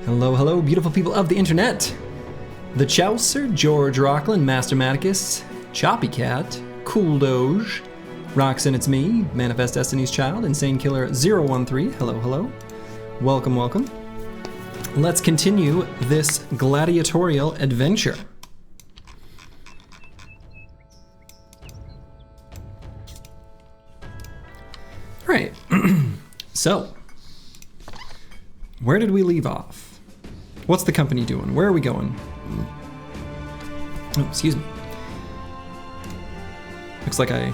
Hello, hello, beautiful people of the internet. The Chaucer, George Rockland, Master Maticus, Choppy Cat, Cool Doge, Roxanne, it's me, Manifest Destiny's Child, Insane Killer 013. Hello, hello. Welcome, welcome. Let's continue this gladiatorial adventure. All right. So, where did we leave off? What's the company doing? Where are we going? Oh, excuse me. Looks like okay.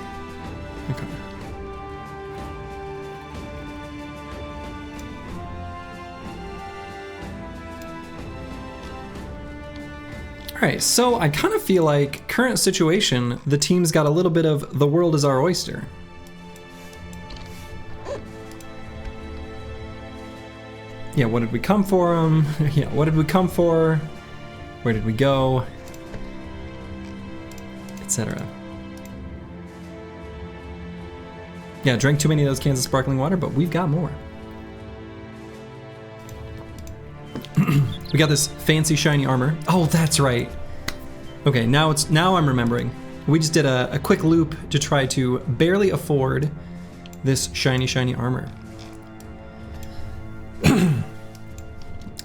All right, so I kind of feel like current situation, the team's got a little bit of the world is our oyster. Yeah, what did we come for? Yeah, what did we come for? Where did we go? Etc. Yeah, drank too many of those cans of sparkling water, but we've got more. We got this fancy shiny armor. Oh, that's right. Okay, now I'm remembering. We just did a quick loop to try to barely afford this shiny armor.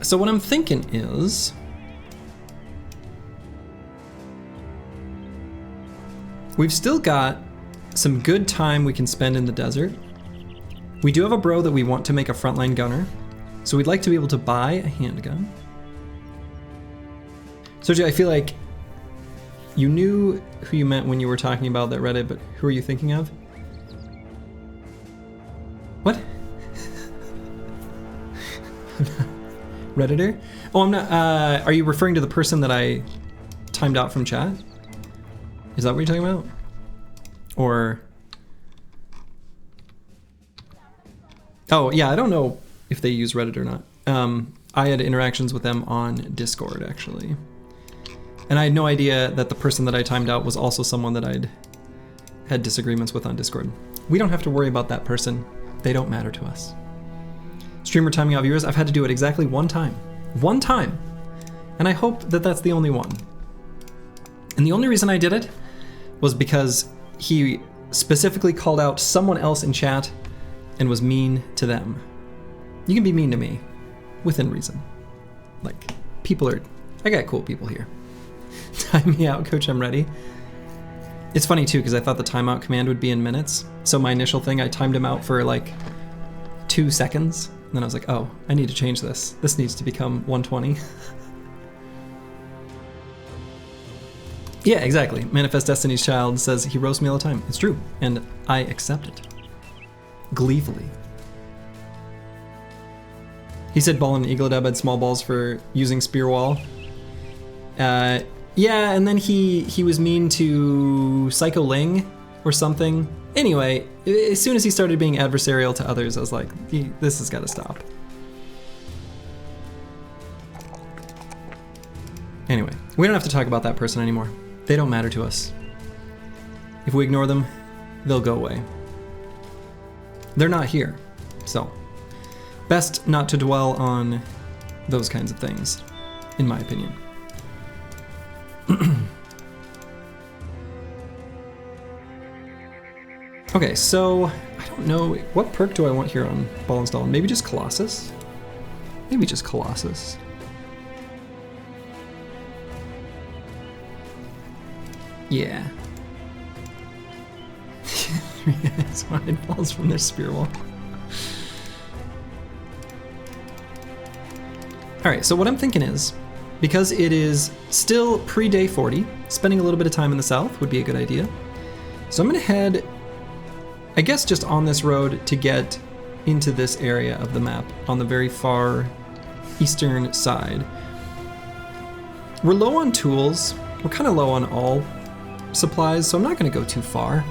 So what I'm thinking is, we've still got some good time we can spend in the desert. We do have a bro that we want to make a frontline gunner, so we'd like to be able to buy a handgun. Sergio, I feel like you knew who you meant when you were talking about that Reddit, but who are you thinking of? What? Redditor? Oh, I'm not, are you referring to the person that I timed out from chat? Is that what you're talking about? Or... Oh, yeah, I don't know if they use Reddit or not. I had interactions with them on Discord, actually. And I had no idea that the person that I timed out was also someone that I'd had disagreements with on Discord. We don't have to worry about that person. They don't matter to us. Streamer timing out viewers, I've had to do it exactly one time. One time. And I hope that that's the only one. And the only reason I did it was because he specifically called out someone else in chat and was mean to them. You can be mean to me within reason. Like, I got cool people here. Time me out, coach, I'm ready. It's funny too, because I thought the timeout command would be in minutes. So my initial thing, I timed him out for like 2 seconds. And then I was like, oh, I need to change this. This needs to become 120. Yeah, exactly. Manifest Destiny's Child says he roasts me all the time. It's true, and I accept it. Gleefully. He said Ball and Eagledub had small balls for using spear wall. Yeah, and then he was mean to Psycho Ling or something. Anyway, as soon as he started being adversarial to others, I was like, this has got to stop. Anyway, we don't have to talk about that person anymore. They don't matter to us. If we ignore them, they'll go away. They're not here, so best not to dwell on those kinds of things, in my opinion. Okay, so I don't know, what perk do I want here on Ball Install? Maybe just Colossus? Maybe just Colossus. Yeah. It's why it falls from their spear wall. Alright, so what I'm thinking is, because it is still pre-day 40, spending a little bit of time in the south would be a good idea. So I'm gonna head, I guess, just on this road to get into this area of the map on the very far eastern side. We're low on tools. We're kind of low on all supplies, so I'm not going to go too far.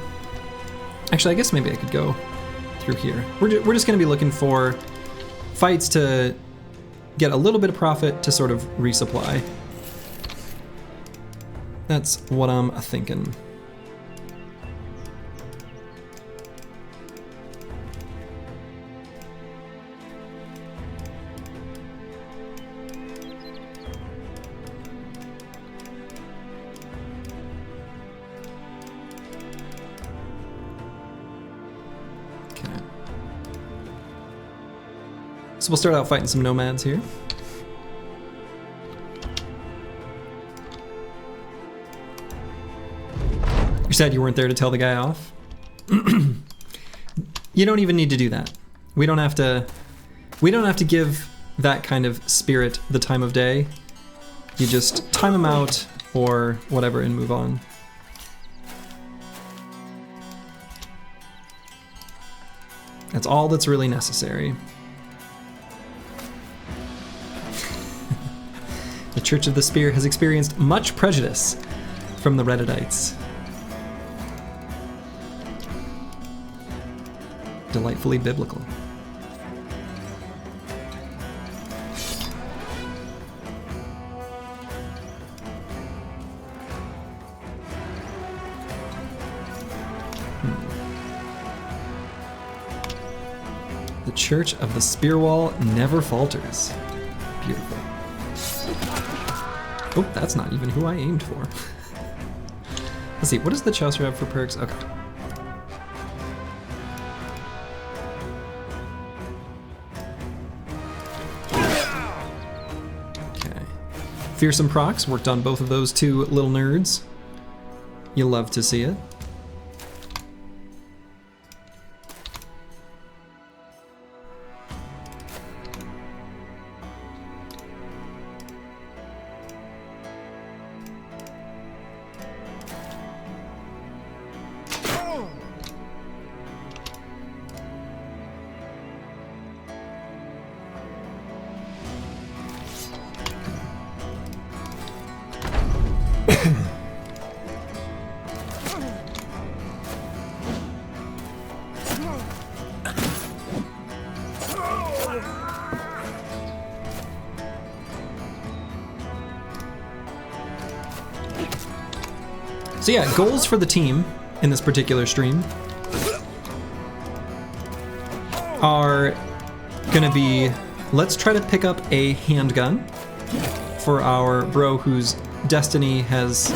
Actually, I guess maybe I could go through here. We're just going to be looking for fights to get a little bit of profit to sort of resupply. That's what I'm thinking. So we'll start out fighting some nomads here. You're sad you weren't there to tell the guy off? You don't even need to do that. We don't have to give that kind of spirit the time of day. You just time them out or whatever and move on. That's all that's really necessary. The Church of the Spear has experienced much prejudice from the Redditites. Delightfully biblical. The Church of the Spear Wall never falters. Beautiful. Oh, that's not even who I aimed for. Let's see, what does the Chaucer have for perks? Okay. Okay. Fearsome procs worked on both of those two little nerds. You love to see it. So yeah, goals for the team in this particular stream are gonna be, let's try to pick up a handgun for our bro whose destiny has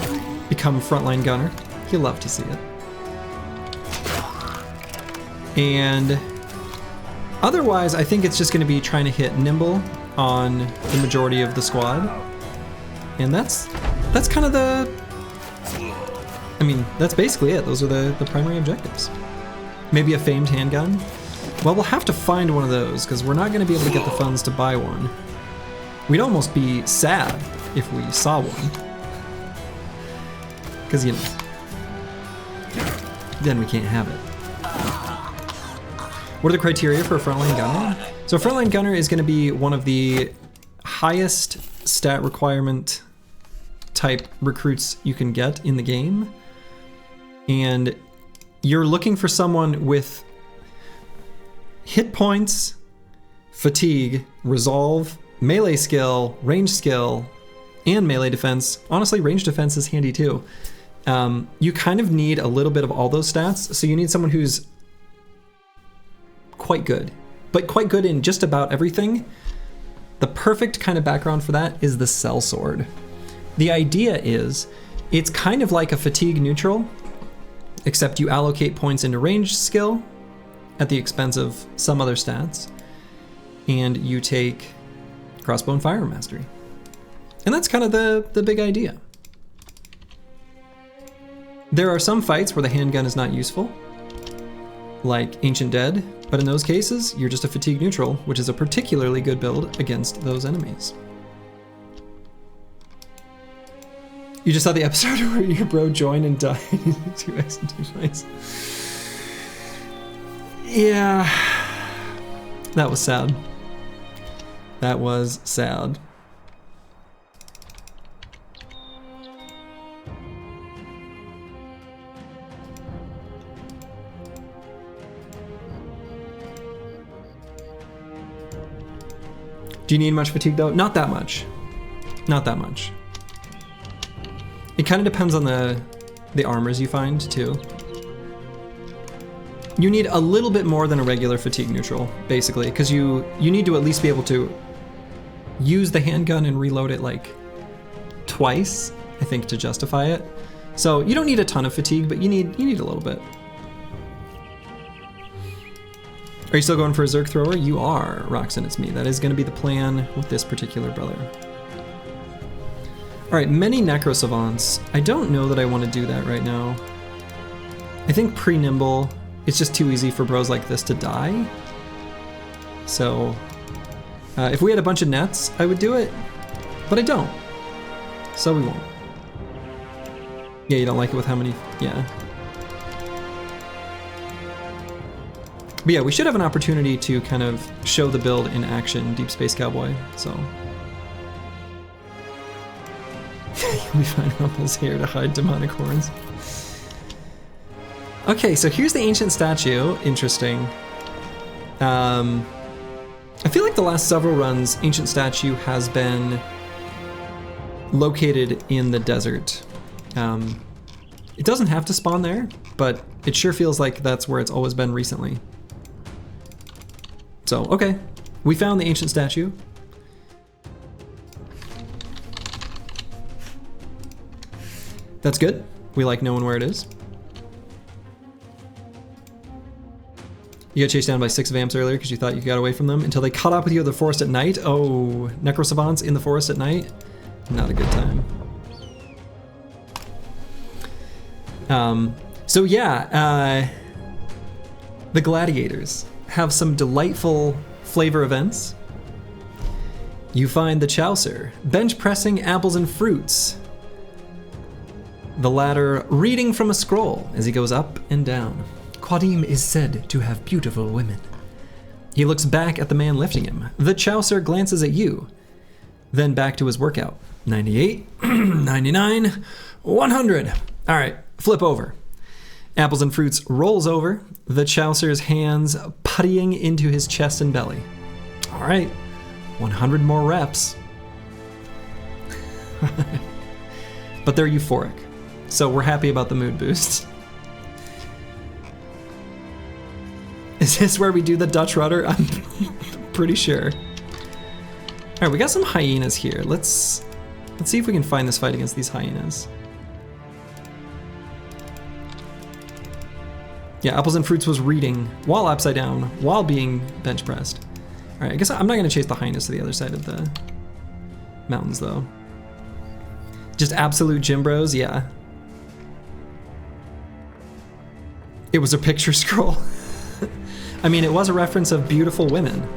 become frontline gunner. He'll love to see it. And otherwise, I think it's just gonna be trying to hit nimble on the majority of the squad. And that's kind of I mean, that's basically it. Those are the primary objectives. Maybe a famed handgun. Well, we'll have to find one of those because we're not going to be able to get the funds to buy one. We'd almost be sad if we saw one. Because, you know, then we can't have it. What are the criteria for a frontline gunner? So a frontline gunner is going to be one of the highest stat requirement type recruits you can get in the game. And you're looking for someone with hit points, fatigue, resolve, melee skill, range skill, and melee defense. Honestly, range defense is handy too. You kind of need a little bit of all those stats, so you need someone who's quite good, but quite good in just about everything. The perfect kind of background for that is the sellsword. The idea is, it's kind of like a fatigue neutral, except you allocate points into range skill at the expense of some other stats, and you take crossbow and firearm mastery. And that's kind of the big idea. There are some fights where the handgun is not useful, like Ancient Dead, but in those cases, you're just a fatigue neutral, which is a particularly good build against those enemies. You just saw the episode where your bro joined and died in 2x and 2 twice. Yeah, that was sad. That was sad. Do you need much fatigue though? Not that much. Not that much. It kind of depends on the armors you find too. You need a little bit more than a regular fatigue neutral, basically, because you need to at least be able to use the handgun and reload it like twice, I think, to justify it. So you don't need a ton of fatigue, but you need a little bit. Are you still going for a Zerg thrower? You are, Roxanne, it's me. That is going to be the plan with this particular brother. All right, many Necro Savants. I don't know that I want to do that right now. I think pre-Nimble, it's just too easy for bros like this to die. So if we had a bunch of nets, I would do it, but I don't. So we won't. Yeah, you don't like it with how many, yeah. But yeah, we should have an opportunity to kind of show the build in action, Deep Space Cowboy, so. We find Rumple's here to hide demonic horns. Okay, so here's the ancient statue, interesting. I feel like the last several runs, ancient statue has been located in the desert. It doesn't have to spawn there, but it sure feels like that's where it's always been recently. So, okay, we found the ancient statue. That's good. We like knowing where it is. You got chased down by 6 vamps earlier because you thought you got away from them until they caught up with you in the forest at night. Oh, Necro Savants in the forest at night? Not a good time. So yeah, the Gladiators have some delightful flavor events. You find the Chaucer, bench pressing apples and fruits. The latter reading from a scroll as he goes up and down. Quadim is said to have beautiful women. He looks back at the man lifting him. The Chaucer glances at you, then back to his workout. 98, 99, 100. All right, flip over. Apples and Fruits rolls over, the Chaucer's hands puttying into his chest and belly. All right, 100 more reps. But they're euphoric, so we're happy about the mood boost. Is this where we do the Dutch rudder? I'm pretty sure. All right, we got some hyenas here. Let's see if we can find this fight against these hyenas. Yeah, Apples and Fruits was reading while upside down, while being bench pressed. All right, I guess I'm not gonna chase the hyenas to the other side of the mountains though. Just absolute gym bros, yeah. It was a picture scroll. I mean, it was a reference of beautiful women.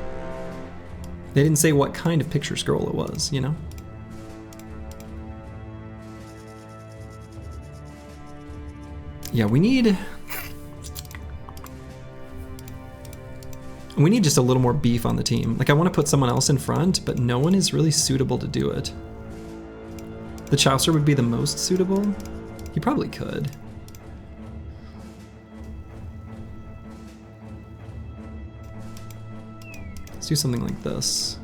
They didn't say what kind of picture scroll it was, you know? Yeah, we need just a little more beef on the team. Like, I want to put someone else in front, but no one is really suitable to do it. The Chaucer would be the most suitable? He probably could. Let's do something like this.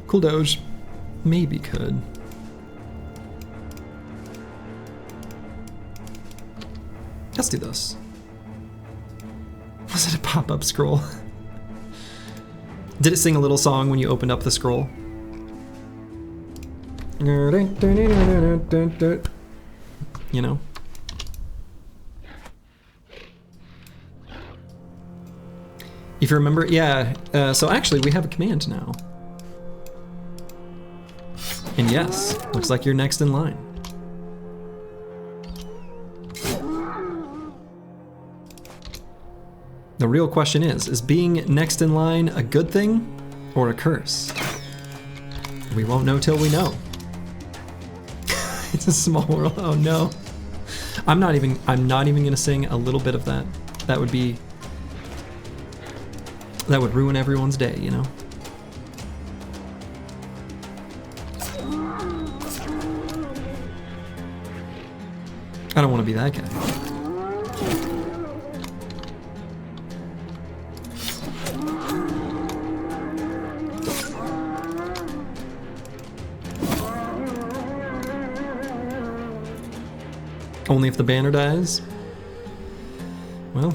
Cool Doge maybe could. Let's do this. Was it a pop-up scroll? Did it sing a little song when you opened up the scroll? You know? If you remember, yeah, so actually we have a command now. And yes, looks like you're next in line. The real question is being next in line a good thing or a curse? We won't know till we know. It's a small world, oh no. I'm not even gonna sing a little bit of that. That would ruin everyone's day, you know? I don't want to be that guy. Only if the banner dies? Well,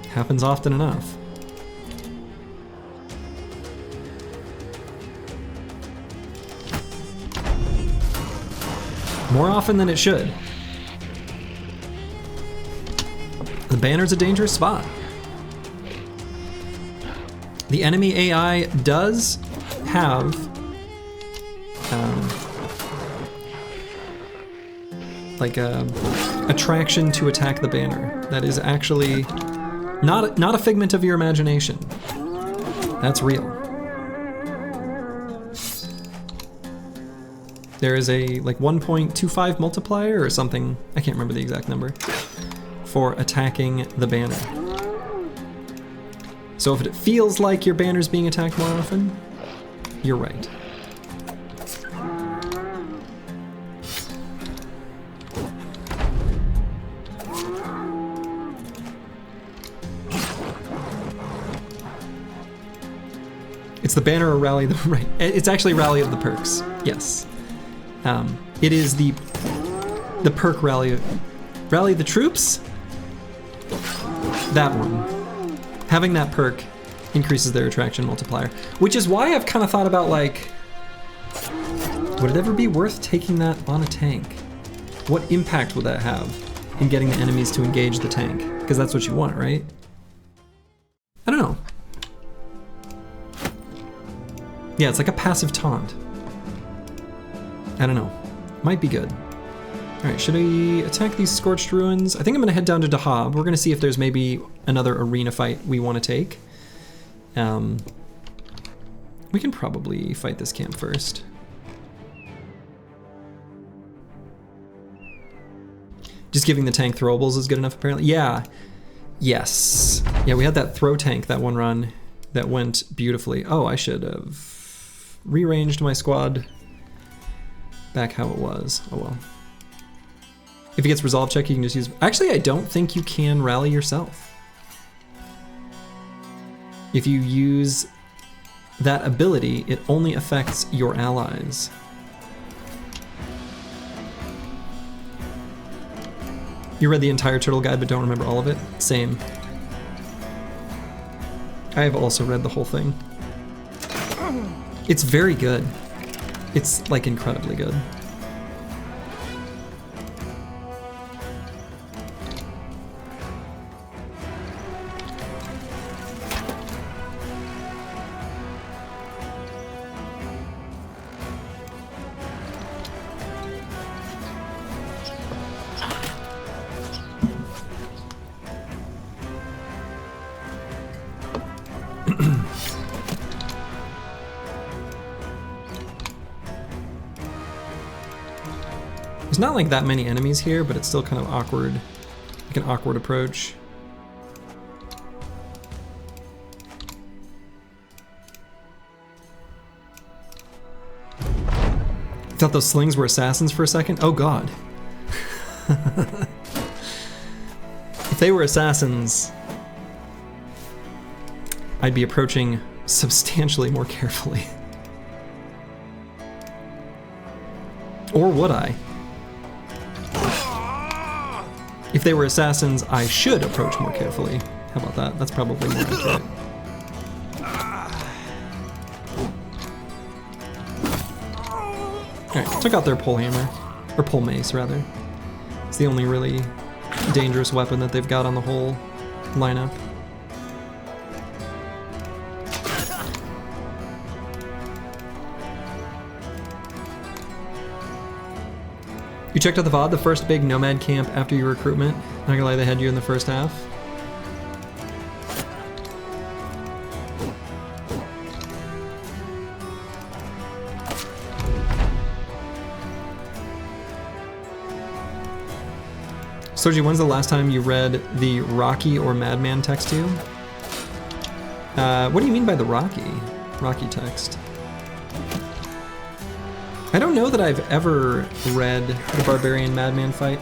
happens often enough. More often than it should. The The banner's a dangerous spot. The enemy AI does have like a attraction to attack the banner. That is actually not a figment of your imagination. That's real. There is a like 1.25 multiplier or something, I can't remember the exact number, for attacking the banner. So if it feels like your banner's being attacked more often, you're right. It's the banner or rally the right. It's actually rally of the perks. Yes, it is the perk rally the troops. That one, having that perk increases their attraction multiplier, which is why I've kind of thought about like, would it ever be worth taking that on a tank? What impact would that have in getting the enemies to engage the tank? Because that's what you want, right? I don't know. Yeah, it's like a passive taunt. I don't know. Might be good. All right, should we attack these Scorched Ruins? I think I'm gonna head down to Dahab. We're gonna see if there's maybe another arena fight we wanna take. We can probably fight this camp first. Just giving the tank throwables is good enough, apparently. Yeah, yes. Yeah, we had that throw tank that one run that went beautifully. Oh, I should have rearranged my squad back how it was. Oh well. If it gets resolve check, you can just use... Actually, I don't think you can rally yourself. If you use that ability, it only affects your allies. You read the entire turtle guide but don't remember all of it? Same. I have also read the whole thing. It's very good. It's like incredibly good. There's not like that many enemies here, but it's still kind of awkward, like an awkward approach. I thought those slings were assassins for a second. Oh god. If they were assassins, I'd be approaching substantially more carefully. Or would I? If they were assassins, I should approach more carefully. How about that? That's probably more accurate. Alright, took out their pole hammer. Or pole mace, rather. It's the only really dangerous weapon that they've got on the whole lineup. You checked out the VOD, the first big Nomad camp after your recruitment. Not gonna lie, they had you in the first half. Soji, when's the last time you read the Rocky or Madman text to you? What do you mean by the Rocky text? I don't know that I've ever read the Barbarian Madman fight.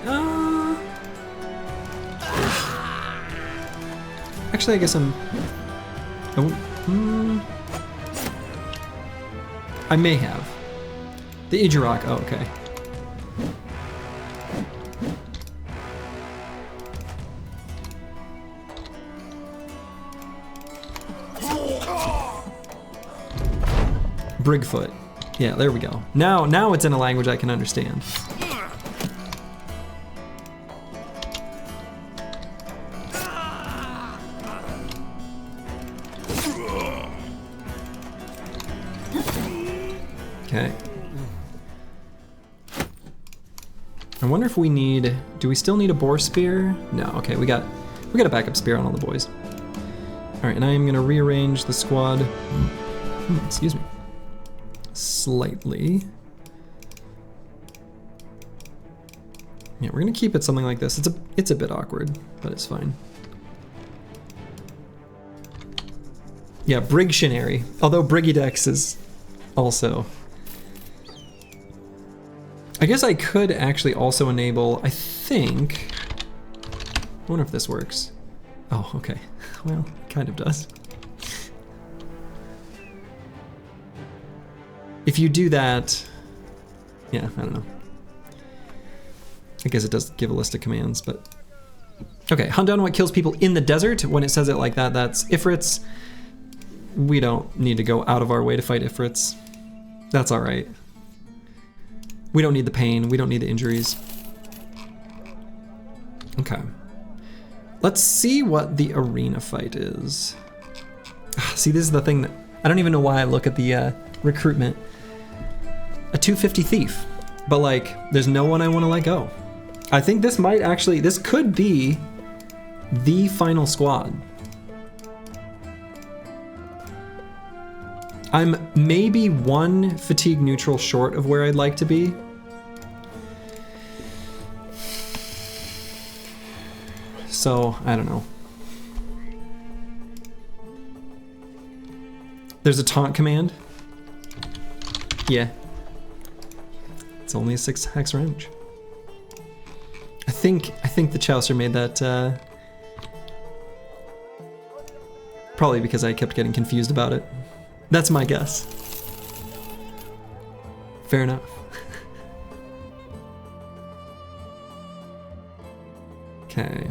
Actually, I guess I'm... I may have. The Ijarok, oh, okay. Brigfoot. Yeah, there we go. Now it's in a language I can understand. Okay. I wonder if we need, do we still need a boar spear? No, okay, we got a backup spear on all the boys. All right, and I am gonna rearrange the squad, excuse me, slightly. Yeah, we're gonna keep it something like this. It's a bit awkward, but it's fine. Yeah, Brigtionary, although Brigidex is also. I guess I could actually also enable, I think, I wonder if this works. Oh, okay. Well, it kind of does. If you do that, yeah, I don't know. I guess it does give a list of commands, but. Okay, hunt down what kills people in the desert. When it says it like that, that's Ifrits. We don't need to go out of our way to fight Ifrits. That's all right. We don't need the pain, we don't need the injuries. Okay. Let's see what the arena fight is. See, this is the thing that, I don't even know why I look at the recruitment. A 250 thief, but like, there's no one I want to let go. I think this might actually, this could be the final squad. I'm maybe one fatigue neutral short of where I'd like to be. So, I don't know. There's a taunt command. Yeah. It's only a 6 hex range. I think the Chaucer made that probably because I kept getting confused about it. That's my guess. Fair enough. Okay.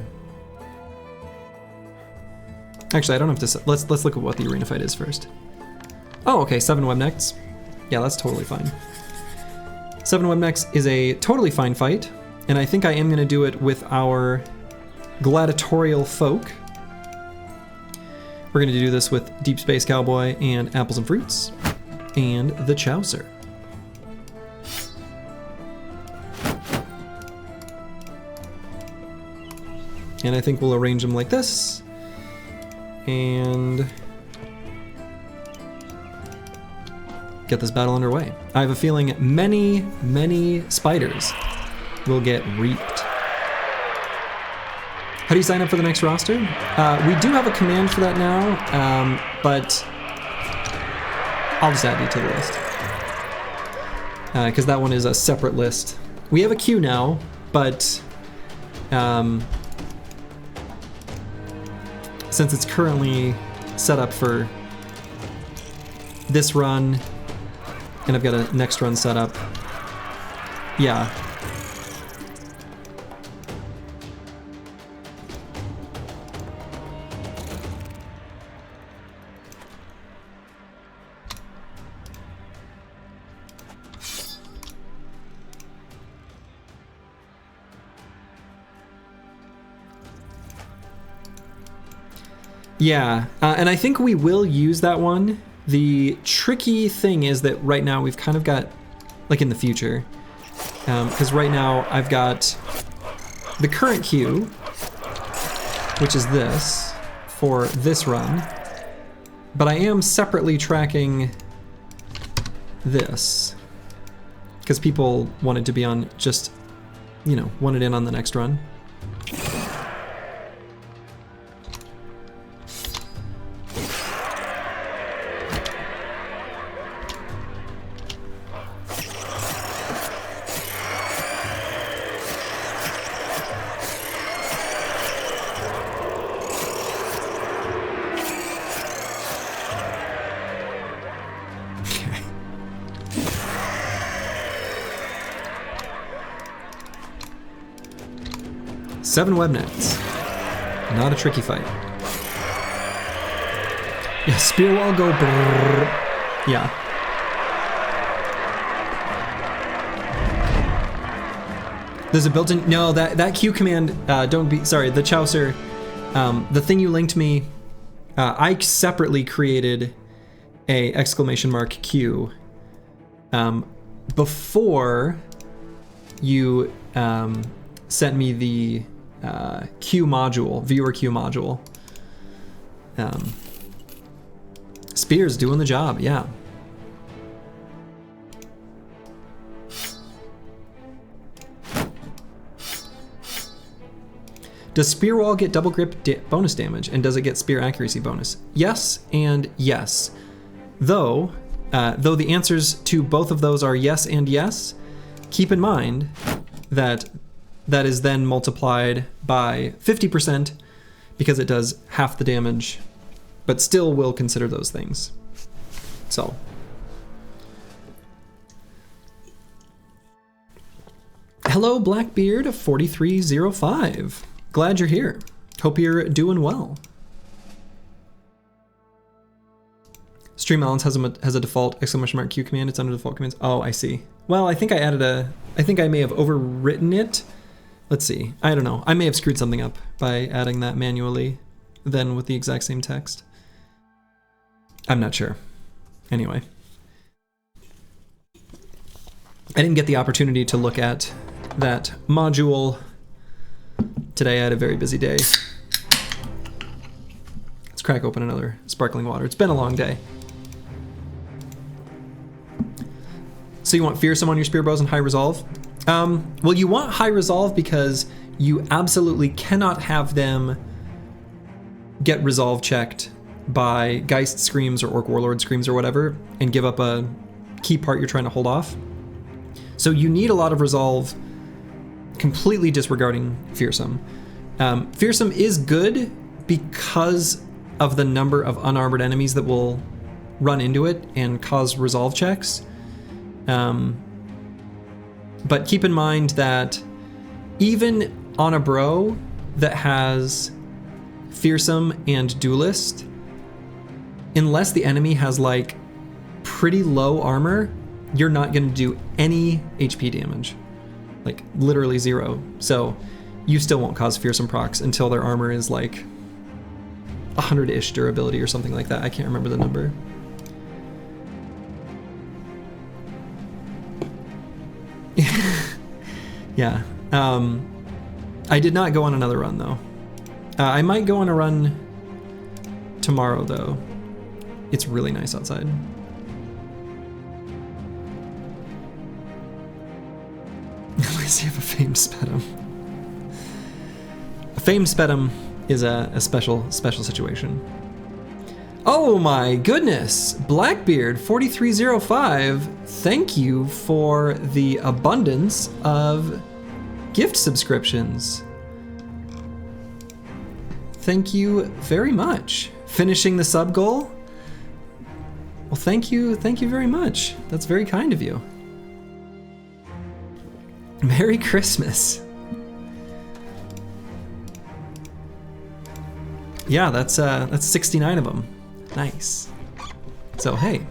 Actually, I don't have to. Let's look at what the arena fight is first. Oh, okay. 7 webnecks. Yeah, that's totally fine. 7 webnecks is a totally fine fight, and I think I am going to do it with our gladiatorial folk. We're going to do this with Deep Space Cowboy and Apples and Fruits and the Chaucer. And I think we'll arrange them like this. And get this battle underway. I have a feeling many spiders will get reaped. How do you sign up for the next roster? We do have a command for that now, but I'll just add you to the list. Because that one is a separate list. We have a queue now, but since it's currently set up for this run, and I've got a next run set up, yeah. Yeah, and I think we will use that one. The tricky thing is that right now we've kind of got, like in the future, because right now I've got the current queue, which is this, for this run, but I am separately tracking this, because people wanted to be on just, you know, wanted in on the next run. Seven web nets. Not a tricky fight. Yeah, spear wall go brrr. Yeah. There's a built-in, no, that Q command, don't be, sorry, the Chaucer, the thing you linked me, I separately created a ! Q before you sent me the queue module, viewer queue module. Spear's doing the job, yeah. Does Spear Wall get double grip bonus damage, and does it get Spear accuracy bonus? Yes and yes. Though the answers to both of those are yes and yes, keep in mind that that is then multiplied by 50% because it does half the damage, but still will consider those things. So. Hello, Blackbeard4305. Glad you're here. Hope you're doing well. Stream Balance has a default exclamation Q command. It's under default commands. Oh, I see. Well, I think I think I may have overwritten it. Let's see. I don't know. I may have screwed something up by adding that manually then with the exact same text. I'm not sure. Anyway. I didn't get the opportunity to look at that module today. I had a very busy day. Let's crack open another sparkling water. It's been a long day. So you want Fearsome on your Spear Bows and High Resolve? Well, you want High Resolve because you absolutely cannot have them get Resolve checked by Geist Screams or Orc Warlord Screams or whatever and give up a key part you're trying to hold off. So you need a lot of Resolve, completely disregarding Fearsome. Fearsome is good because of the number of unarmored enemies that will run into it and cause Resolve checks. But keep in mind that even on a bro that has Fearsome and Duelist, unless the enemy has like pretty low armor, you're not going to do any HP damage. Like literally 0. So you still won't cause Fearsome procs until their armor is like 100-ish durability or something like that. I can't remember the number. Yeah. I did not go on another run though. I might go on a run tomorrow though. It's really nice outside. Unless you have a famed Spetum. A famed Spetum is a special situation. Oh my goodness! Blackbeard4305, thank you for the abundance of gift subscriptions. Thank you very much. Finishing the sub goal? Well, thank you very much. That's very kind of you. Merry Christmas. Yeah, that's 69 of them. Nice. So hey,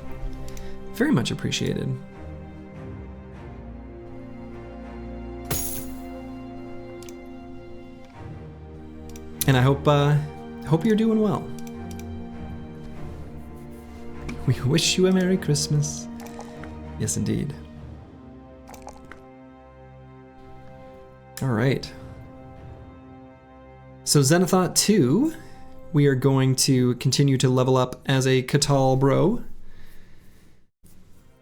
very much appreciated. And I hope you're doing well. We wish you a Merry Christmas. Yes, indeed. All right. So Zenithot 2, we are going to continue to level up as a Catal bro.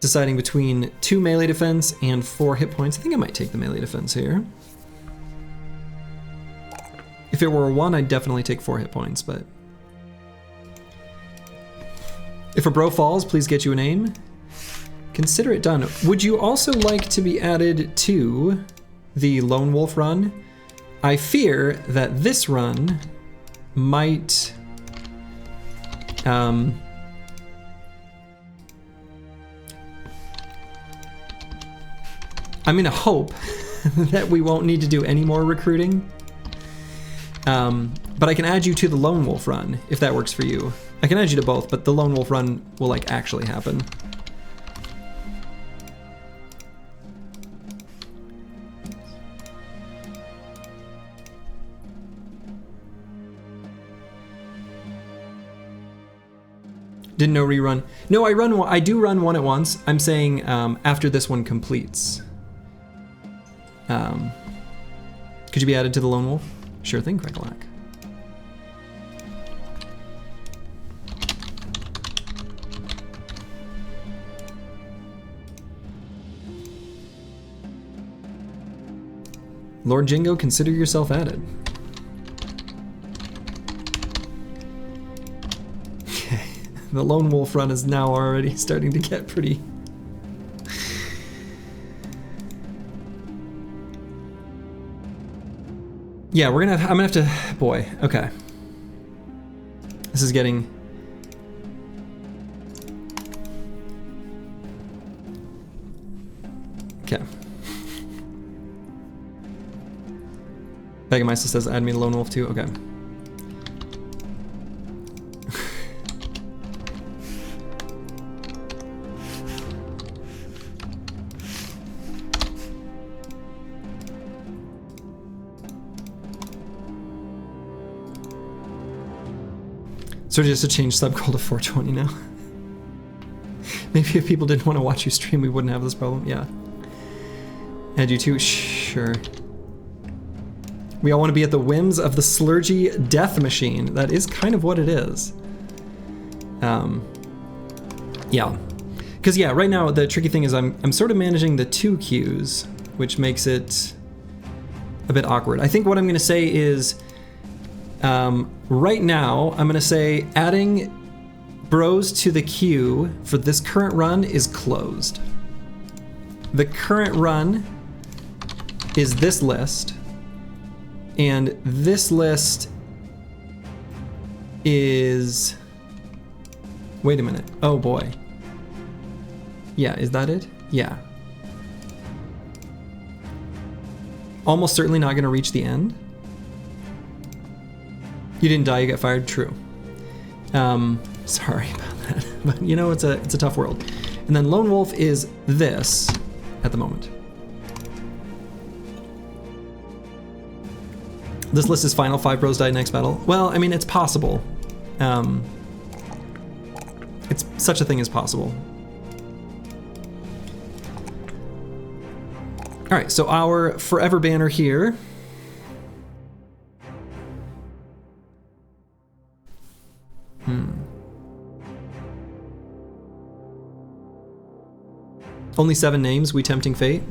Deciding between 2 melee defense and 4 hit points. I think I might take the melee defense here. If it were a 1, I'd definitely take 4 hit points, but... If a bro falls, please get you a name. Consider it done. Would you also like to be added to the Lone Wolf run? I fear that this run might... I'm gonna hope that we won't need to do any more recruiting. But I can add you to the Lone Wolf run, if that works for you. I can add you to both, but the Lone Wolf run will like actually happen. Didn't know rerun. No, I do run one at once. I'm saying after this one completes. Could you be added to the Lone Wolf? Sure thing, Crackalack. Lord Jingo, consider yourself added. Okay, the Lone Wolf run is now already starting to get pretty... Yeah, I'm gonna have to, boy, okay. This is getting... Okay. Begameister says add me to Lone Wolf too, okay. So just to change sub goal to 420 now. Maybe if people didn't want to watch you stream, we wouldn't have this problem. Yeah. Add you too? Sure. We all want to be at the whims of the slurgy death machine. That is kind of what it is. Yeah. Because yeah, right now the tricky thing is I'm sort of managing the 2 queues, which makes it a bit awkward. I think what I'm going to say is, right now I'm going to say adding bros to the queue for this current run is closed. The current run is this list. And this list is... Wait a minute. Oh boy. Yeah, is that it? Yeah. Almost certainly not going to reach the end. You didn't die, you get fired. True. Sorry about that. But you know, it's a tough world. And then Lone Wolf is this at the moment. This list is final, 5 bros died next battle. Well, I mean, it's possible. It's such a thing as possible. All right, so our forever banner here. Only 7 names, we tempting fate.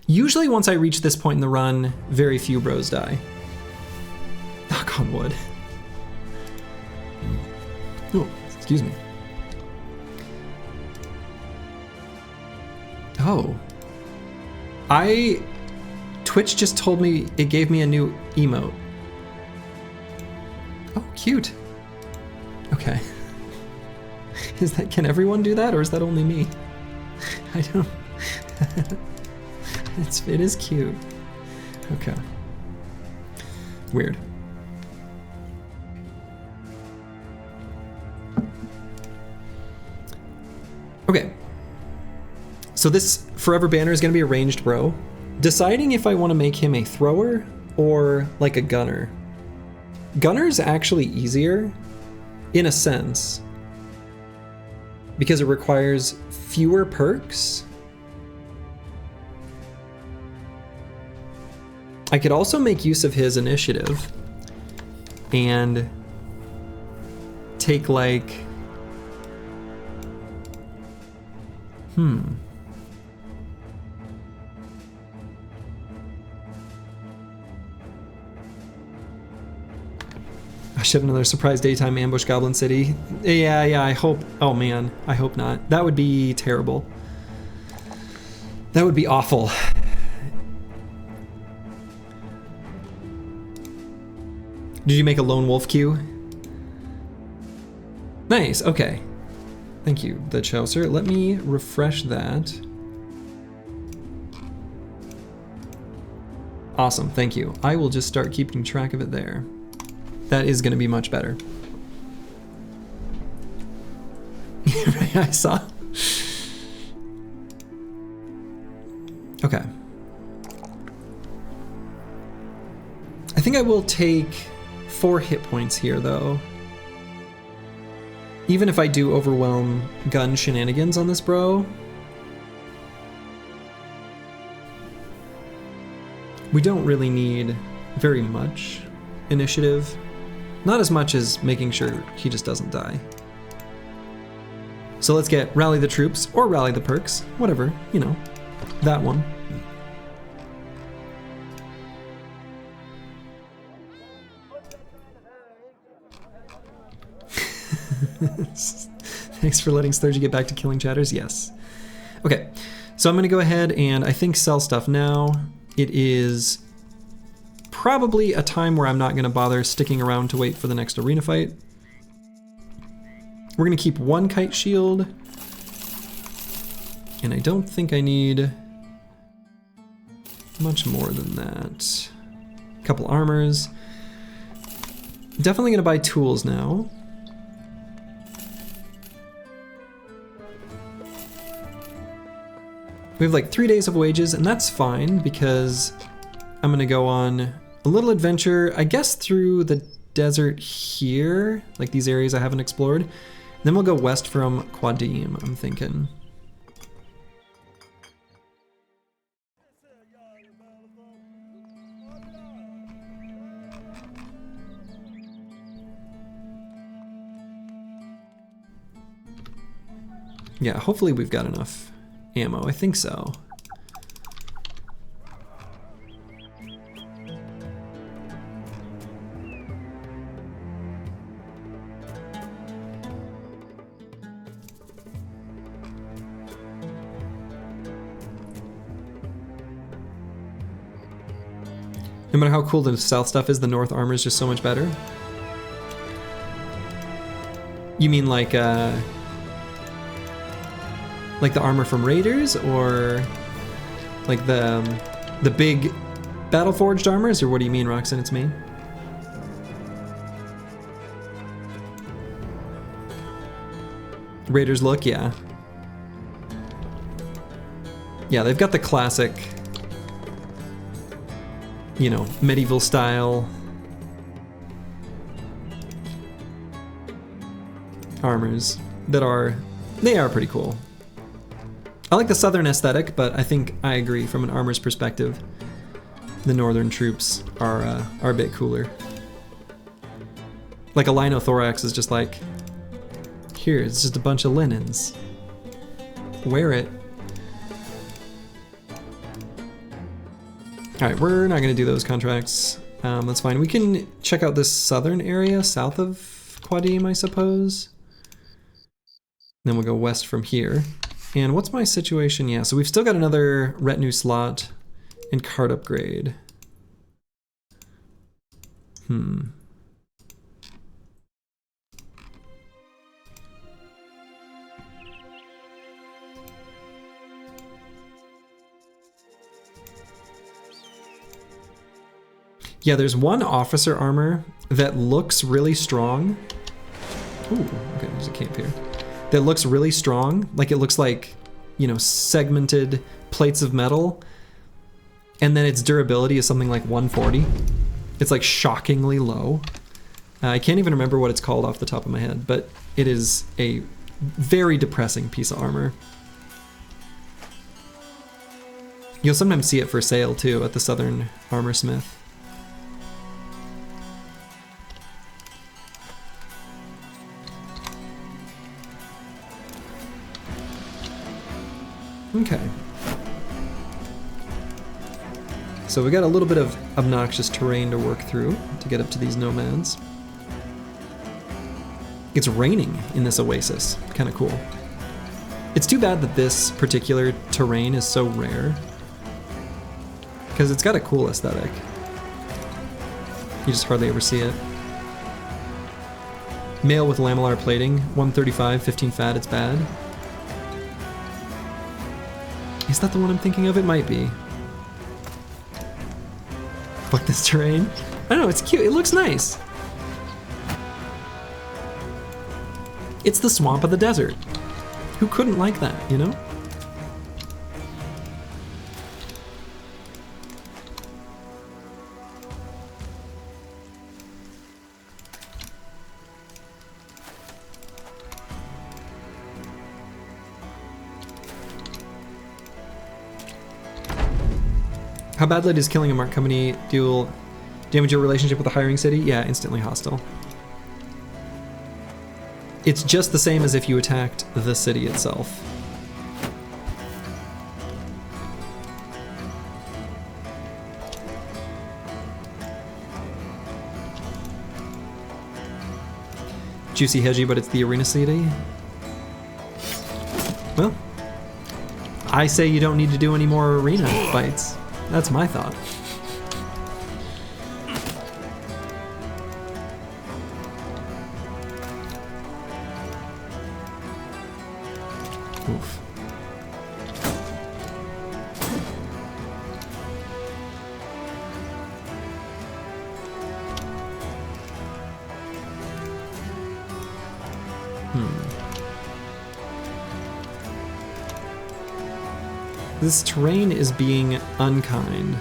Usually once I reach this point in the run, very few bros die. Knock on wood. Oh, excuse me. Oh. Twitch just told me it gave me a new emote. Oh, cute. Okay. Can everyone do that, or is that only me? I don't... It is cute. Okay. Weird. Okay. So this forever banner is going to be a ranged bro. Deciding if I want to make him a thrower or like a gunner. Gunner's actually easier in a sense because it requires fewer perks. I could also make use of his initiative and take like, I should have another surprise daytime ambush Goblin City. Yeah, I hope, oh man, I hope not. That would be terrible. That would be awful. Did you make a Lone Wolf queue? Nice, okay. Thank you, the Chaucer. Let me refresh that. Awesome, thank you. I will just start keeping track of it there. That is gonna be much better. Right, I saw. Okay. I think I will take 4 hit points here though. Even if I do overwhelm gun shenanigans on this bro, we don't really need very much initiative. Not as much as making sure he just doesn't die. So let's get Rally the Troops, or Rally the Perks, whatever, you know, that one. Thanks for letting Sturgy get back to killing chatters, yes. Okay, so I'm gonna go ahead and I think sell stuff now. It is probably a time where I'm not gonna bother sticking around to wait for the next arena fight. We're gonna keep one kite shield. And I don't think I need much more than that. A couple armors. Definitely gonna buy tools now. We have like 3 days of wages, and that's fine because I'm gonna go on a little adventure, I guess through the desert here, like these areas I haven't explored. And then we'll go west from Qadim, I'm thinking. Yeah, hopefully we've got enough ammo. I think so. No matter how cool the south stuff is, the north armor is just so much better. You mean like the armor from Raiders, or like the big battle forged armors, or what do you mean, Roxanne? It's me. Raiders look, yeah. Yeah, they've got the classic, you know, medieval style armors that they are pretty cool. I like the southern aesthetic, but I think I agree from an armor's perspective, the northern troops are a bit cooler. Like a linothorax is just like, here, it's just a bunch of linens. Wear it. All right, we're not gonna do those contracts. That's fine. We can check out this southern area south of Qadim, I suppose. Then we'll go west from here. And what's my situation? Yeah, so we've still got another retinue slot and card upgrade. Yeah, there's one officer armor that looks really strong. Ooh, okay, there's a camp here. That looks really strong. Like it looks like, you know, segmented plates of metal. And then its durability is something like 140. It's like shockingly low. I can't even remember what it's called off the top of my head, but it is a very depressing piece of armor. You'll sometimes see it for sale too at the Southern Armor Smith. Okay. So we got a little bit of obnoxious terrain to work through to get up to these nomads. It's raining in this oasis. Kind of cool. It's too bad that this particular terrain is so rare, because it's got a cool aesthetic. You just hardly ever see it. Male with lamellar plating, 135, 15 fat, it's bad. Is that the one I'm thinking of? It might be. Fuck this terrain. I don't know, it's cute, it looks nice. It's the swamp of the desert. Who couldn't like that, you know? How badly does killing a Mark Company deal damage your relationship with the hiring city? Yeah, instantly hostile. It's just the same as if you attacked the city itself. Juicy hedgy, but it's the arena city. Well, I say you don't need to do any more arena fights. That's my thought. Oof. This terrain is being unkind.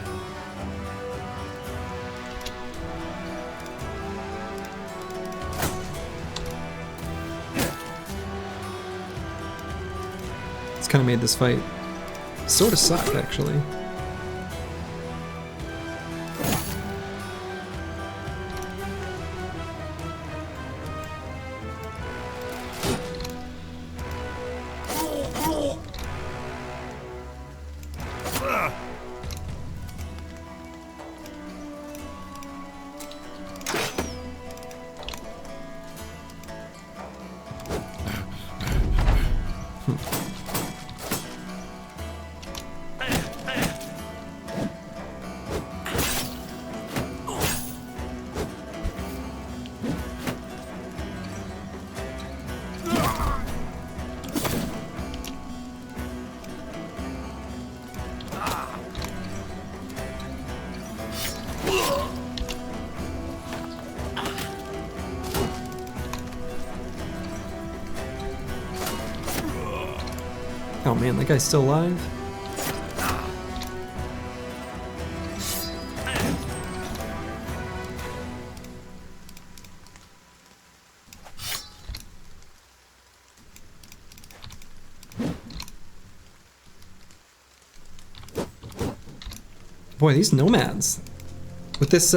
It's kind of made this fight sort of suck, actually. Oh man, that guy's still alive? Boy, these nomads with this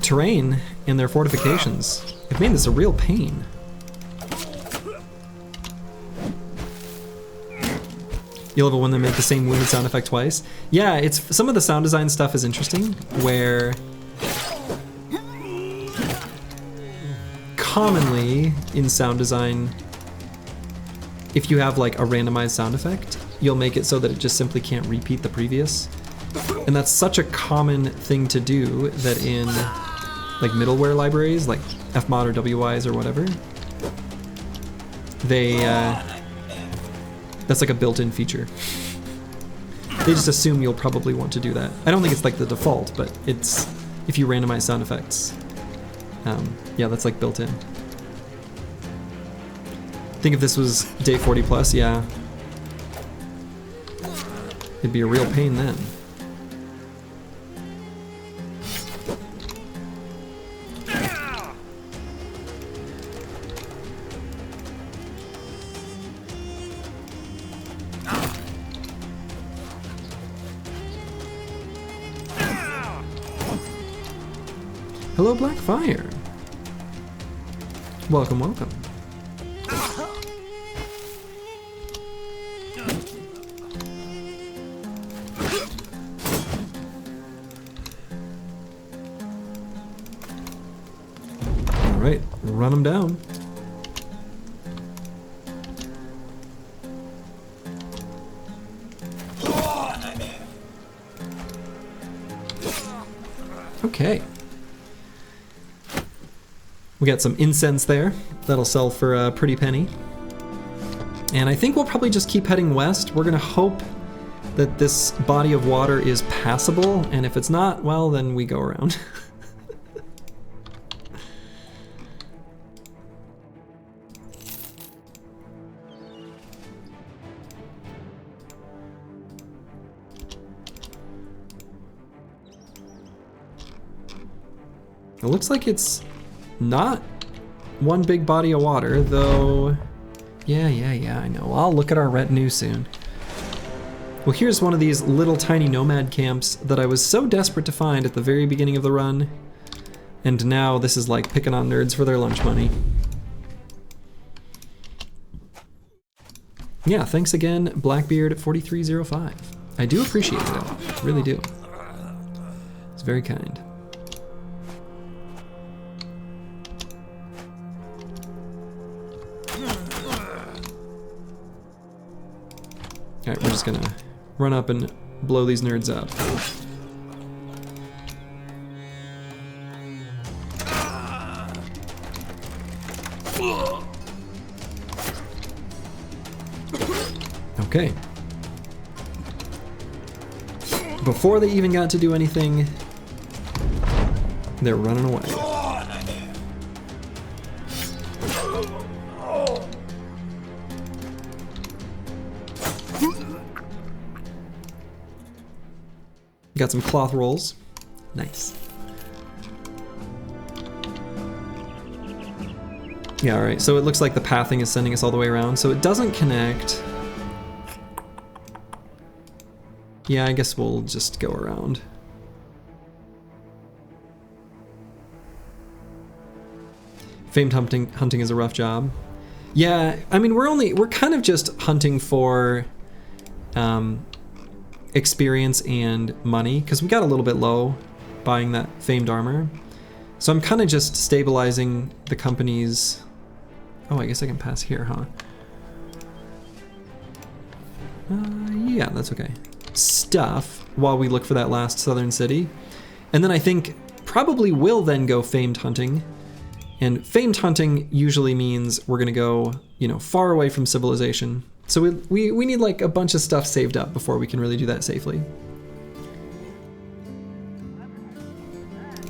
terrain and their fortifications have made this a real pain. You love it when they make the same wounded sound effect twice. Yeah, it's some of the sound design stuff is interesting, where commonly in sound design, if you have like a randomized sound effect, you'll make it so that it just simply can't repeat the previous. And that's such a common thing to do that in like middleware libraries, like Fmod or WYs or whatever, they that's like a built-in feature. They just assume you'll probably want to do that. I don't think it's like the default, but it's if you randomize sound effects. Yeah, that's like built in. Think if this was day 40 plus, yeah. It'd be a real pain then. Hello, Blackfire. Welcome, welcome. All right, run them down. Okay. We got some incense there. That'll sell for a pretty penny. And I think we'll probably just keep heading west. We're gonna hope that this body of water is passable, and if it's not, well, then we go around. It looks like it's not one big body of water, though. Yeah, I know. I'll look at our retinue soon. Well, here's one of these little tiny nomad camps that I was so desperate to find at the very beginning of the run. And now this is like picking on nerds for their lunch money. Yeah, thanks again, Blackbeard4305. I do appreciate it, really do. It's very kind. Alright, we're just gonna run up and blow these nerds up. Okay. Before they even got to do anything, they're running away. Got some cloth rolls. Nice. Yeah, alright, so it looks like the pathing is sending us all the way around, so it doesn't connect. Yeah, I guess we'll just go around. Famed hunting is a rough job. Yeah, I mean, we're kind of just hunting for experience and money, because we got a little bit low buying that famed armor. So I'm kind of just stabilizing the company's... Oh, I guess I can pass here, huh? Yeah, that's okay. Stuff while we look for that last southern city. And then I think probably will then go famed hunting. And famed hunting usually means we're gonna go, you know, far away from civilization. So we need like a bunch of stuff saved up before we can really do that safely.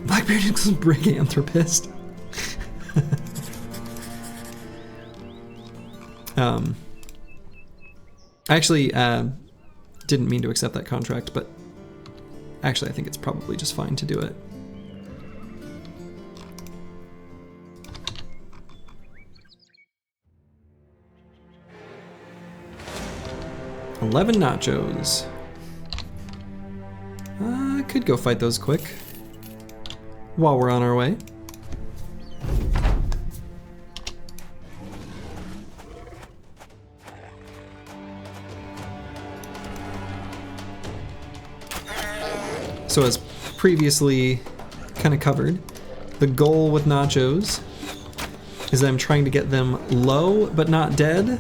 Blackbeard is a briganthropist. I actually didn't mean to accept that contract, but actually I think it's probably just fine to do it. $11 nachos. I could go fight those quick while we're on our way. So as previously kind of covered, the goal with nachos is that I'm trying to get them low but not dead.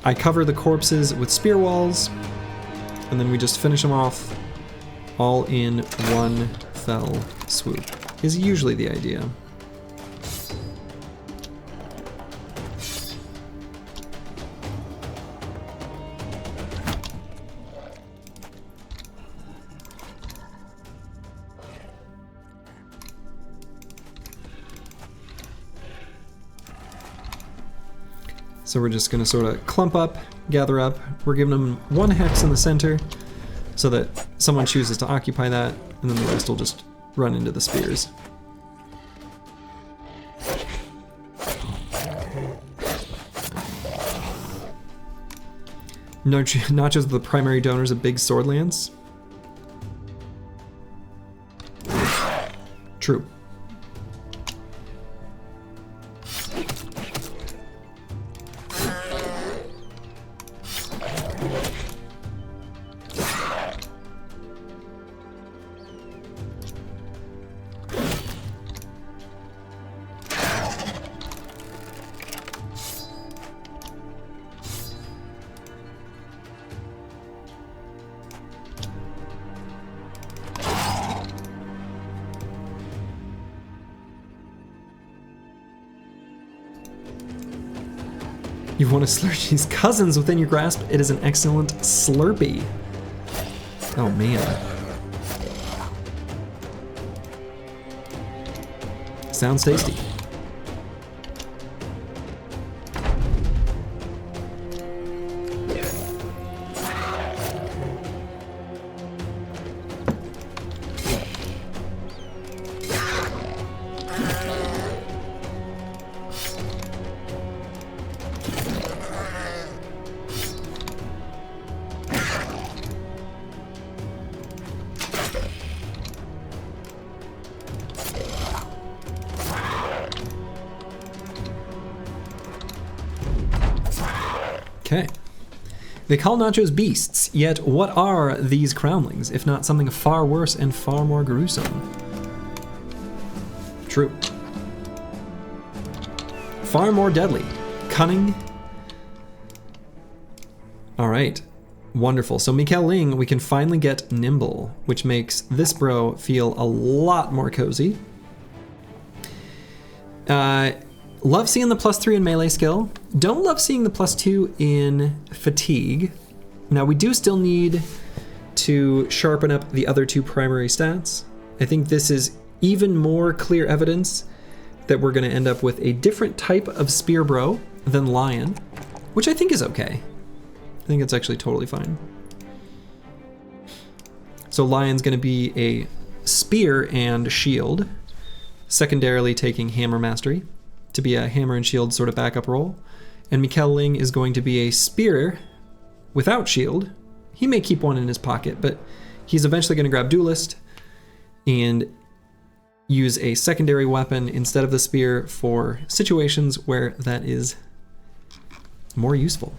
I cover the corpses with spear walls, and then we just finish them off all in one fell swoop, is usually the idea. So we're just gonna sort of clump up, gather up. We're giving them one hex in the center so that someone chooses to occupy that, and then the rest will just run into the spears. Nachos are the primary donors of big sword lance. True. You want to Slurpee's cousins within your grasp? It is an excellent Slurpee. Oh man. Sounds tasty. Okay. They call nachos beasts, yet what are these crownlings, if not something far worse and far more gruesome? True. Far more deadly. Cunning. Alright. Wonderful. So Mikel Ling, we can finally get nimble, which makes this bro feel a lot more cozy. Love seeing the +3 in melee skill. Don't love seeing the +2 in fatigue. Now we do still need to sharpen up the other two primary stats. I think this is even more clear evidence that we're going to end up with a different type of spear bro than lion, which I think is okay. I think it's actually totally fine. So lion's going to be a spear and shield, secondarily taking hammer mastery to be a hammer and shield sort of backup role. And Mikel Ling is going to be a spear without shield. He may keep one in his pocket, but he's eventually going to grab duelist and use a secondary weapon instead of the spear for situations where that is more useful.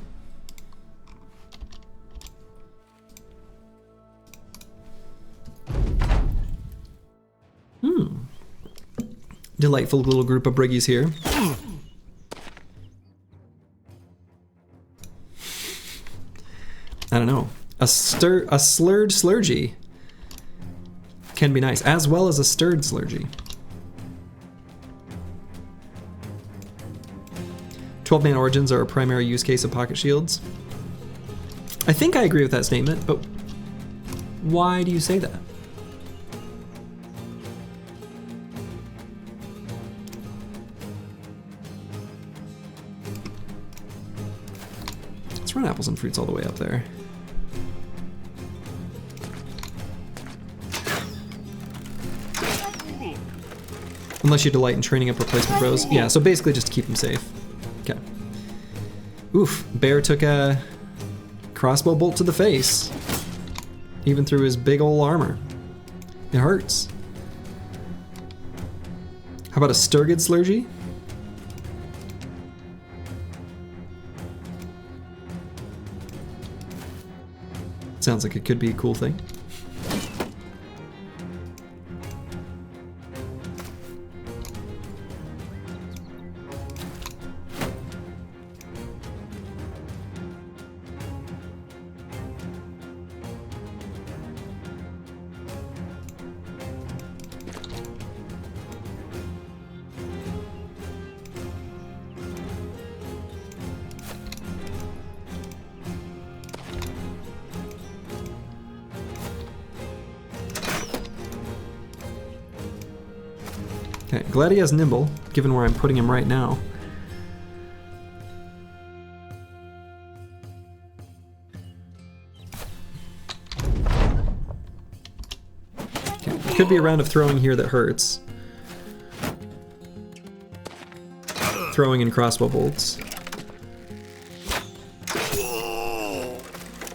Delightful little group of briggies here. I don't know. A slurred slurgy can be nice, as well as a stirred slurgy. 12-man origins are a primary use case of pocket shields. I think I agree with that statement, but why do you say that? Let's run apples and fruits all the way up there. Unless you delight in training up replacement bros. Yeah, so basically just to keep them safe. Okay. Oof, Bear took a crossbow bolt to the face. Even through his big ol' armor. It hurts. How about a Sturgid Slurgy? Sounds like it could be a cool thing. Okay, glad he has nimble, given where I'm putting him right now. Okay, could be a round of throwing here that hurts. Throwing in crossbow bolts.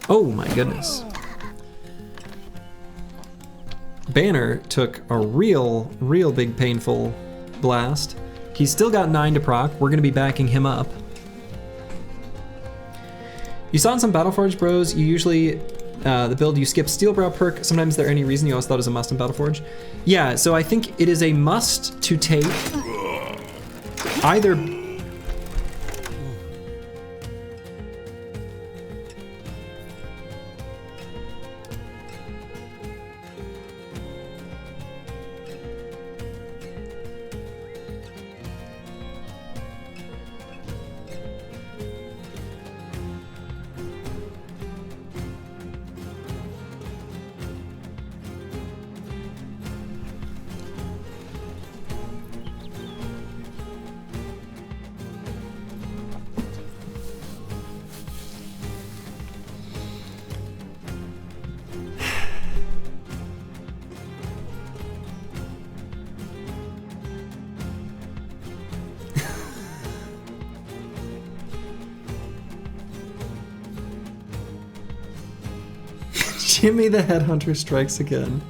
Oh my goodness. Banner took a real big painful blast. He's still got 9 to proc. We're going to be backing him up. You saw in some Battleforge bros, you usually, the build, you skip Steelbrow perk. Sometimes there any reason you always thought it was a must in Battleforge. Yeah, so I think it is a must to take either... Jimmy the Headhunter strikes again.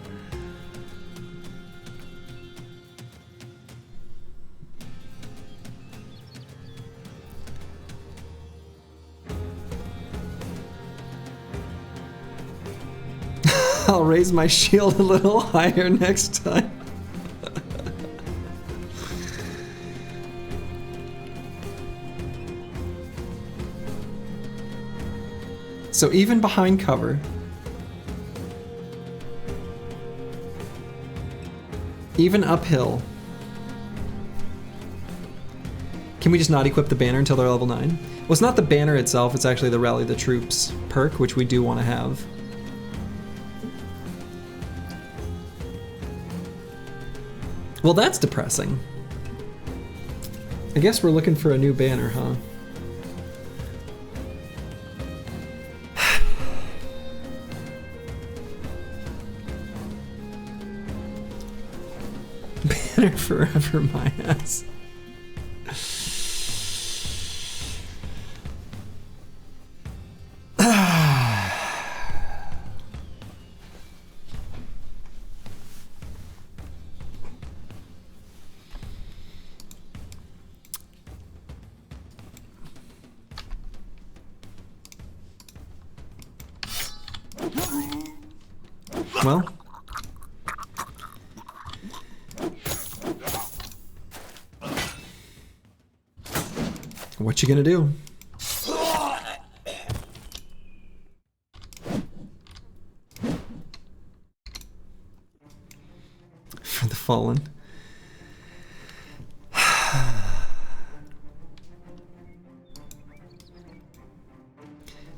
I'll raise my shield a little higher next time. So even behind cover, even uphill, can we just not equip the banner until they're level 9? Well, it's not the banner itself, it's actually the Rally the Troops perk, which we do want to have. Well, that's depressing. I guess we're looking for a new banner, huh? Banner forever my ass. Well, what you gonna do? For the fallen.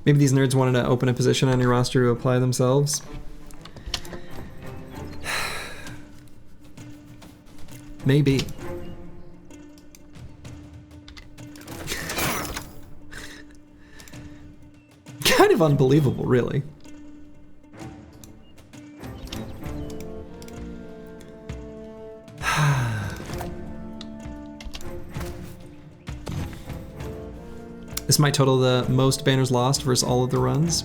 Maybe these nerds wanted to open a position on your roster to apply themselves. Maybe. Kind of unbelievable, really. This might total the most banners lost versus all of the runs.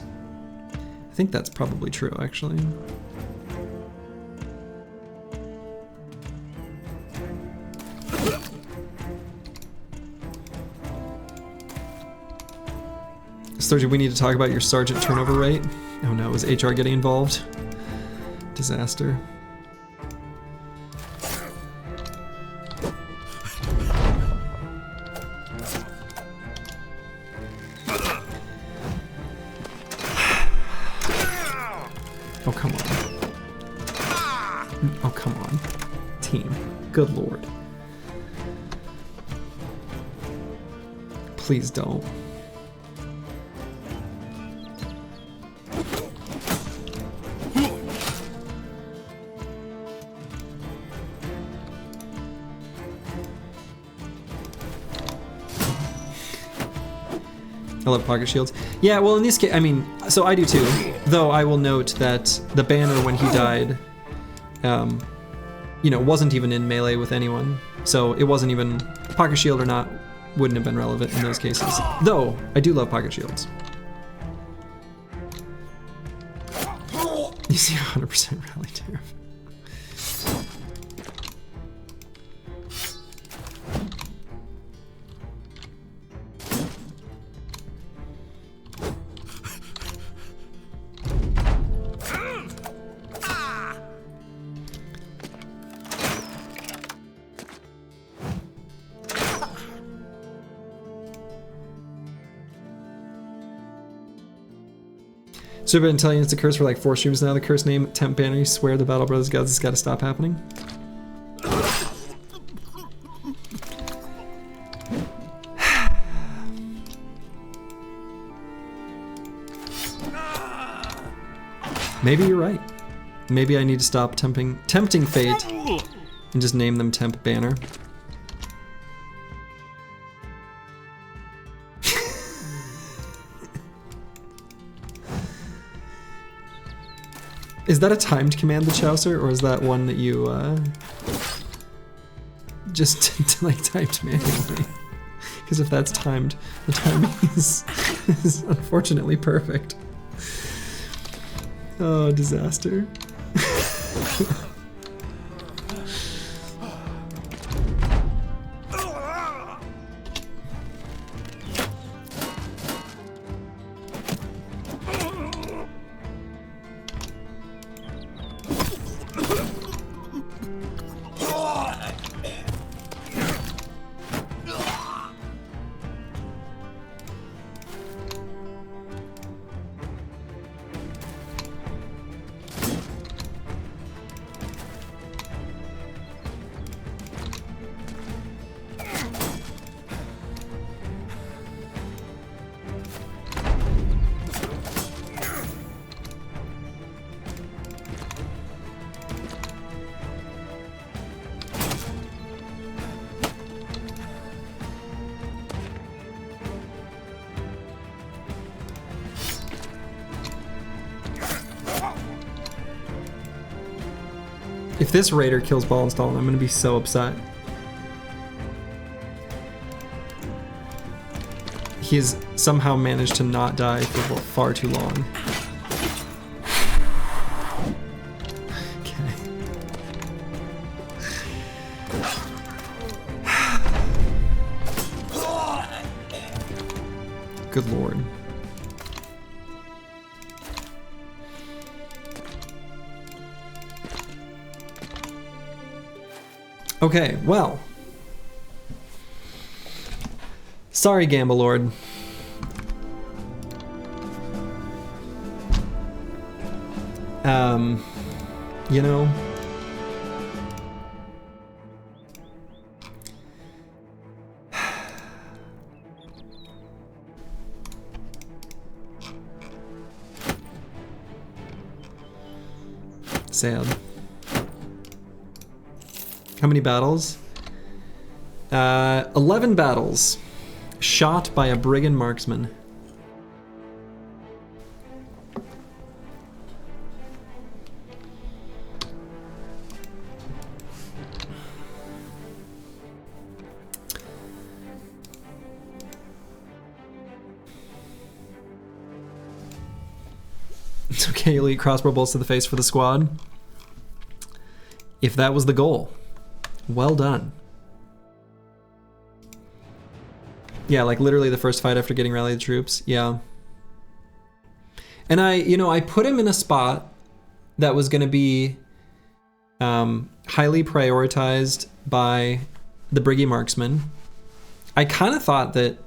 I think that's probably true, actually. Sturgy, we need to talk about your sergeant turnover rate. Oh no, is HR getting involved? Disaster. Oh, come on. Oh, come on. Team. Good lord. Please don't. I love pocket shields. Yeah, well in this case, I mean, so I do too. Though I will note that the banner when he died, you know, wasn't even in melee with anyone. So it wasn't even, pocket shield or not, wouldn't have been relevant in those cases. Though, I do love pocket shields. You see 100% rally tariff. So I've been telling you it's a curse for like 4 streams now. The curse name, Temp Banner, you swear the Battle Brothers gods has got to stop happening. Maybe you're right. Maybe I need to stop tempting fate and just name them Temp Banner. Is that a timed command, the Chaucer, or is that one that you just like typed manually? Because if that's timed, the timing is unfortunately perfect. Oh, disaster. If this raider kills ball install, I'm gonna be so upset. He's somehow managed to not die for far too long. Okay. Good lord. Okay, well. Sorry, Gamble Lord. You know. Sad. How many battles? 11 battles. Shot by a brigand marksman. It's okay, elite crossbow bolts to the face for the squad. If that was the goal, well done. Yeah, like literally the first fight after getting rallied troops. Yeah. And I put him in a spot that was going to be highly prioritized by the Briggy Marksman. I kind of thought that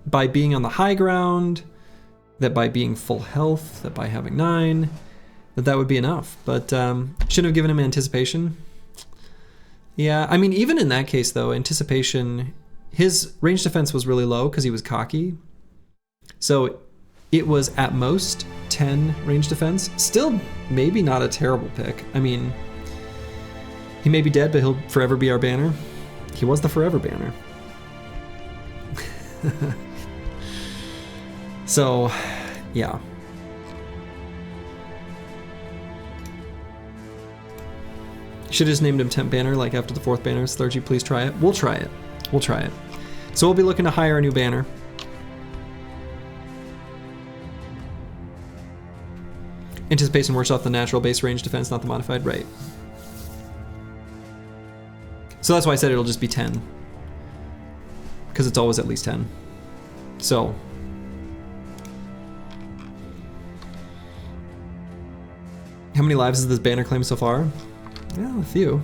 by being on the high ground, that by being full health, that by having 9, that would be enough. But shouldn't have given him anticipation. Yeah, I mean, even in that case, though, anticipation, his range defense was really low because he was cocky. So it was at most 10 range defense. Still maybe not a terrible pick. I mean, he may be dead, but he'll forever be our banner. He was the forever banner. So, yeah. Should have just named him Temp Banner, like after the 4th banner. Clergy, please try it. We'll try it. We'll try it. So we'll be looking to hire a new banner. Anticipation works off the natural base range defense, not the modified, right. So that's why I said it'll just be 10. Because it's always at least 10. So. How many lives has this banner claimed so far? Yeah, a few.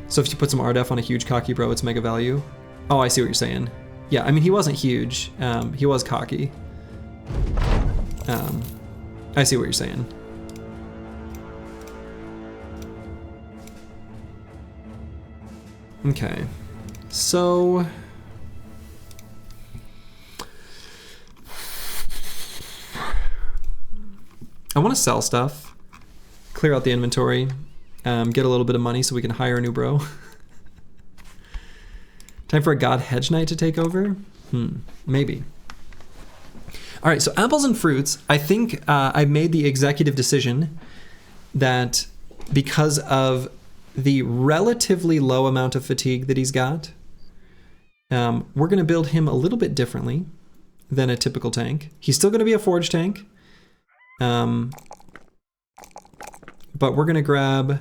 So if you put some RDF on a huge cocky bro, it's mega value. Oh, I see what you're saying. Yeah, I mean, he wasn't huge. He was cocky. I see what you're saying. Okay, so I want to sell stuff, clear out the inventory, get a little bit of money so we can hire a new bro. Time for a God Hedge Knight to take over? Maybe. All right, so apples and fruits. I think I made the executive decision that because of the relatively low amount of fatigue that he's got, we're going to build him a little bit differently than a typical tank. He's still going to be a forge tank. But we're going to grab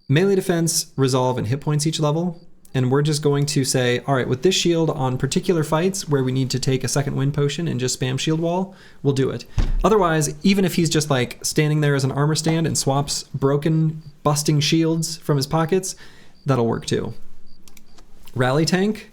melee defense, resolve, and hit points each level. And we're just going to say, all right, with this shield on particular fights where we need to take a second wind potion and just spam shield wall, we'll do it. Otherwise, even if he's just like standing there as an armor stand and swaps broken, busting shields from his pockets, that'll work too. Rally tank.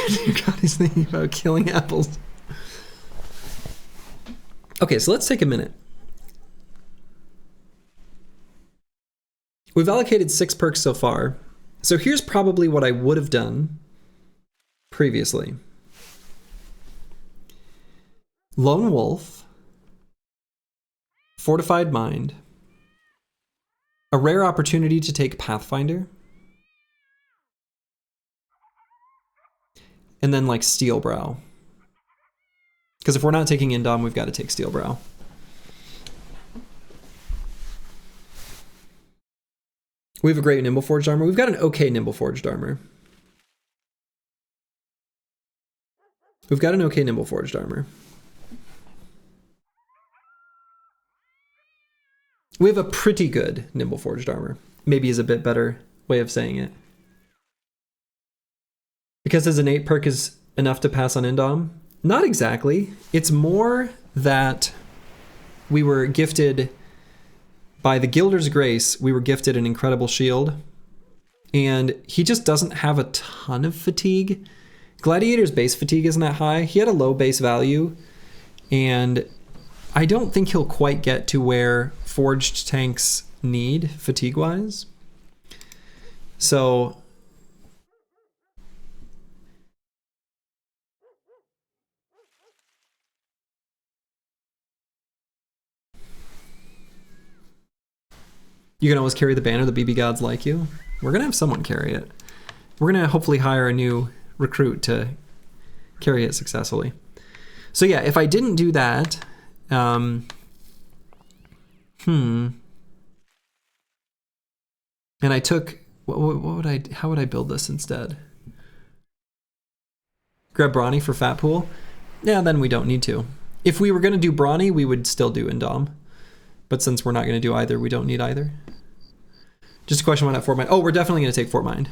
Dear God, he's thinking about killing apples. Okay, so let's take a minute. We've allocated 6 perks so far. So here's probably what I would have done previously. Lone Wolf, Fortified Mind, a rare opportunity to take Pathfinder, and then like Steelbrow. Because if we're not taking Indom, we've got to take Steelbrow. We have a great Nimble Forged armor. We've got an okay Nimble Forged armor. We've got an okay Nimble Forged armor. We have a pretty good Nimble Forged armor. Maybe is a bit better way of saying it. Because his innate perk is enough to pass on Indom? Not exactly. It's more that we were gifted, by the Gilder's Grace, we were gifted an incredible shield. And he just doesn't have a ton of fatigue. Gladiator's base fatigue isn't that high. He had a low base value. And I don't think he'll quite get to where forged tanks need fatigue-wise. So you can always carry the banner, the BB gods like you. We're going to have someone carry it. We're going to hopefully hire a new recruit to carry it successfully. So yeah, if I didn't do that, and I took, how would I build this instead? Grab Brawny for Fat Pool? Yeah, then we don't need to. If we were going to do Brawny, we would still do Indom. But since we're not going to do either, we don't need either. Just a question, why not Fort Mind? Oh, we're definitely going to take Fort Mind.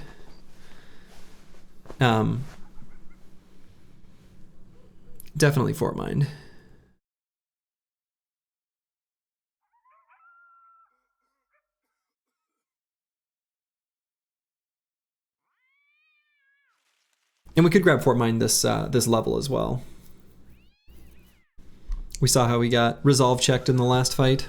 Definitely Fort Mind. And we could grab Fort Mind this level as well. We saw how we got resolve checked in the last fight.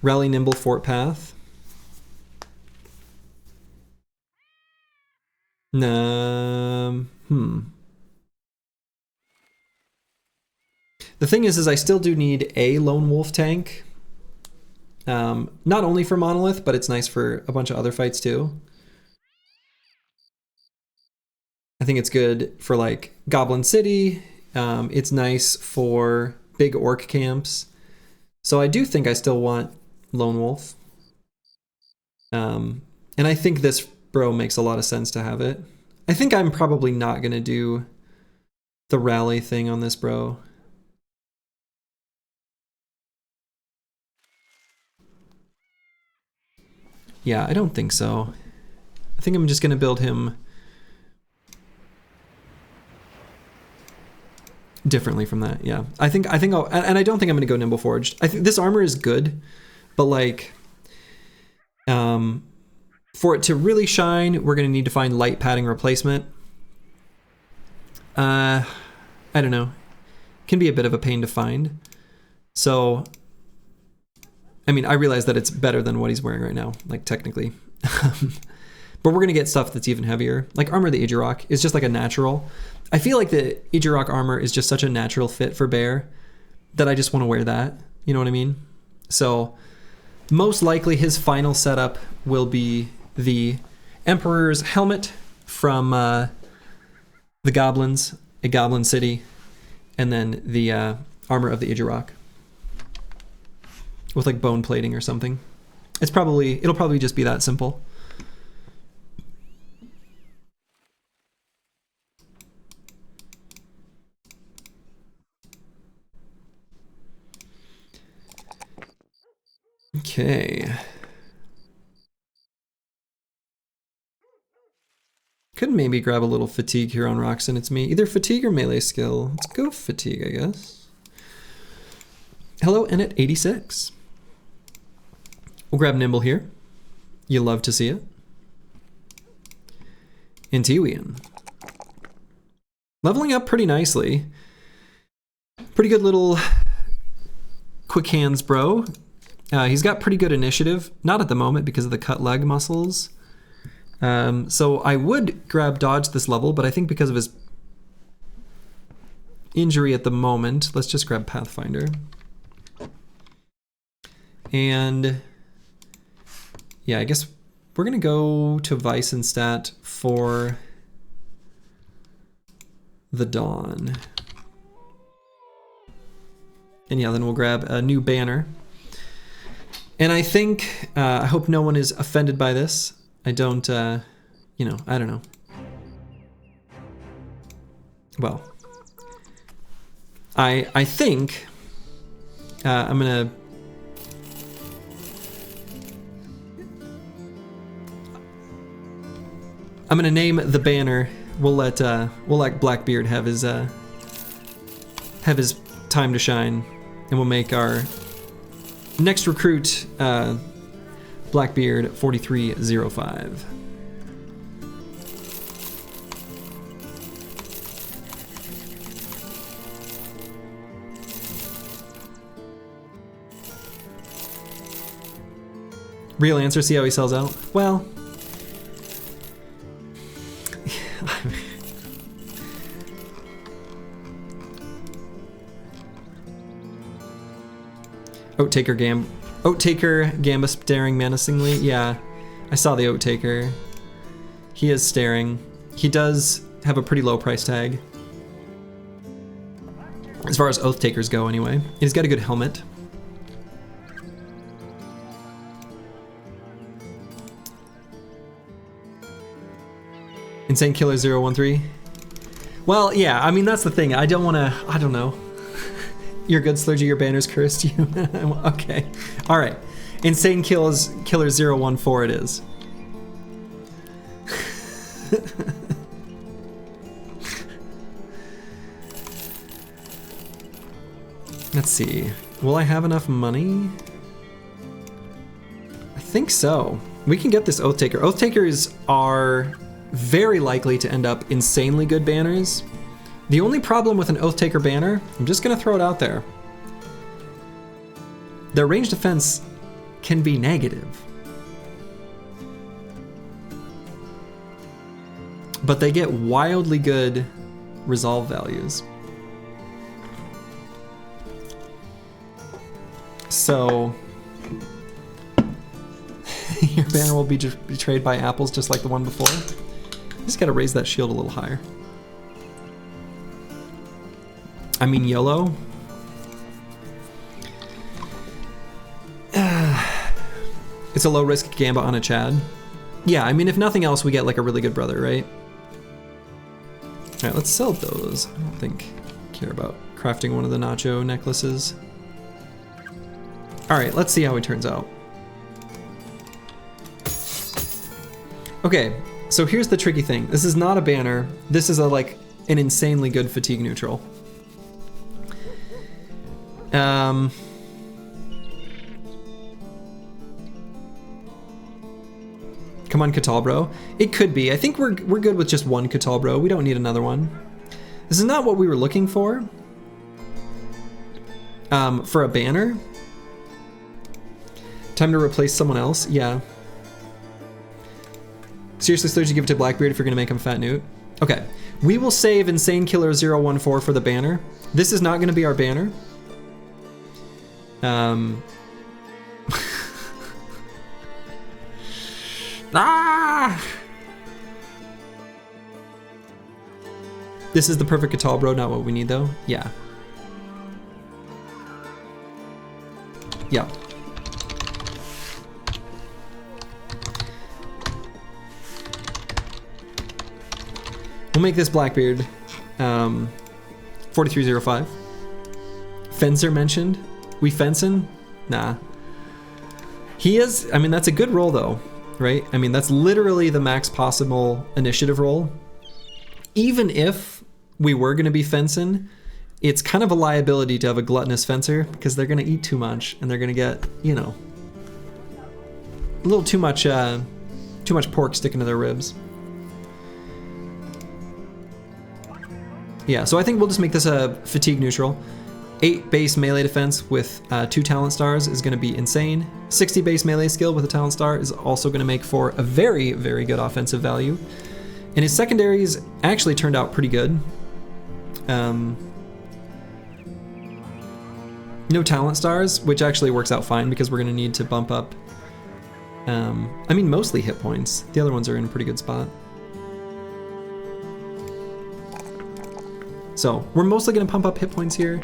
Rally Nimble Fort Path. The thing is I still do need a Lone Wolf tank. Not only for Monolith, but it's nice for a bunch of other fights too. I think it's good for like Goblin City. It's nice for big orc camps. So I do think I still want Lone Wolf. And I think this bro makes a lot of sense to have it. I think I'm probably not going to do the rally thing on this bro. Yeah, I don't think so. I think I'm just going to build him differently from that. Yeah, I think I'll, and I don't think I'm going to go Nimble Forged. I think this armor is good, but like, for it to really shine, we're going to need to find light padding replacement. I don't know. Can be a bit of a pain to find. So, I mean, I realize that it's better than what he's wearing right now, like technically. But we're going to get stuff that's even heavier. Like Armor of the Idurok is just like a natural. I feel like the Idurok armor is just such a natural fit for Bear that I just want to wear that. You know what I mean? So most likely his final setup will be the Emperor's helmet from the Goblins, a Goblin City, and then the Armor of the Idurok with like bone plating or something. It'll probably just be that simple. Okay. Could maybe grab a little fatigue here on Roxanne. It's me. Either fatigue or melee skill. Let's go fatigue, I guess. Hello, and at 86. We'll grab nimble here. You love to see it. Intiwian. Leveling up pretty nicely. Pretty good little quick hands bro. He's got pretty good initiative. Not at the moment because of the cut leg muscles. So I would grab dodge this level, but I think because of his injury at the moment, let's just grab Pathfinder. And yeah, I guess we're gonna go to Vice and Stat for the Dawn. And yeah, then we'll grab a new banner. And I think, I hope no one is offended by this. I don't, you know, I don't know. Well, I think I'm gonna name the banner. We'll let Blackbeard have his time to shine, and we'll make our next recruit Blackbeard 4305. Real answer, see how he sells out? Well, Oattaker Gambus staring menacingly. Yeah, I saw the Oattaker. He is staring. He does have a pretty low price tag. As far as Oath Takers go anyway. He's got a good helmet. Insane Killer 013. Well, yeah, I mean, that's the thing. I don't want to, I don't know. You're good, Slurgy, your banner's cursed you. Okay. All right. Insane Killer 014 it is. Let's see. Will I have enough money? I think so. We can get this Oath Taker. Oath Takers are very likely to end up insanely good banners. The only problem with an Oath Taker banner, I'm just gonna throw it out there. Their range defense can be negative. But they get wildly good resolve values. So your banner will be betrayed by apples just like the one before. Just gotta raise that shield a little higher. I mean, YOLO. It's a low risk Gamba on a Chad. Yeah, I mean, if nothing else, we get like a really good brother, right? All right, let's sell those. I don't think I care about crafting one of the nacho necklaces. All right, let's see how it turns out. Okay, so here's the tricky thing. This is not a banner. This is like an insanely good fatigue neutral. Come on, Catalbro. It could be. I think we're good with just one Catalbro. We don't need another one. This is not what we were looking for. For a banner. Time to replace someone else. Yeah. Seriously, Slurgy, give it to Blackbeard if you're gonna make him Fat Newt. Okay. We will save Insane Killer 014 for the banner. This is not gonna be our banner. Ah! This is the perfect Catalbro, not what we need though. Yeah. Yeah. We'll make this Blackbeard 4305. Fencer mentioned. We fencing? Nah. He is, I mean, that's a good roll though. right? I mean, that's literally the max possible initiative roll. Even if we were going to be fencing, it's kind of a liability to have a gluttonous fencer because they're going to eat too much and they're going to get, you know, a little too much pork sticking to their ribs. Yeah, so I think we'll just make this a fatigue neutral. 8 base melee defense with 2 talent stars is going to be insane. 60 base melee skill with a talent star is also going to make for a very, very good offensive value. And his secondaries actually turned out pretty good. No talent stars, which actually works out fine because we're going to need to bump up, I mean, mostly hit points. The other ones are in a pretty good spot. So we're mostly going to pump up hit points here.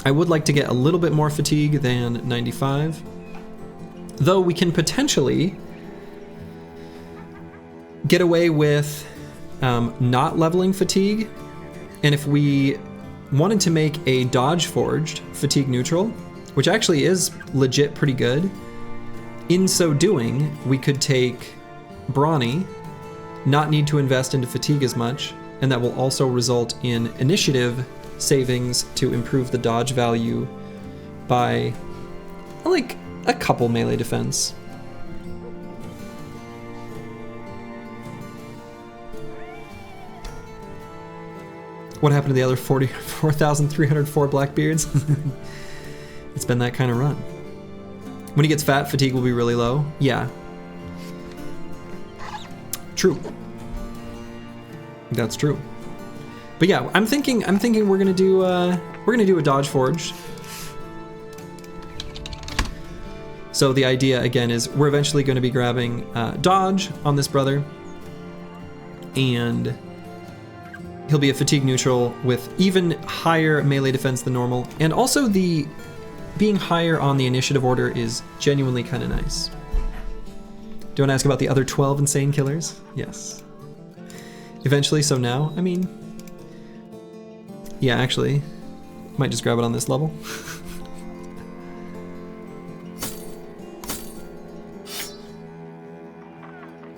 I would like to get a little bit more fatigue than 95, though we can potentially get away with not leveling fatigue. And if we wanted to make a dodge forged fatigue neutral, which actually is legit pretty good, in so doing, we could take Brawny, not need to invest into fatigue as much, and that will also result in initiative savings to improve the dodge value by like a couple melee defense. What happened to the other 44,304 Blackbeards? It's been that kind of run. When he gets fat, fatigue will be really low. Yeah. True. That's true. But yeah, I'm thinking we're gonna do a dodge forge. So the idea again is we're eventually going to be grabbing dodge on this brother, and he'll be a fatigue neutral with even higher melee defense than normal, and also the being higher on the initiative order is genuinely kind of nice. Do you want to ask about the other 12 insane killers? Yes. Eventually, so now, I mean, yeah, actually, might just grab it on this level.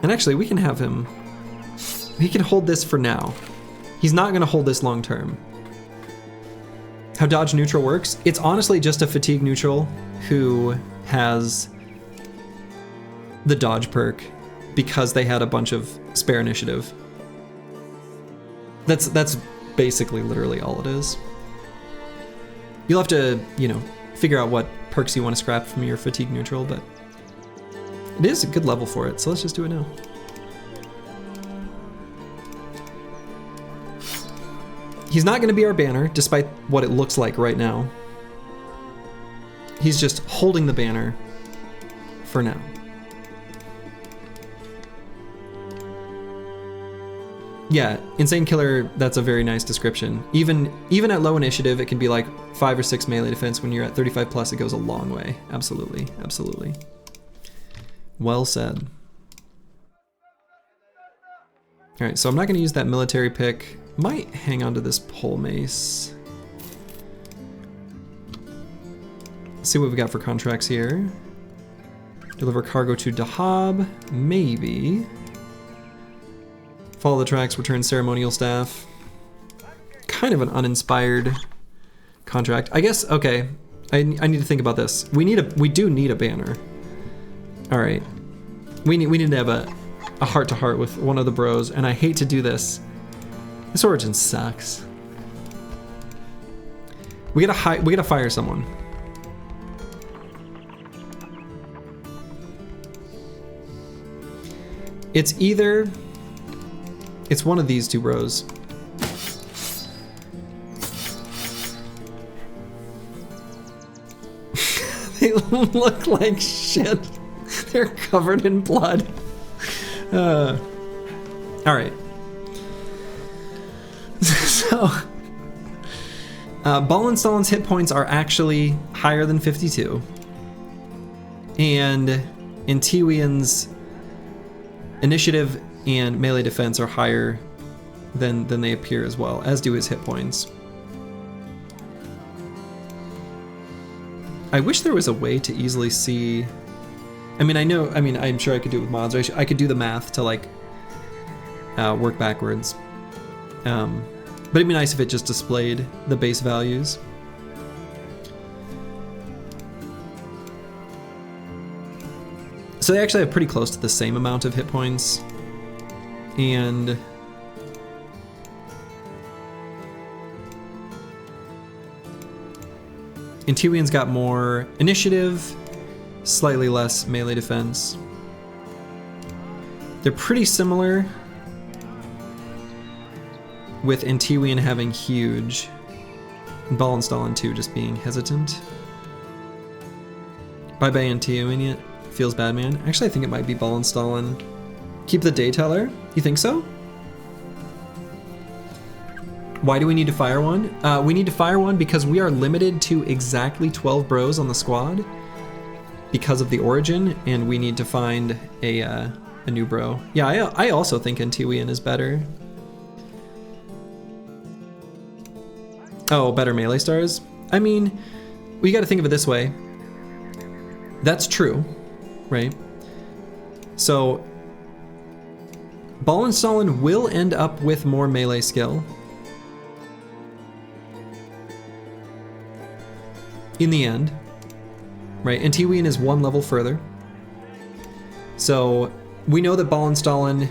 And actually, we can have him, he can hold this for now. He's not going to hold this long term. How dodge neutral works, it's honestly just a fatigue neutral who has the dodge perk because they had a bunch of spare initiative. That's basically literally all it is. You'll have to, you know, figure out what perks you want to scrap from your fatigue neutral, but it is a good level for it, so let's just do it now. He's not going to be our banner, despite what it looks like right now. He's just holding the banner for now. Yeah, Insane Killer, that's a very nice description. Even at low initiative, it can be like 5 or 6 melee defense. When you're at 35 plus, it goes a long way. Absolutely, absolutely. Well said. All right, so I'm not going to use that military pick. Might hang on to this pole mace. Let's see what we've got for contracts here. Deliver cargo to Dahab, maybe. Follow the tracks, return ceremonial staff. Kind of an uninspired contract. I guess, okay, I need to think about this. We do need a banner. All right, we need to have a heart-to-heart with one of the bros, and I hate to do this. This origin sucks. We gotta fire someone. It's one of these two bros. They look like shit. They're covered in blood. All right. So, Ball and Stalin's hit points are actually higher than 52. And Intiwian's initiative and melee defense are higher than they appear as well, as do his hit points. I wish there was a way to easily see I mean, I'm sure I could do it with mods. I could do the math to like work backwards. But it'd be nice if it just displayed the base values. So they actually have pretty close to the same amount of hit points. And Antiwian's got more initiative, slightly less melee defense. They're pretty similar, with Antiwian having huge, and Ballenstallen too just being hesitant. Bye bye Antiwian, feels bad man. Actually I think it might be Ballenstallen. Keep the Dayteller? You think so? Why do we need to fire one? We need to fire one because we are limited to exactly 12 bros on the squad because of the origin, and we need to find a new bro. Yeah, I also think Antiwian is better. Oh, better melee stars? I mean, we gotta think of it this way. That's true, right? So, Ballenstallen will end up with more melee skill. In the end, right? Antiwian is one level further. So we know that Ballenstallen,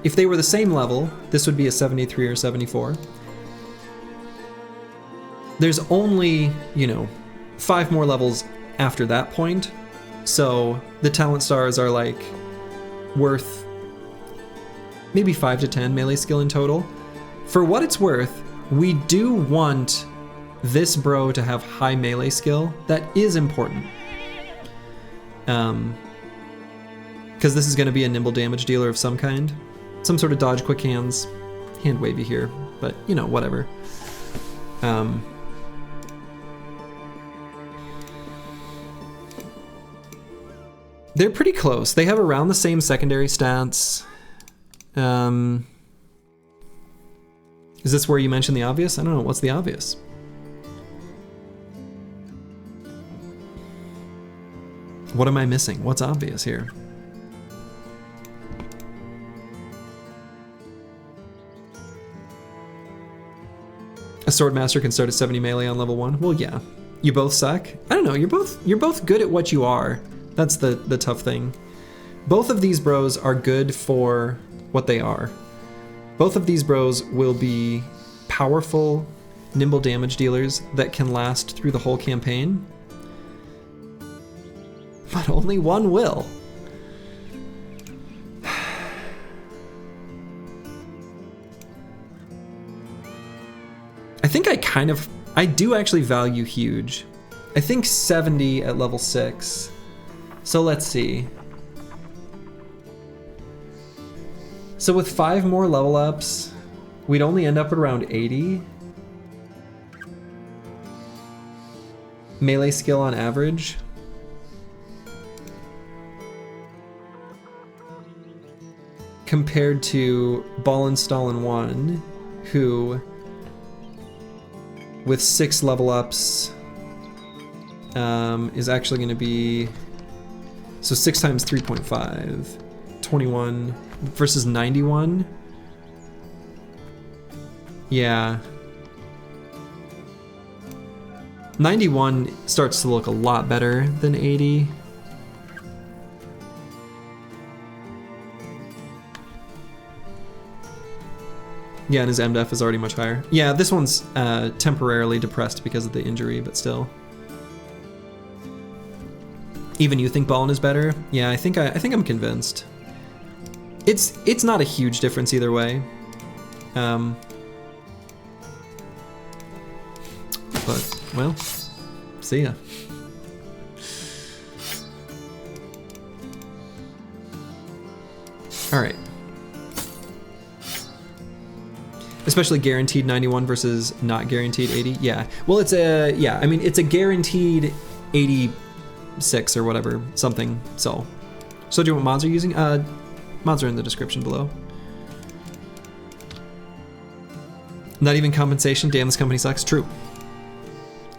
if they were the same level, this would be a 73 or 74. There's only, 5 more levels after that point. So the talent stars are like worth maybe 5 to 10 melee skill in total. For what it's worth, we do want this bro to have high melee skill. That is important. Because this is going to be a nimble damage dealer of some kind. Some sort of dodge quick hands. Hand wavy here, but whatever. They're pretty close. They have around the same secondary stats. Is this where you mentioned the obvious? I don't know. What's the obvious? What am I missing? What's obvious here? A Swordmaster can start at 70 melee on level 1. Well, yeah. You both suck? I don't know. You're both good at what you are. That's the tough thing. Both of these bros are good for what they are. Both of these bros will be powerful, nimble damage dealers that can last through the whole campaign. But only one will. I think I do actually value huge. I think 70 at level 6. So let's see. So with 5 more level ups, we'd only end up at around 80. Melee skill on average. Compared to Ballenstallen 1, who, with 6 level ups, is actually going to be, so 6 times 3.5, 21 versus 91. Yeah. 91 starts to look a lot better than 80. Yeah, and his MDef is already much higher. Yeah, this one's temporarily depressed because of the injury, but still. Even you think Ballin is better? Yeah, I think I'm convinced. It's not a huge difference either way. But, well, see ya. All right. Especially guaranteed 91 versus not guaranteed 80. Yeah. Well, it's a it's a guaranteed 86 or whatever, something. So do you know what mods are using? Mods are in the description below. Not even compensation. Damn, this company sucks. True.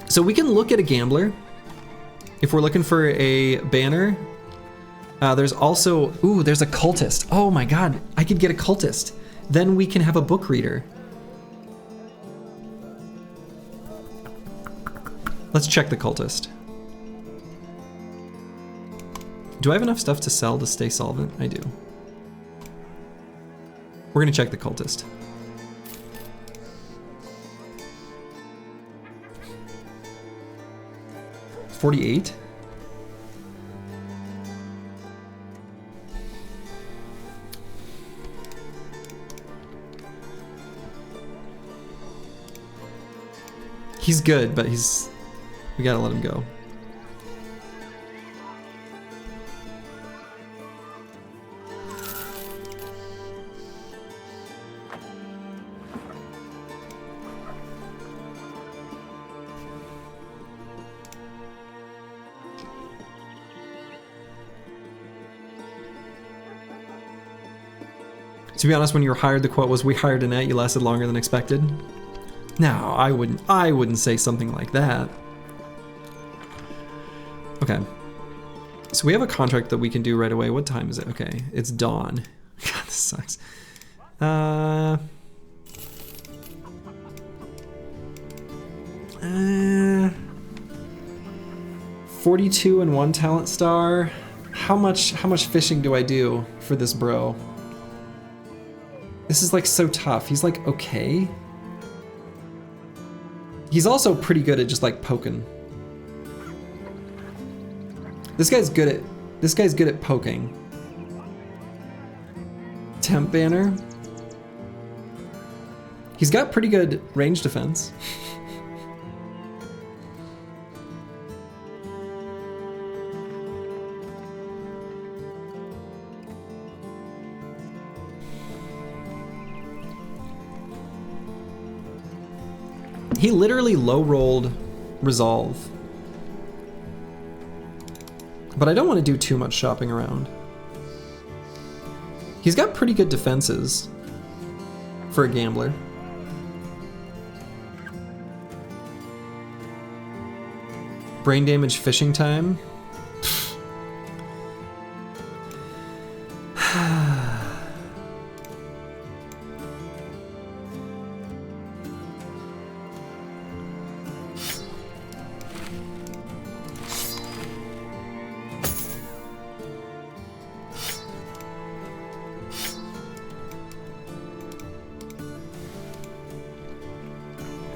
So we can look at a gambler. If we're looking for a banner, There's also, ooh, there's a cultist. Oh my god, I could get a cultist. Then we can have a book reader. Let's check the cultist. Do I have enough stuff to sell to stay solvent? I do. We're gonna check the cultist. $48? He's good, but we gotta let him go. To be honest, when you were hired, the quote was, "We hired Annette, you lasted longer than expected." No, I wouldn't say something like that. Okay. So we have a contract that we can do right away. What time is it? Okay, it's dawn. God, this sucks. 42 and 1 talent star. How much fishing do I do for this bro? This is like so tough. He's like okay. He's also pretty good at just like poking. This guy's good at poking. Temp banner. He's got pretty good range defense. He literally low-rolled resolve. But I don't want to do too much shopping around. He's got pretty good defenses for a gambler. Brain damage fishing time.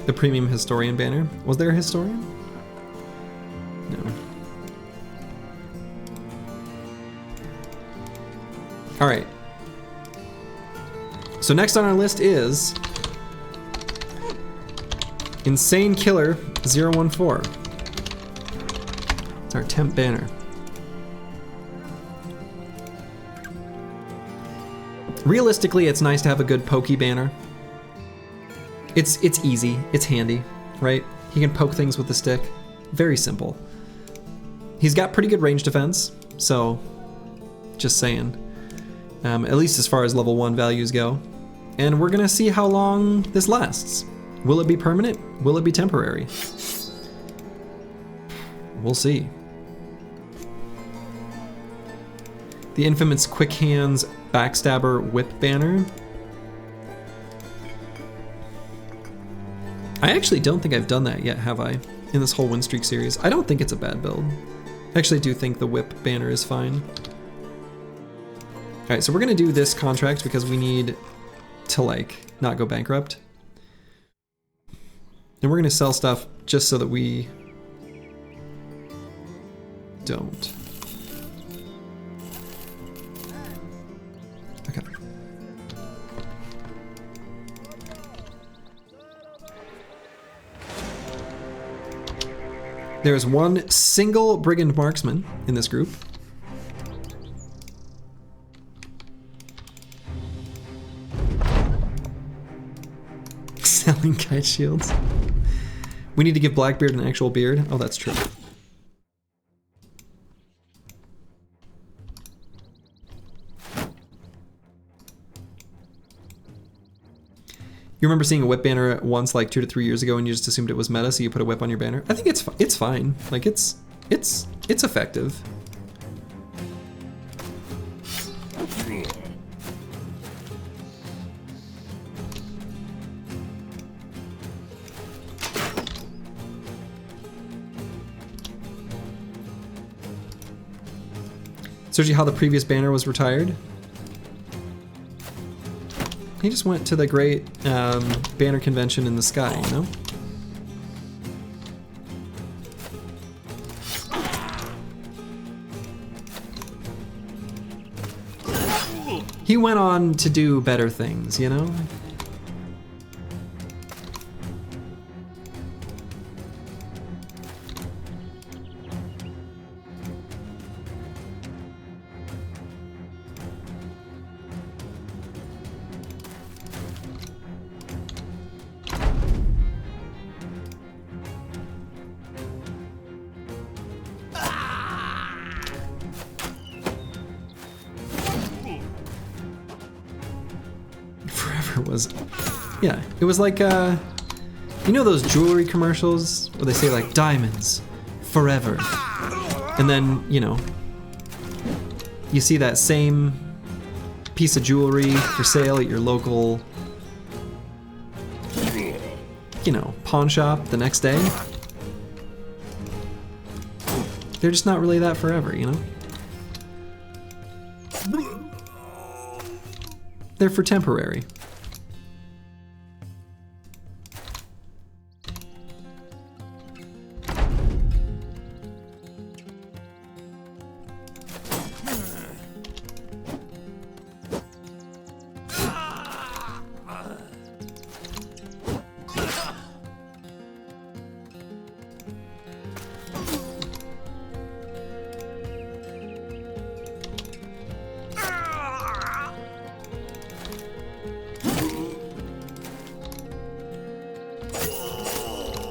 The premium historian banner. Was there a historian? No. All right. So next on our list is Insane Killer 014. It's our temp banner. Realistically, it's nice to have a good pokey banner. It's easy, it's handy, right? He can poke things with the stick. Very simple. He's got pretty good range defense, so just saying. At least as far as level 1 values go. And we're gonna see how long this lasts. Will it be permanent? Will it be temporary? We'll see. The infamous Quick Hands Backstabber Whip banner. I actually don't think I've done that yet, have I? In this whole Winstreak series. I don't think it's a bad build. I actually do think the whip banner is fine. Alright, so we're gonna do this contract because we need to like not go bankrupt. And we're gonna sell stuff just so that we don't. Okay. There's one single brigand marksman in this group. Selling kite shields. We need to give Blackbeard an actual beard. Oh, that's true. You remember seeing a whip banner once like 2 to 3 years ago and you just assumed it was meta, so you put a whip on your banner? I think it's fine. Like it's effective. Especially how the previous banner was retired. He just went to the great banner convention in the sky, you know? He went on to do better things, you know? Was, yeah, it was like, you know those jewelry commercials where they say like diamonds forever, and then, you know, you see that same piece of jewelry for sale at your local, you know, pawn shop the next day. They're just not really that forever, you know? They're for temporary.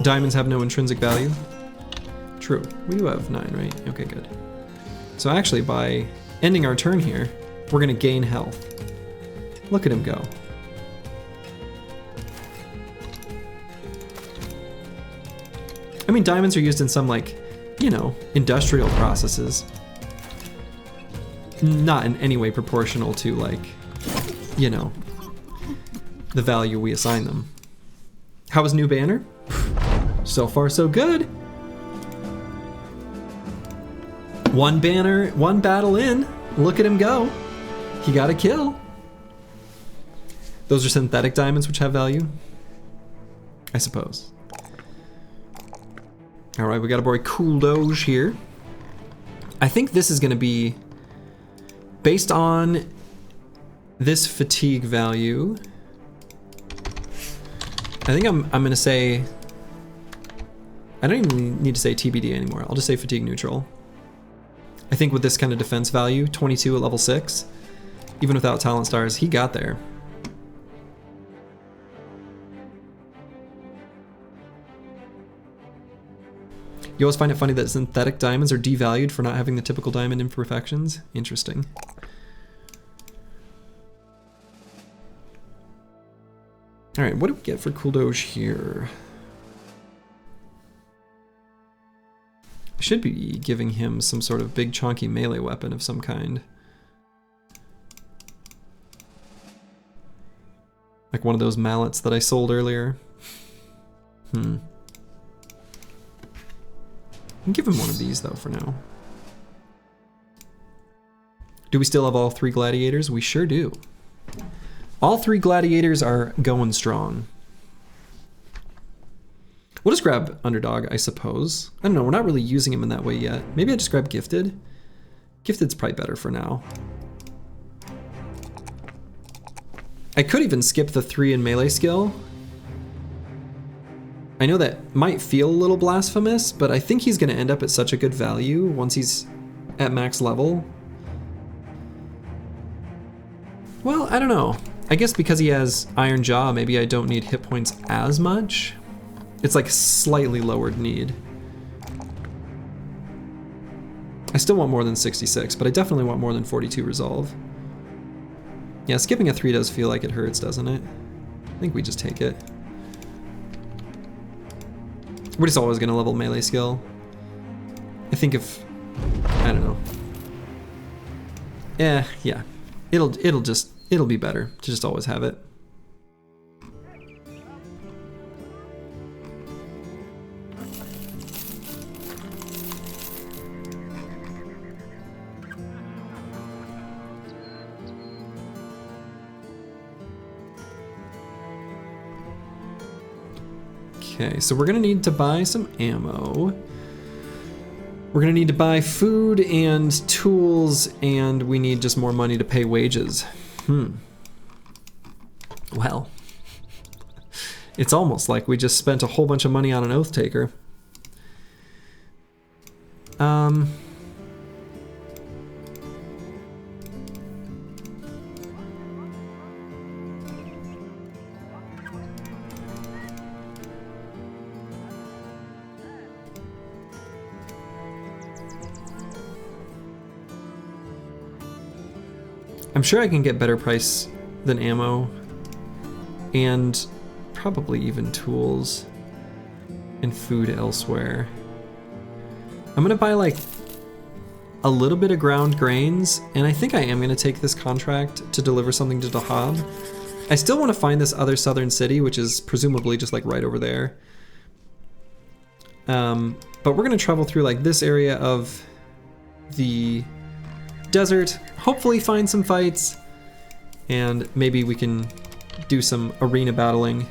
Diamonds have no intrinsic value. True. We do have 9, right? Okay, good. So actually, by ending our turn here, we're gonna gain health. Look at him go. I mean, diamonds are used in some, like, you know, industrial processes. Not in any way proportional to, like, you know, the value we assign them. How was new banner? So far, so good. One banner, one battle in. Look at him go. He got a kill. Those are synthetic diamonds which have value, I suppose. All right, we got a boy Cool Doge here. I think this is gonna be based on this fatigue value. I think I'm gonna say, I don't even need to say TBD anymore. I'll just say fatigue neutral. I think with this kind of defense value, 22 at level 6, even without talent stars, he got there. You always find it funny that synthetic diamonds are devalued for not having the typical diamond imperfections? Interesting. All right, what do we get for Cool Doge here? I should be giving him some sort of big chonky melee weapon of some kind. Like one of those mallets that I sold earlier. I'll give him one of these though for now. Do we still have all 3 gladiators? We sure do. All 3 gladiators are going strong. We'll just grab underdog, I suppose. I don't know, we're not really using him in that way yet. Maybe I just grab gifted. Gifted's probably better for now. I could even skip the 3 in melee skill. I know that might feel a little blasphemous, but I think he's gonna end up at such a good value once he's at max level. Well, I don't know. I guess because he has Iron Jaw, maybe I don't need hit points as much. It's like slightly lowered need. I still want more than 66, but I definitely want more than 42 resolve. Yeah, skipping a 3 does feel like it hurts, doesn't it? I think we just take it. We're just always gonna level melee skill. I think if, I don't know. Yeah. It'll be better to just always have it. Okay, so we're gonna need to buy some ammo. We're gonna need to buy food and tools, and we need just more money to pay wages. Well, it's almost like we just spent a whole bunch of money on an oath taker. I'm sure I can get better price than ammo, and probably even tools and food elsewhere. I'm gonna buy like a little bit of ground grains, and I think I am gonna take this contract to deliver something to Dahab. I still want to find this other southern city, which is presumably just like right over there. But we're gonna travel through like this area of the desert, hopefully find some fights, and maybe we can do some arena battling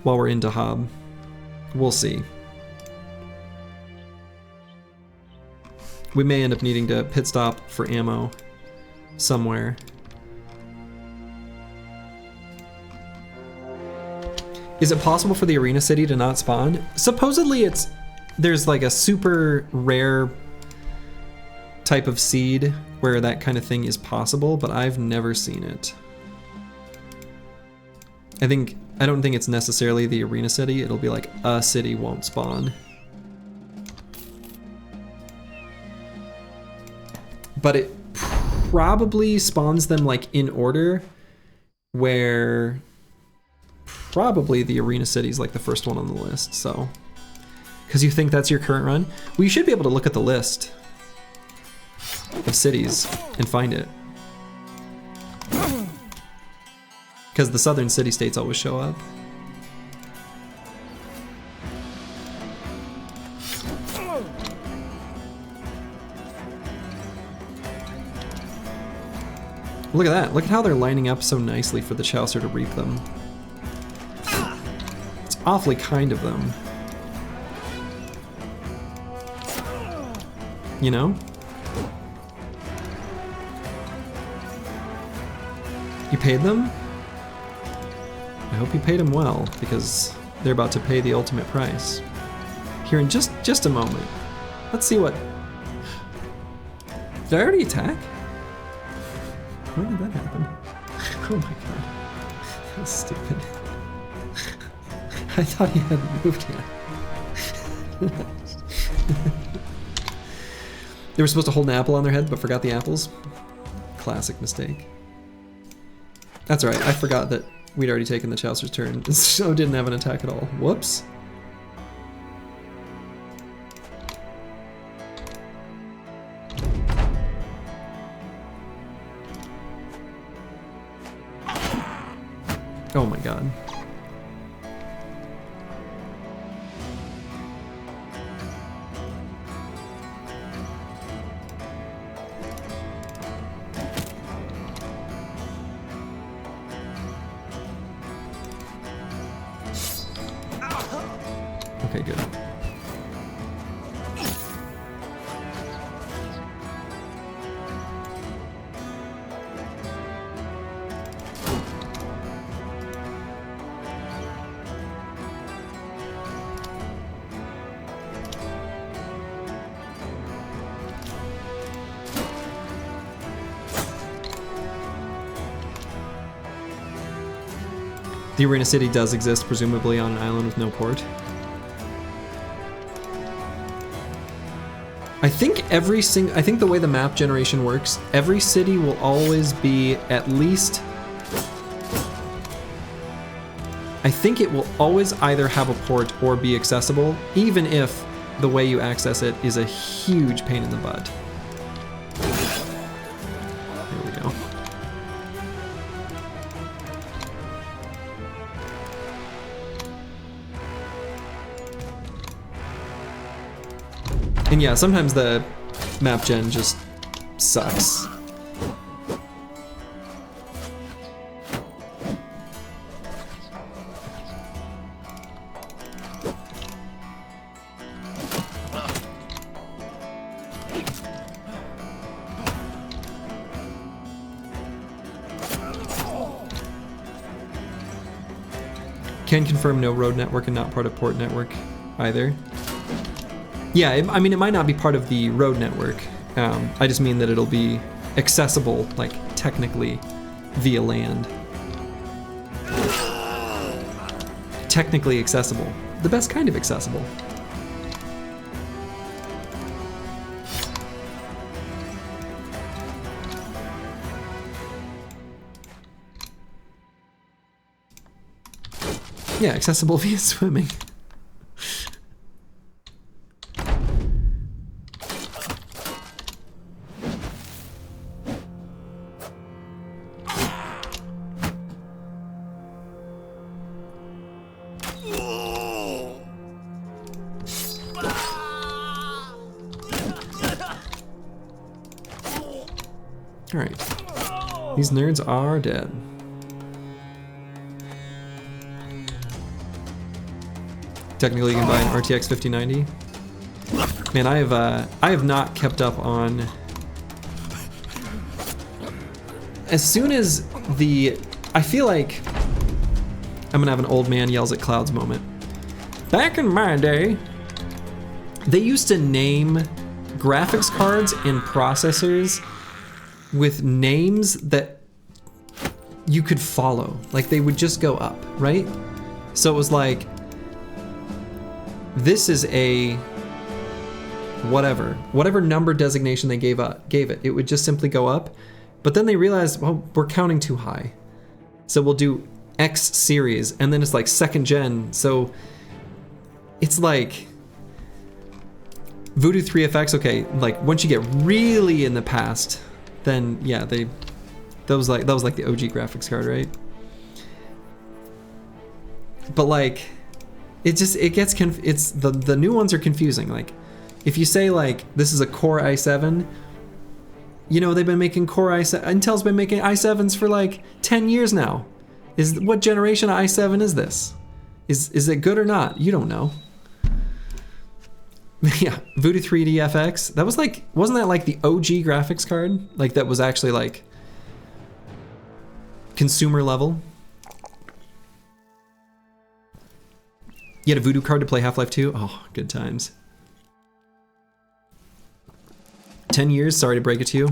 while we're in Dahab. We'll see. We may end up needing to pit stop for ammo somewhere. Is it possible for the arena city to not spawn? Supposedly there's like a super rare type of seed where that kind of thing is possible, but I've never seen it. I don't think it's necessarily the arena city. It'll be like a city won't spawn. But it probably spawns them like in order, where probably the arena city is like the first one on the list. So, because you think that's your current run, well, you should be able to look at the list of cities and find it, because the southern city-states always show up. Look at that. Look at how they're lining up so nicely for the Chaucer to reap them. It's awfully kind of them. You know? You paid them? I hope you paid them well, because they're about to pay the ultimate price. Here in just a moment. Let's see what... Did I already attack? When did that happen? Oh my god. That was stupid. I thought he hadn't moved yet. They were supposed to hold an apple on their head, but forgot the apples. Classic mistake. That's alright, I forgot that we'd already taken the Chaucer's turn, so didn't have an attack at all. Whoops. Oh my god. Okay, good. The arena city does exist, presumably on an island with no port. I think I think the way the map generation works, every city will always be at least... I think it will always either have a port or be accessible, even if the way you access it is a huge pain in the butt. There we go. And yeah, sometimes the map gen just sucks. Can confirm no road network and not part of port network either. Yeah, I mean, it might not be part of the road network. I just mean that it'll be accessible, like, technically, via land. Technically accessible. The best kind of accessible. Yeah, accessible via swimming. Alright. These nerds are dead. Technically you can buy an RTX 5090. Man, I have not kept up on... As soon as the... I feel like I'm gonna have an old man yells at clouds moment. Back in my day, they used to name graphics cards and processors with names that you could follow. Like, they would just go up, right? So it was like, this is a whatever number designation they gave it. It would just simply go up. But then they realized, well, we're counting too high. So we'll do X series, and then it's like second gen. So it's like Voodoo 3FX, okay, like once you get really in the past, then yeah, that was like the OG graphics card, right? But like, the new ones are confusing. Like, if you say like this is a Core i7, you know they've been making Core i7. Intel's been making i7s for like 10 years now. What generation of i7 is this? Is it good or not? You don't know. Yeah, Voodoo 3D FX. That was like, wasn't that like the OG graphics card? Like that was actually like consumer level. You had a Voodoo card to play Half-Life 2? Oh, good times. 10 years, sorry to break it to you.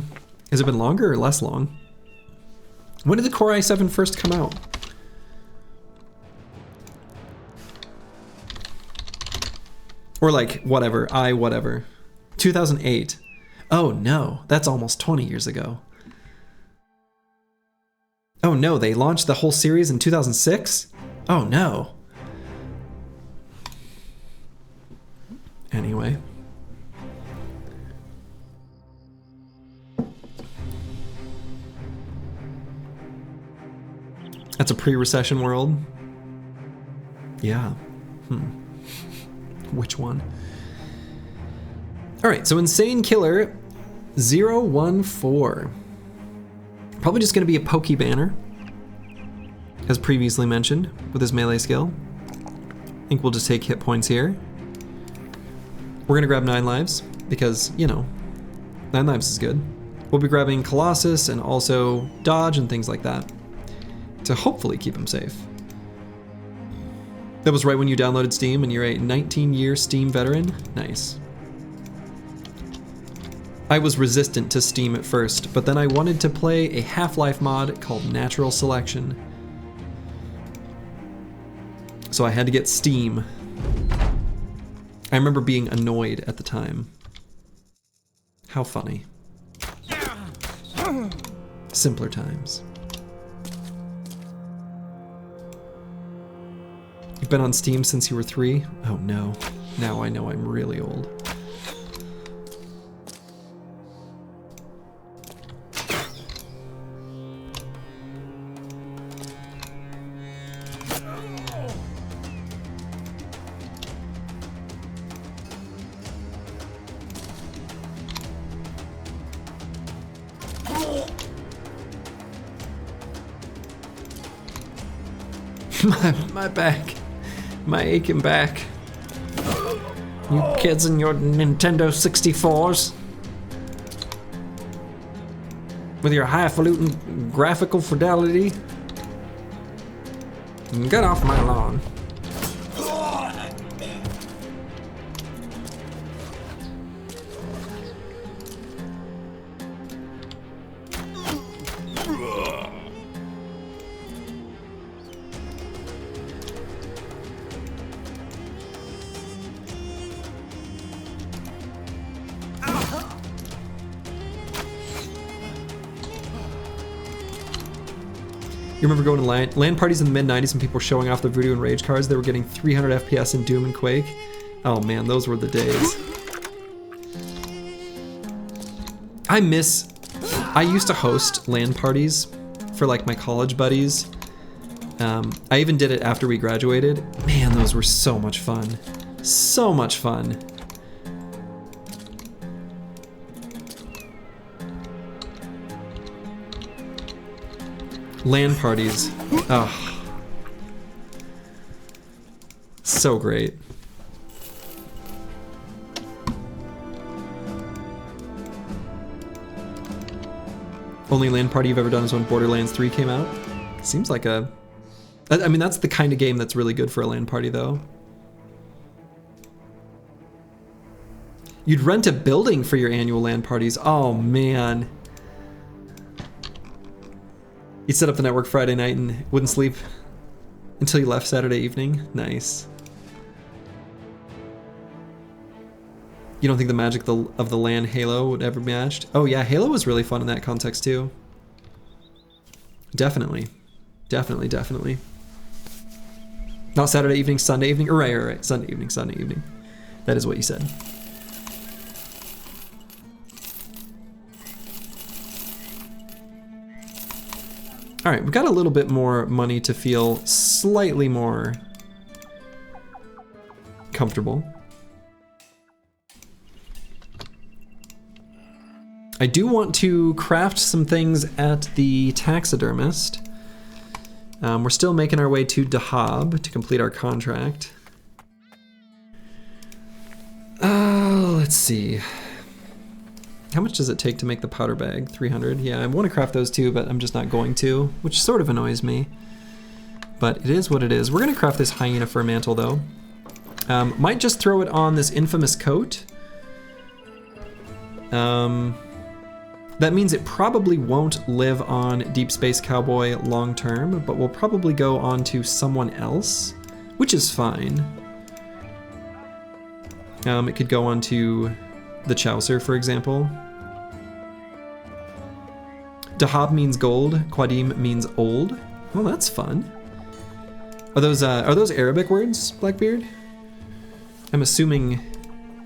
Has it been longer or less long? When did the Core i7 first come out? Or like, whatever, 2008. Oh no, that's almost 20 years ago. Oh no, they launched the whole series in 2006? Oh no. Anyway. That's a pre-recession world? Yeah. Which one? Alright, so Insane Killer 014. Probably just going to be a pokey banner, as previously mentioned, with his melee skill. I think we'll just take hit points here. We're going to grab 9 lives, because, you know, 9 lives is good. We'll be grabbing Colossus and also dodge and things like that, to hopefully keep him safe. That was right when you downloaded Steam and you're a 19-year Steam veteran? Nice. I was resistant to Steam at first, but then I wanted to play a Half-Life mod called Natural Selection. So I had to get Steam. I remember being annoyed at the time. How funny. Simpler times. You've been on Steam since you were 3? Oh no. Now I know I'm really old. My back. My aching back. You kids and your Nintendo 64s. With your highfalutin graphical fidelity. Get off my lawn. You remember going to LAN parties in the mid-90s when people were showing off their Voodoo and Rage cards? They were getting 300 FPS in Doom and Quake. Oh man, those were the days. I used to host LAN parties for like my college buddies. I even did it after we graduated. Man, those were so much fun. So much fun. LAN parties. Oh. So great. Only LAN party you've ever done is when Borderlands 3 came out? Seems like a... I mean, that's the kind of game that's really good for a LAN party, though. You'd rent a building for your annual LAN parties. Oh, man. You'd set up the network Friday night and wouldn't sleep until you left Saturday evening. Nice. You don't think the magic of the LAN Halo would ever be matched? Oh yeah, Halo was really fun in that context too. Definitely. Definitely, definitely. Not Saturday evening, Sunday evening? Right. Sunday evening. That is what you said. All right, we've got a little bit more money to feel slightly more comfortable. I do want to craft some things at the taxidermist. We're still making our way to Dahab to complete our contract. Let's see. How much does it take to make the powder bag? 300. Yeah, I want to craft those too, but I'm just not going to, which sort of annoys me. But it is what it is. We're going to craft this hyena fur mantle though. Might just throw it on this infamous coat. That means it probably won't live on Deep Space Cowboy long term, but will probably go on to someone else, which is fine. It could go on to the Chaucer, for example. Dahab means gold, Qadim means old. Well, that's fun. Are those Arabic words, Blackbeard? I'm assuming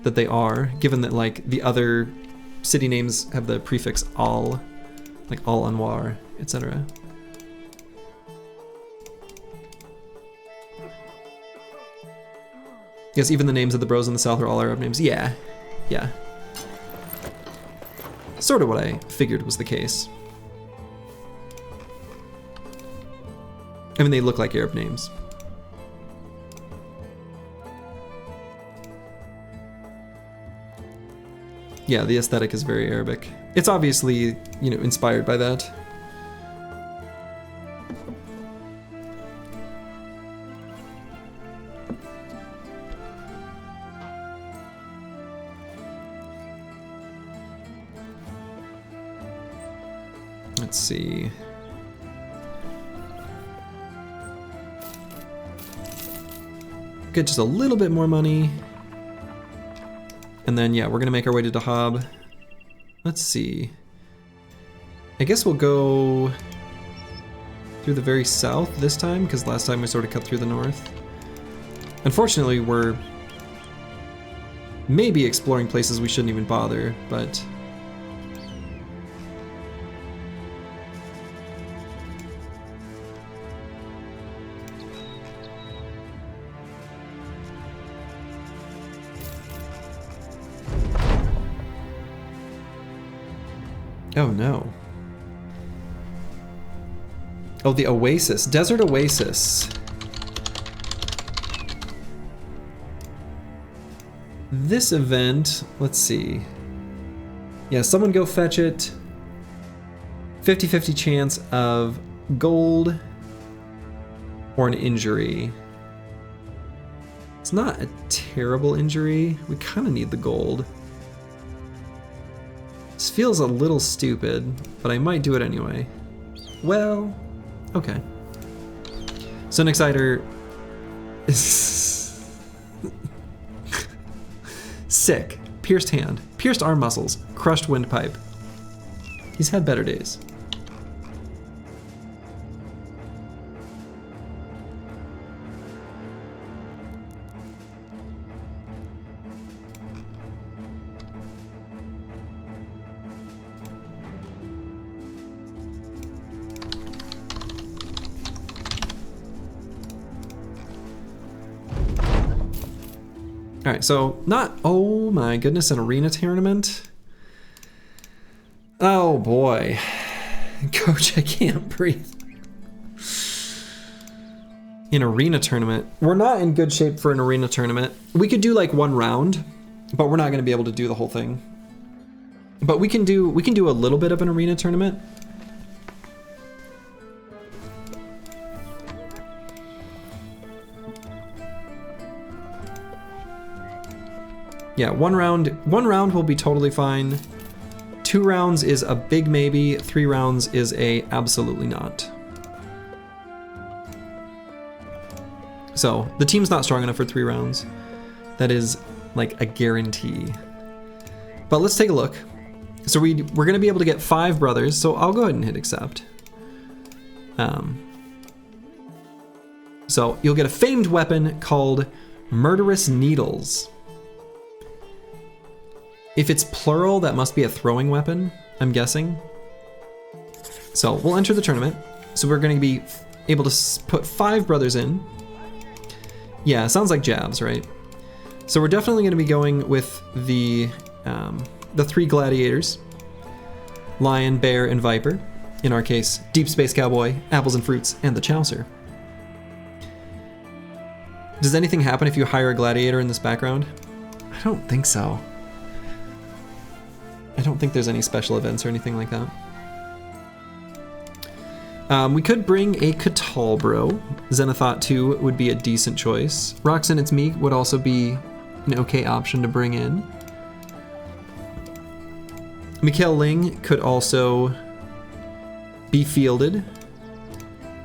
that they are, given that like the other city names have the prefix al, like Al Anwar, etc. Yes, even the names of the bros in the south are all Arab names. Yeah. Sort of what I figured was the case. I mean, they look like Arab names. Yeah, the aesthetic is very Arabic. It's obviously, you know, inspired by that. Let's see. Get just a little bit more money. And then, yeah, we're gonna make our way to Dahab. Let's see. I guess we'll go through the very south this time, because last time we sort of cut through the north. Unfortunately, we're maybe exploring places we shouldn't even bother, but... Oh no. Oh, the Oasis. Desert Oasis. This event, let's see. Yeah, someone go fetch it. 50-50 chance of gold. or an injury. It's not a terrible injury. We kind of need the gold. This feels a little stupid, but I might do it anyway. Well, okay. So Nachzehrer is sick. Pierced hand, pierced arm muscles, crushed windpipe. He's had better days. All right, so not, oh my goodness, an arena tournament. Oh boy. Coach, I can't breathe. An arena tournament. We're not in good shape for an arena tournament. We could do like one round, but we're not gonna be able to do the whole thing. But we can do a little bit of an arena tournament. Yeah, one round will be totally fine. 2 rounds is a big maybe, 3 rounds is a absolutely not. So the team's not strong enough for 3 rounds. That is like a guarantee. But let's take a look. So we're gonna be able to get 5 brothers, so I'll go ahead and hit accept. So you'll get a famed weapon called Murderous Needles. If it's plural, that must be a throwing weapon, I'm guessing. So we'll enter the tournament. So we're going to be able to put 5 brothers in. Yeah, sounds like jabs, right? So we're definitely going to be going with the 3 gladiators. Lion, bear, and viper. In our case, deep space cowboy, apples and fruits, and the chaucer. Does anything happen if you hire a gladiator in this background? I don't think so. I don't think there's any special events or anything like that. We could bring a Catalbro. Zenithot 2 would be a decent choice. Roxanne It's Me would also be an okay option to bring in. Mikhail Ling could also be fielded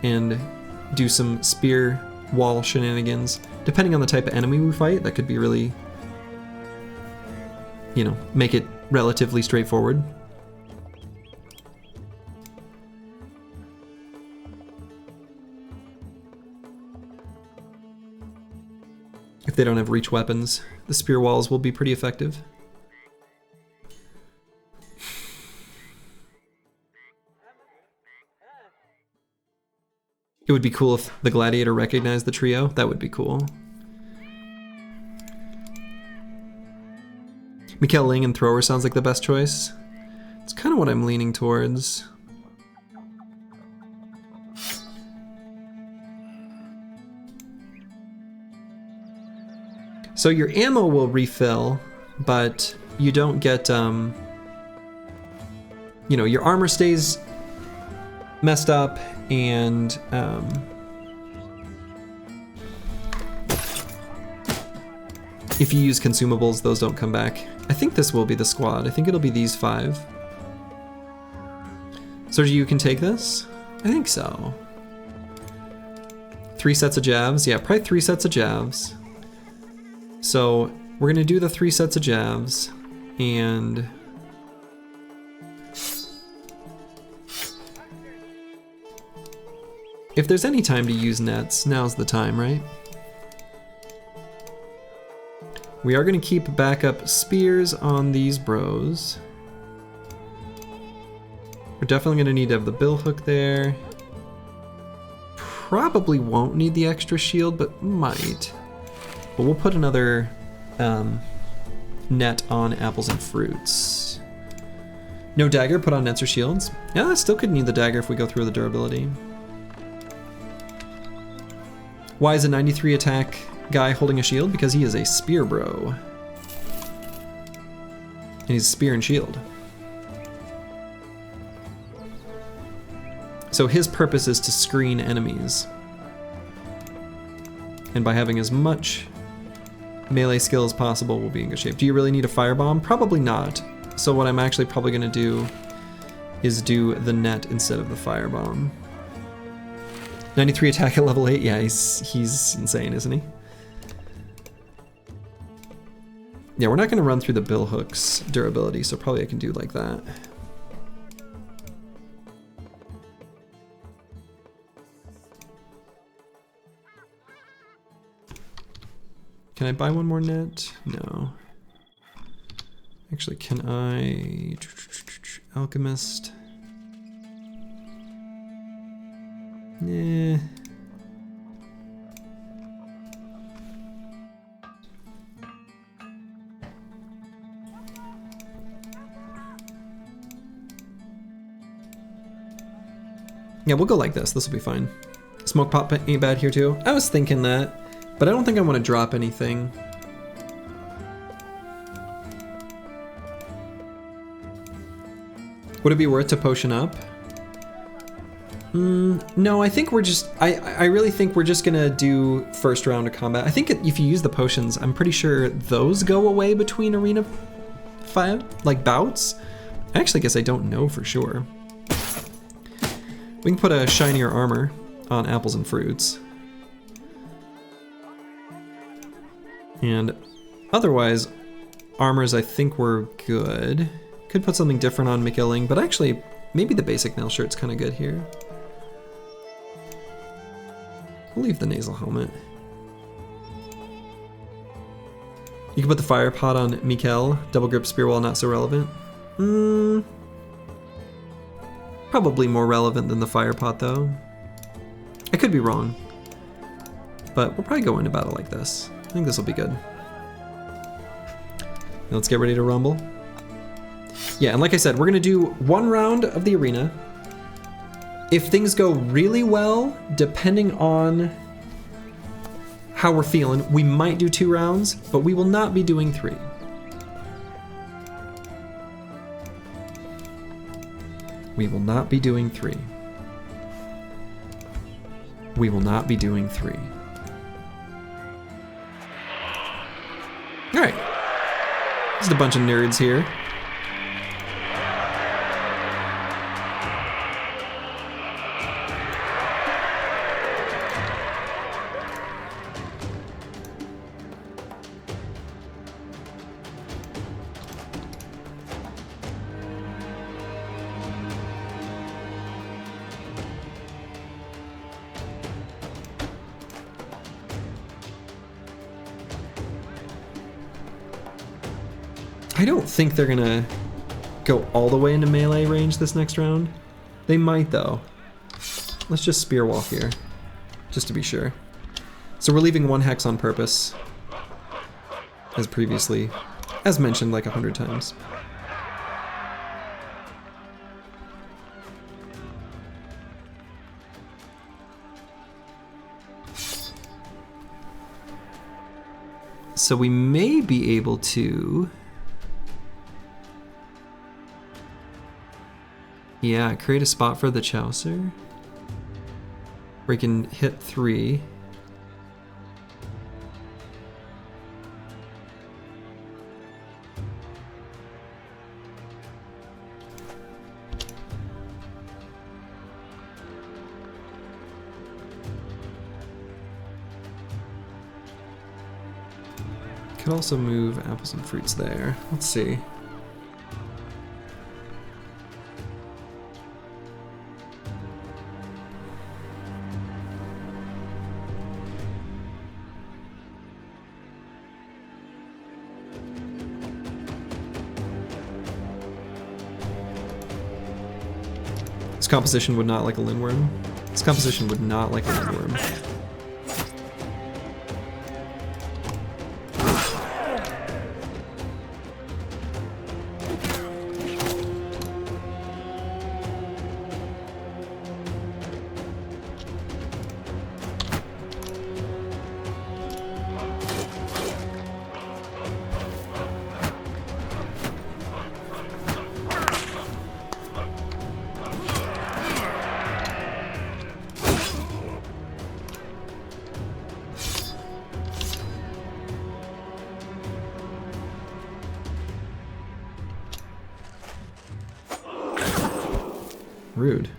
and do some spear wall shenanigans. Depending on the type of enemy we fight, that could be really, you know, make it relatively straightforward. If they don't have reach weapons, the spear walls will be pretty effective. It would be cool if the gladiator recognized the trio. That would be cool. Mikhail Ling and Thrower sounds like the best choice. It's kind of what I'm leaning towards. So your ammo will refill, but you don't get, you know, your armor stays messed up, and if you use consumables, those don't come back. I think this will be the squad. I think it'll be these 5. So you can take this? I think so. 3 sets of jabs. Yeah, probably 3 sets of jabs. So we're gonna do the 3 sets of jabs, and if there's any time to use nets, now's the time, right? We are going to keep backup spears on these bros. We're definitely going to need to have the bill hook there. Probably won't need the extra shield, but might. But we'll put another net on apples and fruits. No dagger, put on nets or shields. Yeah, I still could need the dagger if we go through the durability. Why is a 93 attack guy holding a shield? Because he is a spear bro. And he's spear and shield. So his purpose is to screen enemies. And by having as much melee skill as possible, we'll be in good shape. Do you really need a firebomb? Probably not. So what I'm actually probably going to do is do the net instead of the firebomb. 93 attack at level 8? Yeah, he's insane, isn't he? Yeah, we're not going to run through the billhook's durability, so probably I can do like that. Can I buy one more net? No. Actually, can I... Alchemist? Yeah. Yeah, we'll go like this. This will be fine. Smoke pop ain't bad here too. I was thinking that, but I don't think I want to drop anything. Would it be worth to potion up? No, I think we're just, I really think we're just gonna do first round of combat. I think if you use the potions, I'm pretty sure those go away between arena fight, like bouts. I actually guess I don't know for sure. We can put a shinier armor on apples and fruits. And otherwise, armors I think we're good. Could put something different on McIlling, but actually, maybe the basic nail shirt's kind of good here. We'll leave the nasal helmet. You can put the fire pot on Mikkel. Double grip spear wall not so relevant. Probably more relevant than the fire pot though. I could be wrong, but we'll probably go into battle like this. I think this will be good. Now let's get ready to rumble. Yeah, and like I said, we're gonna do one round of the arena. If things go really well, depending on how we're feeling, we might do 2 rounds, but we will not be doing 3. We will not be doing 3. We will not be doing 3. All right, just a bunch of nerds here. I don't think they're gonna go all the way into melee range this next round. They might though. Let's just spear wall here, just to be sure. So we're leaving 1 hex on purpose, as mentioned like 100 times. So we may be able to... Yeah, create a spot for the Chaucer. Where you can hit 3. Could also move apples and fruits there. Let's see. This composition would not like a lindworm. This composition would not like a lindworm. Rude.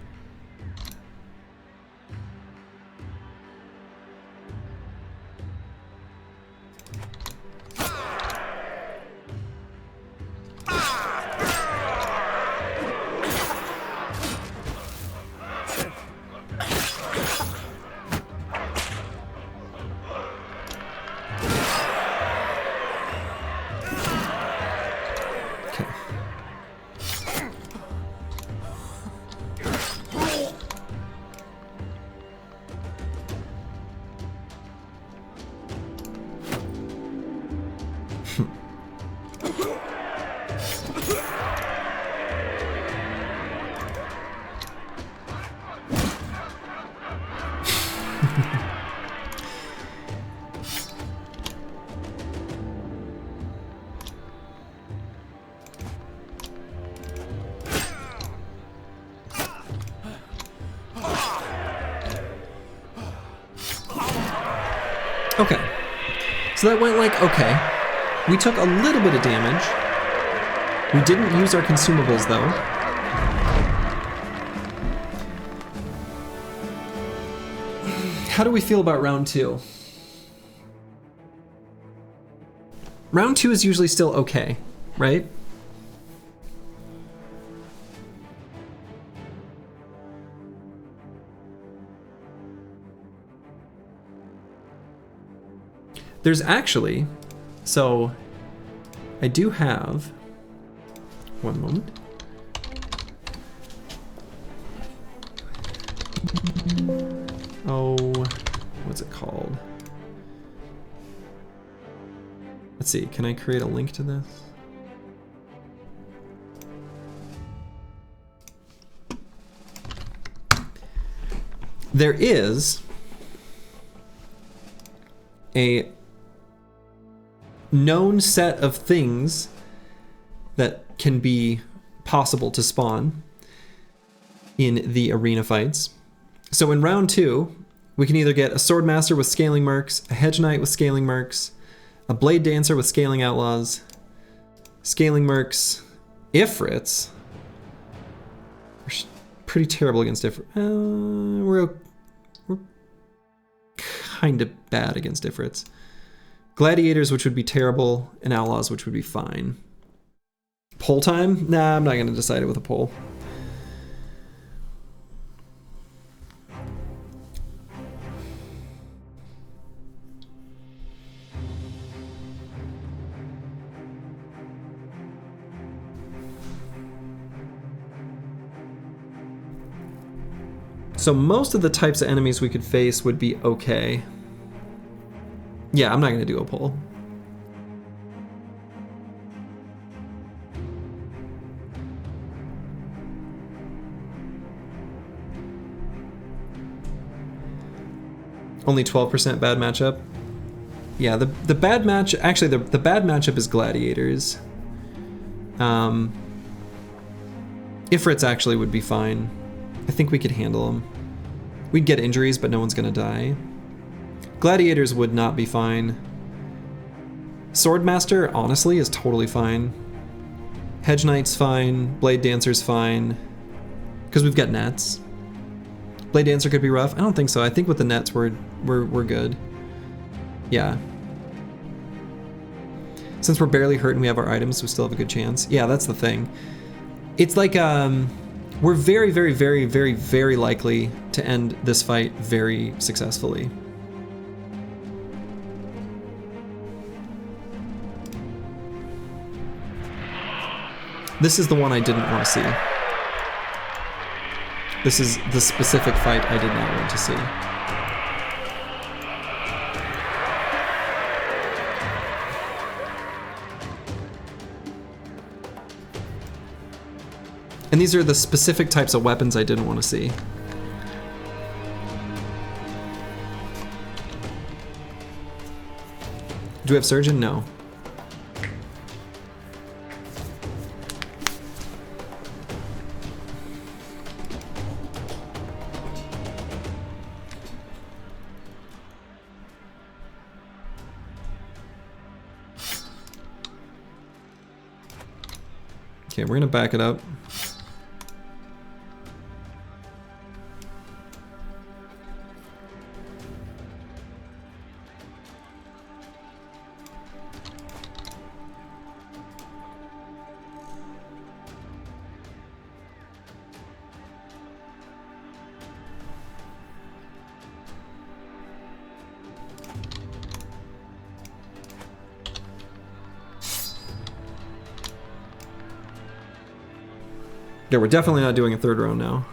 Okay, so that went like okay. We took a little bit of damage. We didn't use our consumables though. How do we feel about round 2? Round 2 is usually still okay, right? There's actually, so I do have, one moment. Oh, what's it called? Let's see, can I create a link to this? There is a known set of things that can be possible to spawn in the arena fights. So in round 2, we can either get a swordmaster with scaling mercs, a hedge knight with scaling mercs, a blade dancer with scaling outlaws, scaling mercs, ifrits. We're pretty terrible against ifrits. We're kind of bad against ifrits. Gladiators, which would be terrible, and outlaws, which would be fine. Poll time? Nah, I'm not going to decide it with a poll. So most of the types of enemies we could face would be okay. Yeah, I'm not going to do a poll. Only 12% bad matchup. Yeah, the bad match, actually the bad matchup is Gladiators. Ifrits actually would be fine. I think we could handle them. We'd get injuries, but no one's gonna die. Gladiators would not be fine. Swordmaster, honestly, is totally fine. Hedge Knight's fine. Blade Dancer's fine. Because we've got nets. Blade Dancer could be rough. I don't think so. I think with the nets we're good. Yeah. Since we're barely hurt and we have our items, we still have a good chance. Yeah, that's the thing. It's like we're very, very, very, very, very likely to end this fight very successfully. This is the one I didn't want to see. This is the specific fight I did not want to see. And these are the specific types of weapons I didn't want to see. Do we have Surgeon? No. Okay, we're gonna back it up. Yeah, we're definitely not doing a third row now.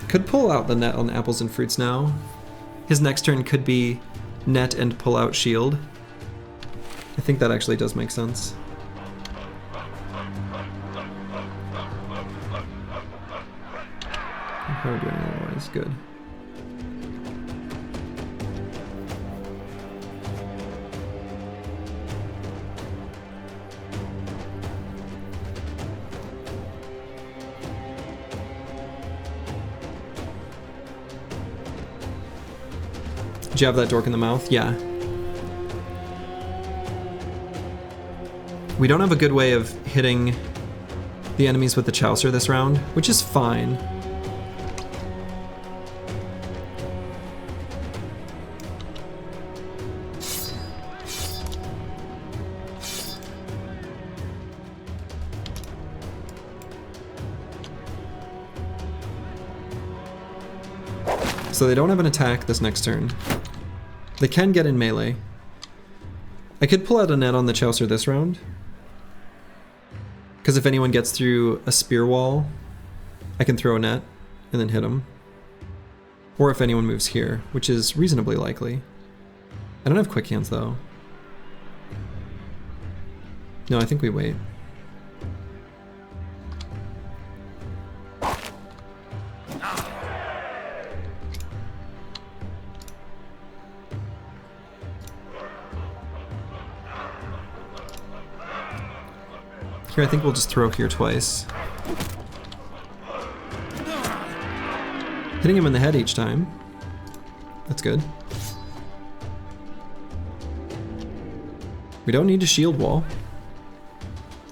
Could pull out the net on apples and fruits now. His next turn could be net and pull out shield. I think that actually does make sense. How are we doing otherwise? Good. Did you have that dork in the mouth? Yeah. We don't have a good way of hitting the enemies with the Chaucer this round, which is fine. So they don't have an attack this next turn. They can get in melee. I could pull out a net on the Chaucer this round. Because if anyone gets through a spear wall, I can throw a net and then hit them. Or if anyone moves here, which is reasonably likely. I don't have quick hands though. No, I think we wait. Here, I think we'll just throw here twice. Hitting him in the head each time. That's good. We don't need a shield wall.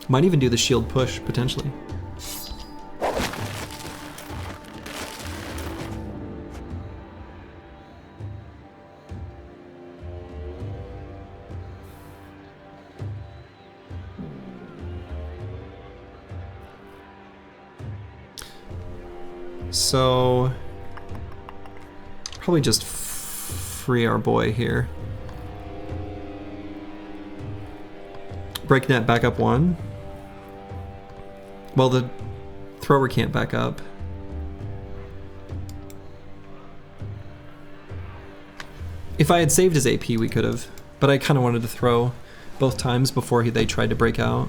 Might even do the shield push, potentially. So, probably just free our boy here. Break net back up one. Well, the thrower can't back up. If I had saved his AP, we could have, but I kind of wanted to throw both times before they tried to break out.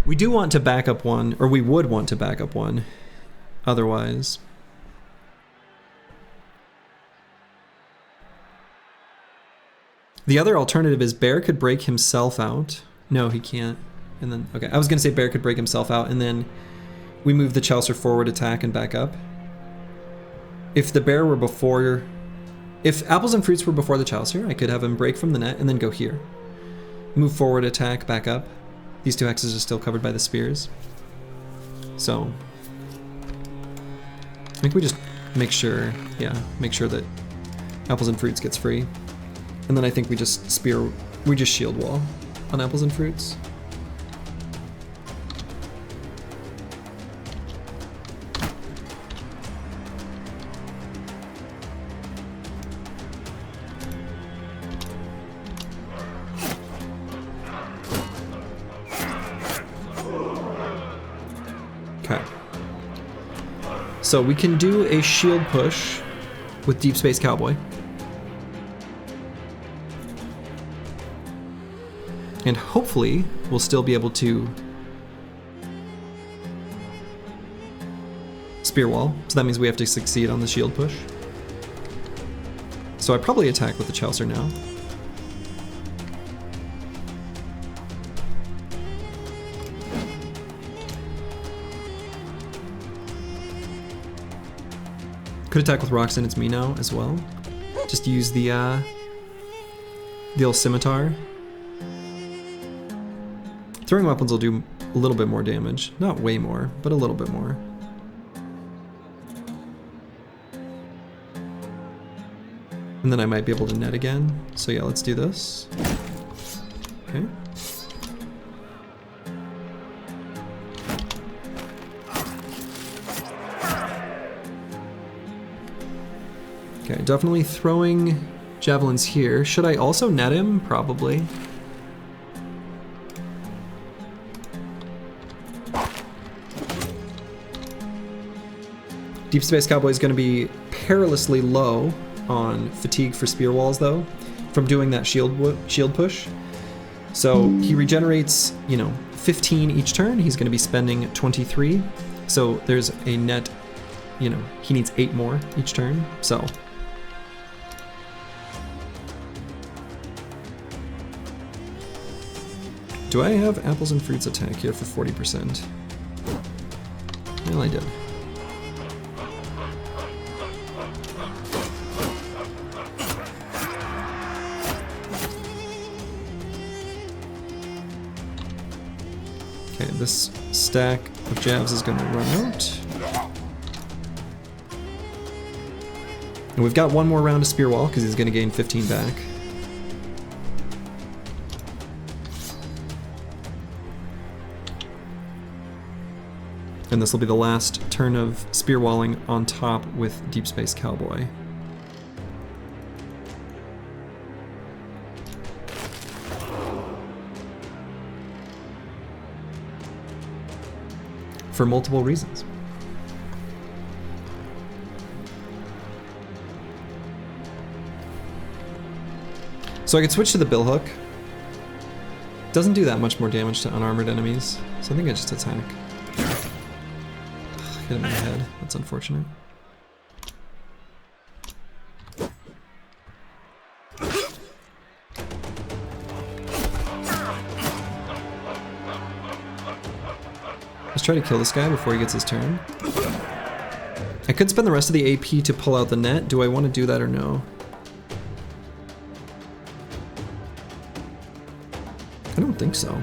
We do want to back up one, or we would want to back up one, otherwise. The other alternative is Bear could break himself out. No, he can't. And then, okay, I was gonna say Bear could break himself out, and then we move the Chaucer forward, attack, and back up. If the Bear were before, if apples and fruits were before the Chaucer, I could have him break from the net and then go here. Move forward, attack, back up. These two hexes are still covered by the spears. So, I think we just make sure, make sure that apples and fruits gets free. And then I think we just shield wall on apples and fruits. Okay. So we can do a shield push with Deep Space Cowboy. And hopefully we'll still be able to spear wall. So that means we have to succeed on the shield push. So I probably attack with the Chaucer now. Could attack with Roxanne, it's me now as well. Just use the old scimitar. Throwing weapons will do a little bit more damage. Not way more, but a little bit more. And then I might be able to net again. So yeah, let's do this. Okay. Okay, definitely throwing javelins here. Should I also net him? Probably. Deep Space Cowboy is going to be perilously low on fatigue for spear walls, though, from doing that shield push. So he regenerates, 15 each turn. He's going to be spending 23. So there's a net, he needs 8 more each turn. So do I have apples and fruits attack here for 40%? Well, I did. Okay, this stack of jabs is going to run out. And we've got one more round of spear wall because he's going to gain 15 back. And this will be the last turn of spear walling on top with Deep Space Cowboy. For multiple reasons. So I could switch to the billhook. Doesn't do that much more damage to unarmored enemies, so I think I just attack. Hit him in the head. That's unfortunate. Let's try to kill this guy before he gets his turn. I could spend the rest of the AP to pull out the net. Do I want to do that or no? I don't think so.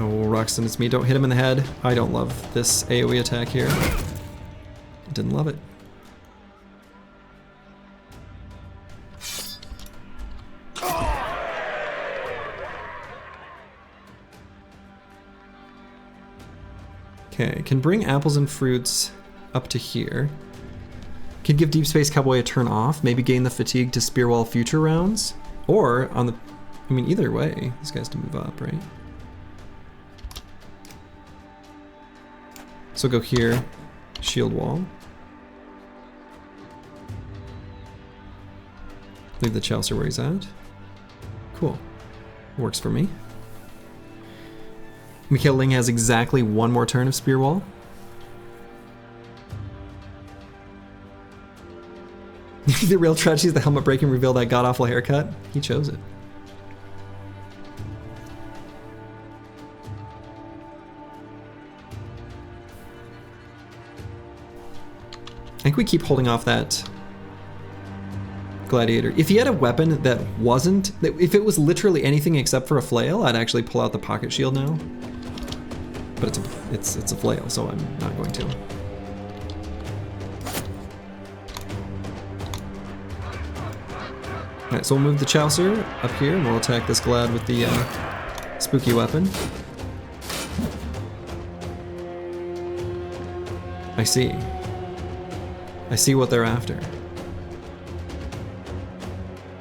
Oh, Roxton, it's me. Don't hit him in the head. I don't love this AoE attack here. Didn't love it. Okay, can bring apples and fruits up to here. Can give Deep Space Cowboy a turn off, maybe gain the fatigue to spear wall future rounds. Or on the, either way, this guy's to move up, right? So go here, shield wall. Leave the Chaucer where he's at. Cool, works for me. Mikhail Ling has exactly one more turn of spear wall. The real tragedy is the helmet break and reveal that god-awful haircut. He chose it. I think we keep holding off that Gladiator. If he had a weapon that wasn't, if it was literally anything except for a flail, I'd actually pull out the pocket shield now. But it's a flail, so I'm not going to. Alright, so we'll move the Chaucer up here, and we'll attack this Glad with the spooky weapon. I see. I see what they're after.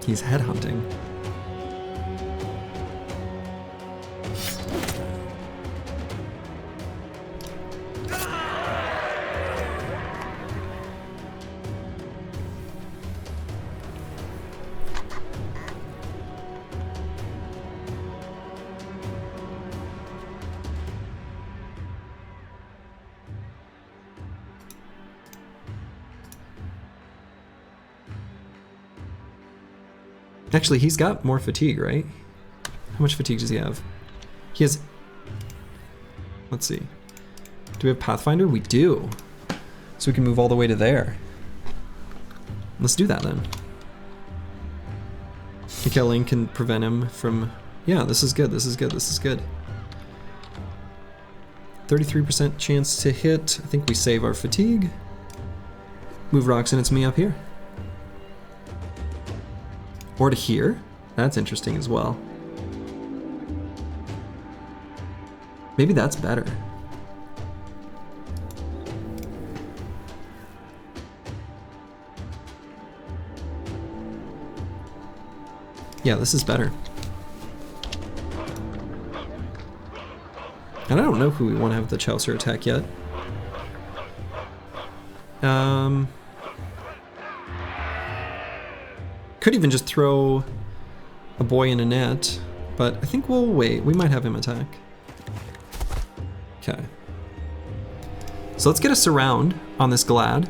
He's headhunting. Actually, he's got more fatigue, right? How much fatigue does he have? He has... Let's see. Do we have Pathfinder? We do. So we can move all the way to there. Let's do that then. Mikhail Ling can prevent him from... Yeah, this is good, this is good, this is good. 33% chance to hit. I think we save our fatigue. Move Roxanne, it's me up here. Or to here. That's interesting as well. Maybe that's better. Yeah, this is better. And I don't know who we want to have the Chaucer attack yet. Could even just throw a boy in a net, but I think we'll wait. We might have him attack. Okay. So let's get a surround on this Glad.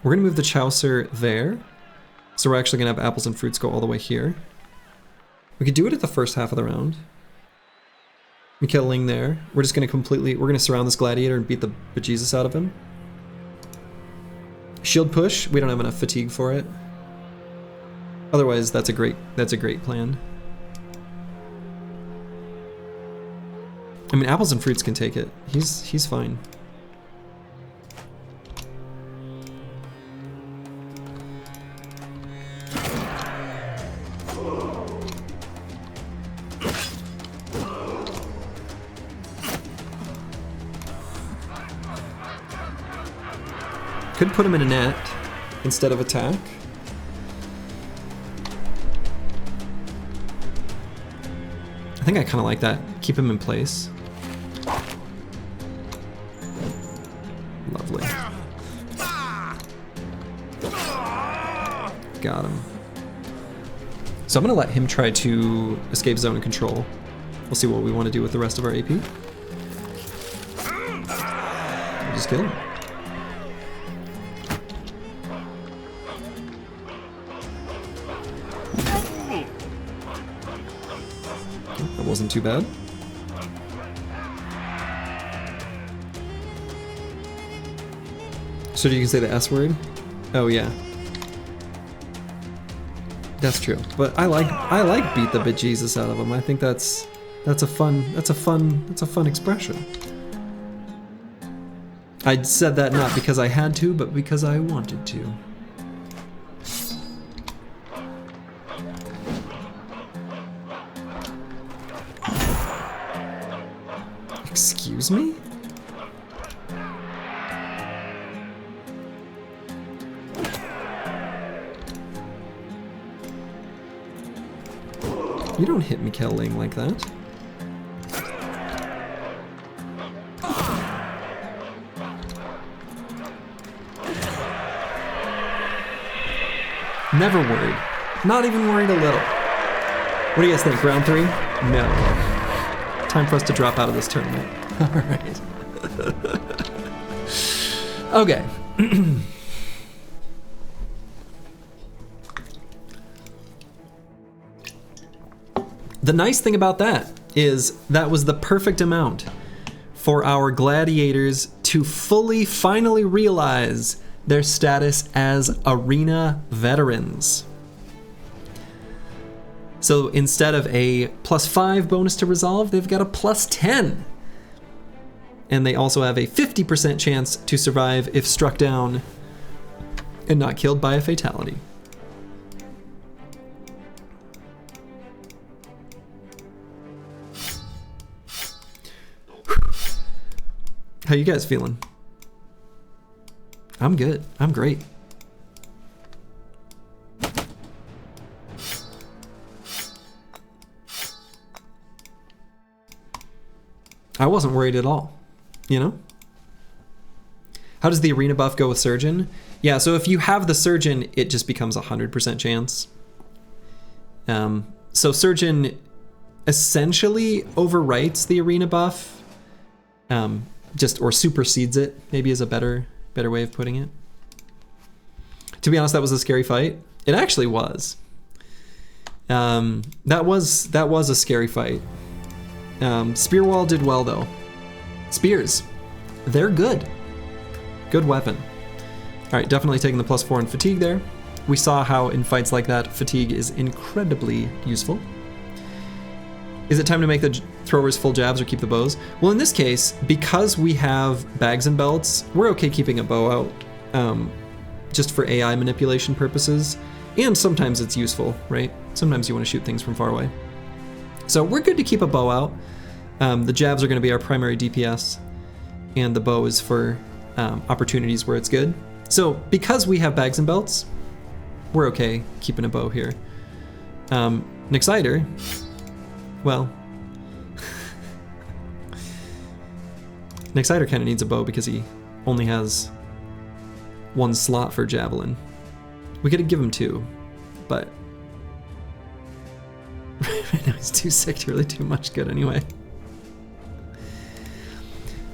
We're gonna move the Chaucer there. So we're actually gonna have apples and fruits go all the way here. We could do it at the first half of the round. We kill Ling there. We're just gonna we're gonna surround this Gladiator and beat the bejesus out of him. Shield push, we don't have enough fatigue for it. Otherwise, that's a great plan. I mean, apples and fruits can take it. He's fine. Could put him in a net instead of attack. I think I kind of like that. Keep him in place. Lovely. Got him. So I'm going to let him try to escape zone and control. We'll see what we want to do with the rest of our AP. We'll just kill him. Wasn't too bad. So you can say the S word? Oh yeah. That's true. But I like beat the bejesus out of him. I think that's a fun expression. I said that not because I had to, but because I wanted to. Excuse me? You don't hit Mikkel Ling like that. Never worried. Not even worried a little. What do you guys think? Round 3? No. Time for us to drop out of this tournament. All right. Okay. The nice thing about that is that was the perfect amount for our gladiators to finally realize their status as arena veterans. So instead of a +5 bonus to resolve, they've got a +10. And they also have a 50% chance to survive if struck down and not killed by a fatality. How you guys feeling? I'm good. I'm great. I wasn't worried at all, you know? How does the arena buff go with Surgeon? Yeah, so if you have the Surgeon, it just becomes 100% chance. So Surgeon essentially overwrites the arena buff, or supersedes it, maybe is a better way of putting it. To be honest, that was a scary fight. It actually was. That was a scary fight. Spear Wall did well though. Spears, they're good. Good weapon. All right, definitely taking the +4 in fatigue there. we saw how in fights like that, fatigue is incredibly useful. Is it time to make the throwers full jabs or keep the bows? Well, in this case, because we have bags and belts, we're okay keeping a bow out, just for AI manipulation purposes. And sometimes it's useful, right? Sometimes you want to shoot things from far away. So we're good to keep a bow out. The jabs are going to be our primary DPS, and the bow is for opportunities where it's good. So because we have bags and belts, we're okay keeping a bow here. Nachzehrer, well, Nachzehrer kind of needs a bow because he only has one slot for javelin. We could give him two, but right now he's too sick to really do much good anyway.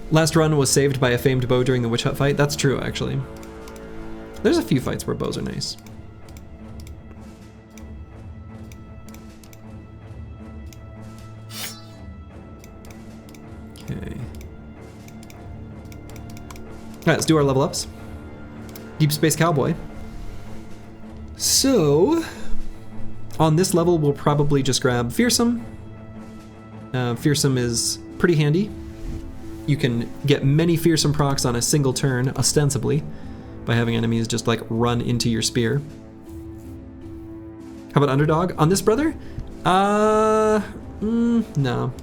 Last run was saved by a famed bow during the witch hut fight. That's true, actually. There's a few fights where bows are nice. Okay. Alright, let's do our level ups. Deep Space Cowboy. So, on this level, we'll probably just grab Fearsome. Fearsome is pretty handy. You can get many Fearsome procs on a single turn, ostensibly, by having enemies just like run into your spear. How about Underdog? On this brother? No.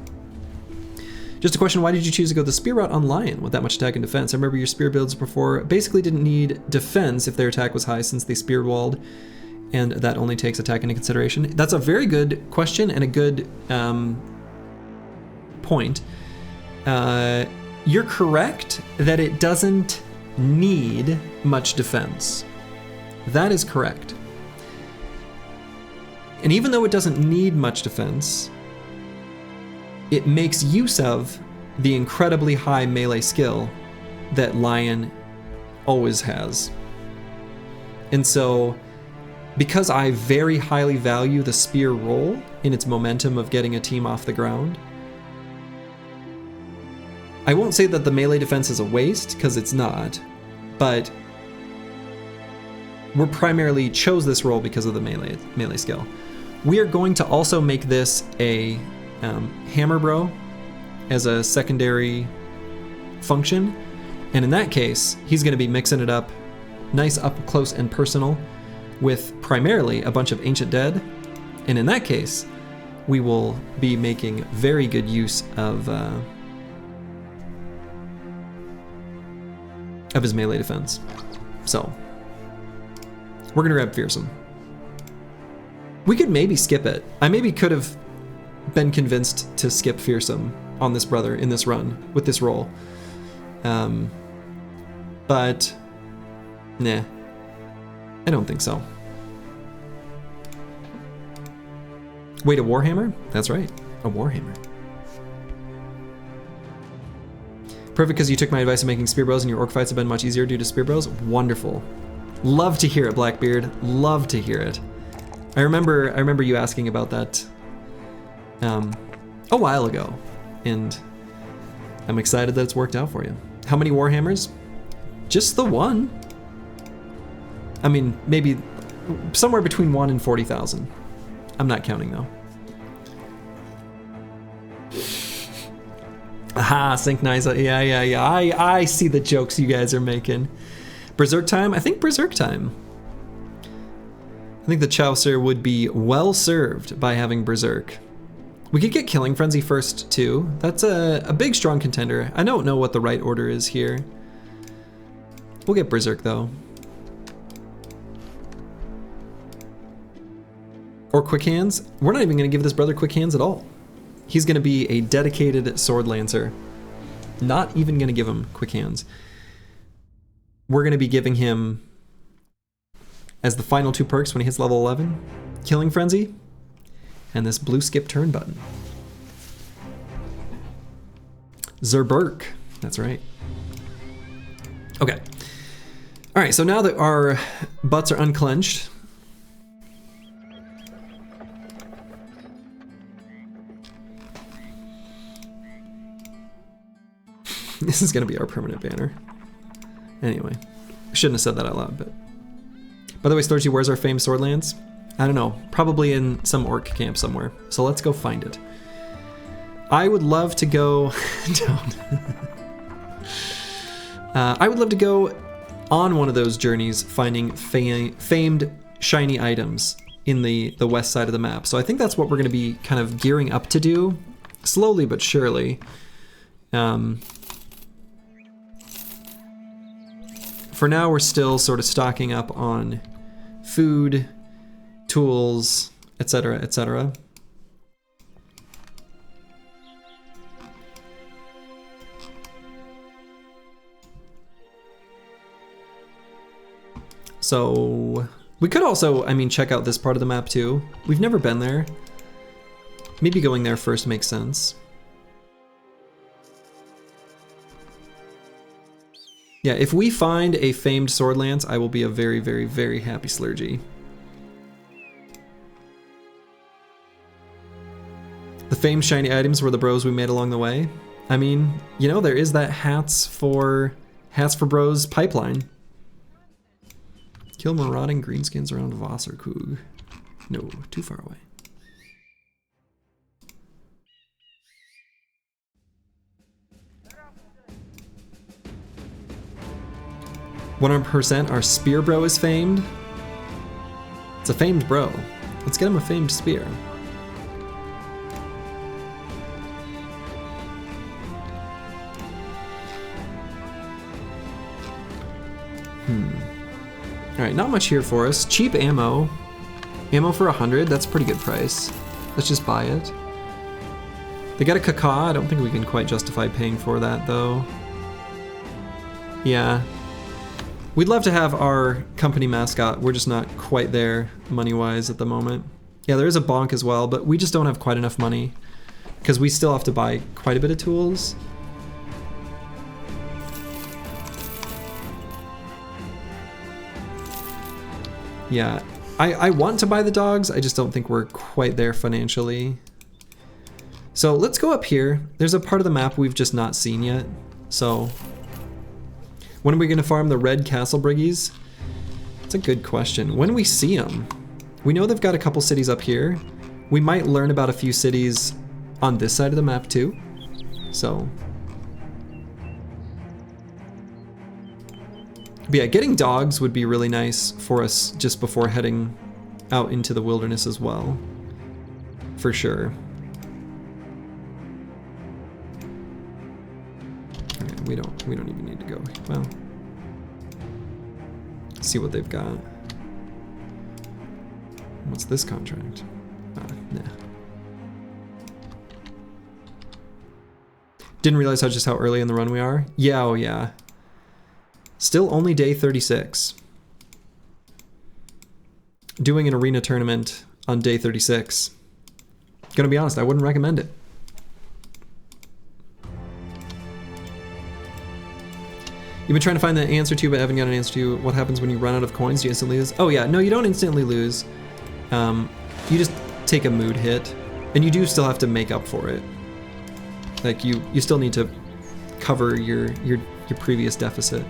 Just a question, why did you choose to go the spear route on Lion with that much attack and defense? I remember your spear builds before basically didn't need defense if their attack was high since they spear walled, and that only takes attack into consideration. That's a very good question and a good point. You're correct that it doesn't need much defense. That is correct. And even though it doesn't need much defense, it makes use of the incredibly high melee skill that Lion always has. And so, because I very highly value the spear roll in its momentum of getting a team off the ground, I won't say that the melee defense is a waste, because it's not, but we primarily chose this role because of the melee skill. We are going to also make this a hammer bro as a secondary function, and in that case he's going to be mixing it up nice up close and personal with primarily a bunch of ancient dead, and in that case we will be making very good use of his melee defense. So we're gonna grab Fearsome. We could maybe skip it. I maybe could have been convinced to skip Fearsome on this brother in this run with this roll. But nah, I don't think so. Wait, a Warhammer? That's right, a Warhammer. Perfect, because you took my advice of making spear bows and your orc fights have been much easier due to spear bows. Wonderful. Love to hear it, Blackbeard. Love to hear it. I remember you asking about that a while ago, and I'm excited that it's worked out for you. How many Warhammers? Just the one. I mean, maybe somewhere between 1 and 40,000. I'm not counting though. Aha, synchronize. Yeah. I see the jokes you guys are making. Berserk time? I think Berserk time. I think the Chaucer would be well served by having Berserk. We could get Killing Frenzy first too. That's a big strong contender. I don't know what the right order is here. We'll get Berserk though. Or Quick Hands. We're not even gonna give this brother Quick Hands at all. He's gonna be a dedicated Sword Lancer. Not even gonna give him Quick Hands. We're gonna be giving him, as the final 2 perks when he hits level 11, Killing Frenzy, and this blue skip turn button. Zerberk, that's right. Okay. All right, so now that our butts are unclenched, this is gonna be our permanent banner. Anyway, I shouldn't have said that out loud, but By the way, Storgy, where's our famed Swordlands? I don't know. Probably in some orc camp somewhere. So let's go find it. I would love to go down. I would love to go on one of those journeys, finding famed shiny items in the west side of the map. So I think that's what we're going to be kind of gearing up to do, slowly but surely. For now, we're still sort of stocking up on food, tools, etc., etc. So we could also, I mean, check out this part of the map too. We've never been there. Maybe going there first makes sense. Yeah, if we find a famed Swordlands, I will be a very, very, very happy Slurgy. The famed shiny items were the bros we made along the way. I mean, you know, there is that hats for bros pipeline. Kill marauding greenskins around Wasserkug. No, too far away. 100% our spear bro is famed. It's a famed bro. Let's get him a famed spear. Alright, not much here for us. Cheap ammo. Ammo for 100, that's a pretty good price. Let's just buy it. They got a caca, I don't think we can quite justify paying for that though. Yeah. We'd love to have our company mascot, we're just not quite there money-wise at the moment. Yeah, there is a bonk as well, but we just don't have quite enough money because we still have to buy quite a bit of tools. Yeah, I want to buy the dogs, I just don't think we're quite there financially. So let's go up here. There's a part of the map we've just not seen yet. So when are we gonna farm the red castle briggies? It's a good question. When we see them, we know they've got a couple cities up here. We might learn about a few cities on this side of the map too. So. But yeah, getting dogs would be really nice for us just before heading out into the wilderness as well. For sure. Okay, we don't even need to go. Well, see what they've got. What's this contract? Nah. Didn't realize just how early in the run we are. Yeah, oh yeah. Still only day 36. Doing an arena tournament on day 36. Gonna be honest, I wouldn't recommend it. You've been trying to find the answer to, but haven't got an answer to what happens when you run out of coins. Do you instantly lose? Oh yeah, no, you don't instantly lose. You just take a mood hit, and you do still have to make up for it. Like you still need to cover your previous deficit.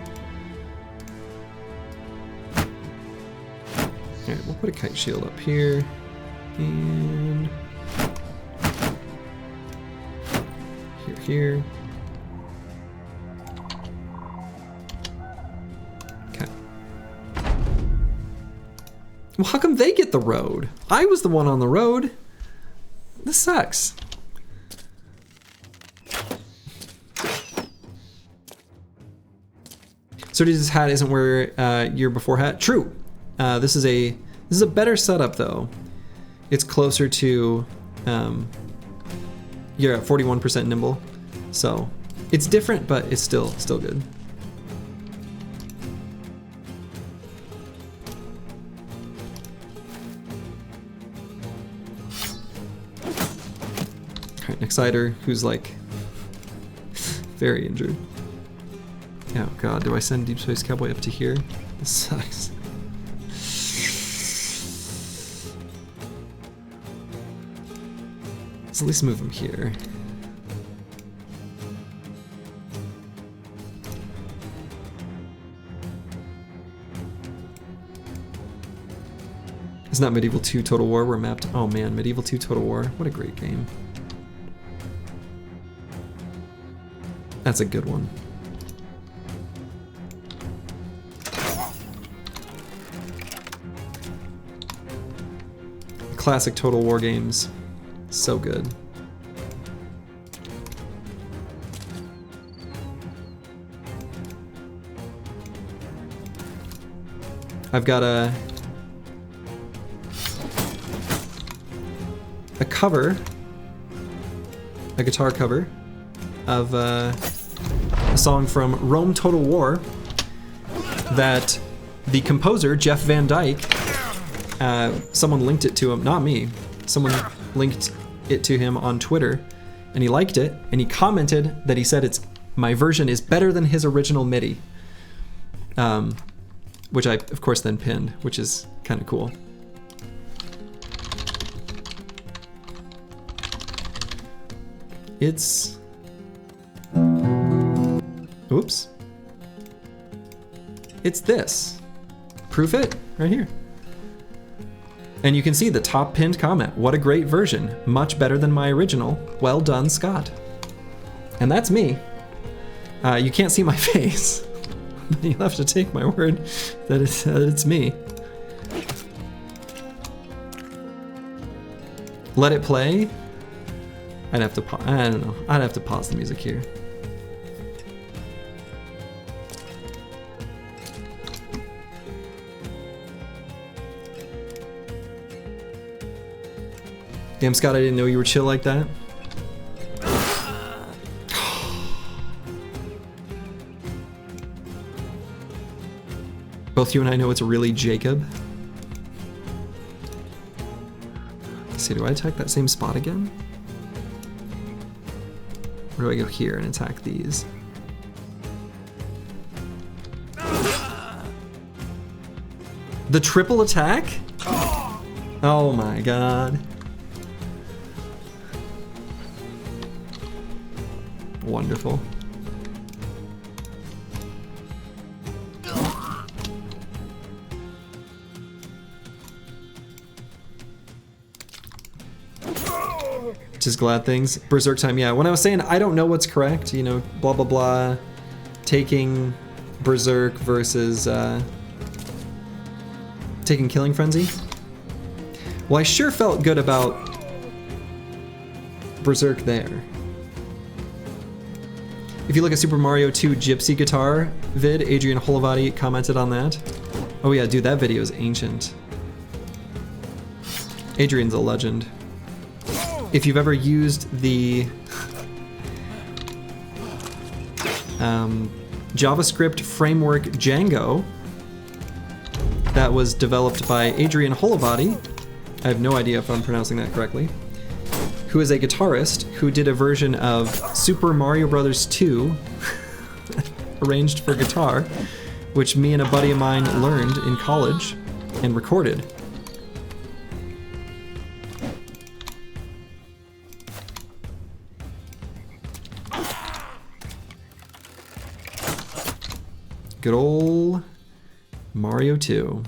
Alright, we'll put a kite shield up here, and here. Okay. Well, how come they get the road? I was the one on the road. This sucks. So this hat isn't where year before hat. True. This is a better setup though. It's closer to you're at 41% nimble, so it's different, but it's still good. All right, Nachzehrer, who's like very injured. Oh god, do I send Deep Space Cowboy up to here? This sucks. Let's at least move him here. It's not Medieval 2 Total War, we're mapped. Oh man, Medieval 2 Total War. What a great game. That's a good one. Classic Total War games. So good. I've got a cover, a guitar cover of a song from Rome Total War that the composer, Jeff Van Dyke, someone linked it to him, not me, someone linked it to him on Twitter, and he liked it, and he commented that he said my version is better than his original MIDI. Which I, of course, then pinned, which is kind of cool. It's... Oops. It's this. Proof it, right here. And you can see the top pinned comment. What a great version. Much better than my original. Well done, Scott. And that's me. You can't see my face. You'll have to take my word that it's me. Let it play? I'd have to I don't know. I'd have to pause the music here. Damn, Scott, I didn't know you were chill like that. Both you and I know it's really Jacob. Let's see, do I attack that same spot again? Or do I go here and attack these? The triple attack? Oh my god. Wonderful. Just glad things. Berserk time, yeah. When I was saying I don't know what's correct, you know, blah blah blah, taking Berserk versus taking Killing Frenzy. Well, I sure felt good about Berserk there. If you look at Super Mario 2 Gypsy Guitar vid, Adrian Holovati commented on that. Oh yeah, dude, that video is ancient. Adrian's a legend. If you've ever used the JavaScript framework Django that was developed by Adrian Holovati, I have no idea if I'm pronouncing that correctly, who is a guitarist who did a version of Super Mario Bros. 2 arranged for guitar, which me and a buddy of mine learned in college and recorded. Good old Mario 2.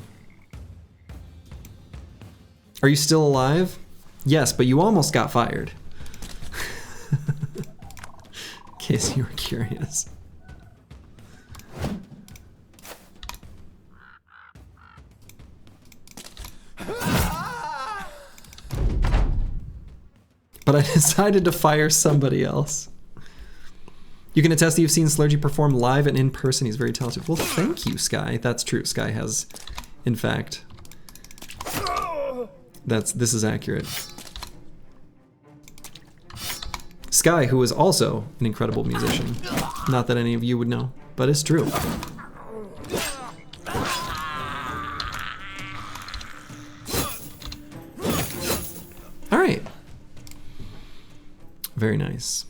Are you still alive? Yes, but you almost got fired. In case you were curious. But I decided to fire somebody else. You can attest that you've seen Slurgy perform live and in person. He's very talented. Well, thank you, Sky. That's true. Sky has, in fact. This is accurate. Sky, who is also an incredible musician. Not that any of you would know, but it's true. All right. Very nice.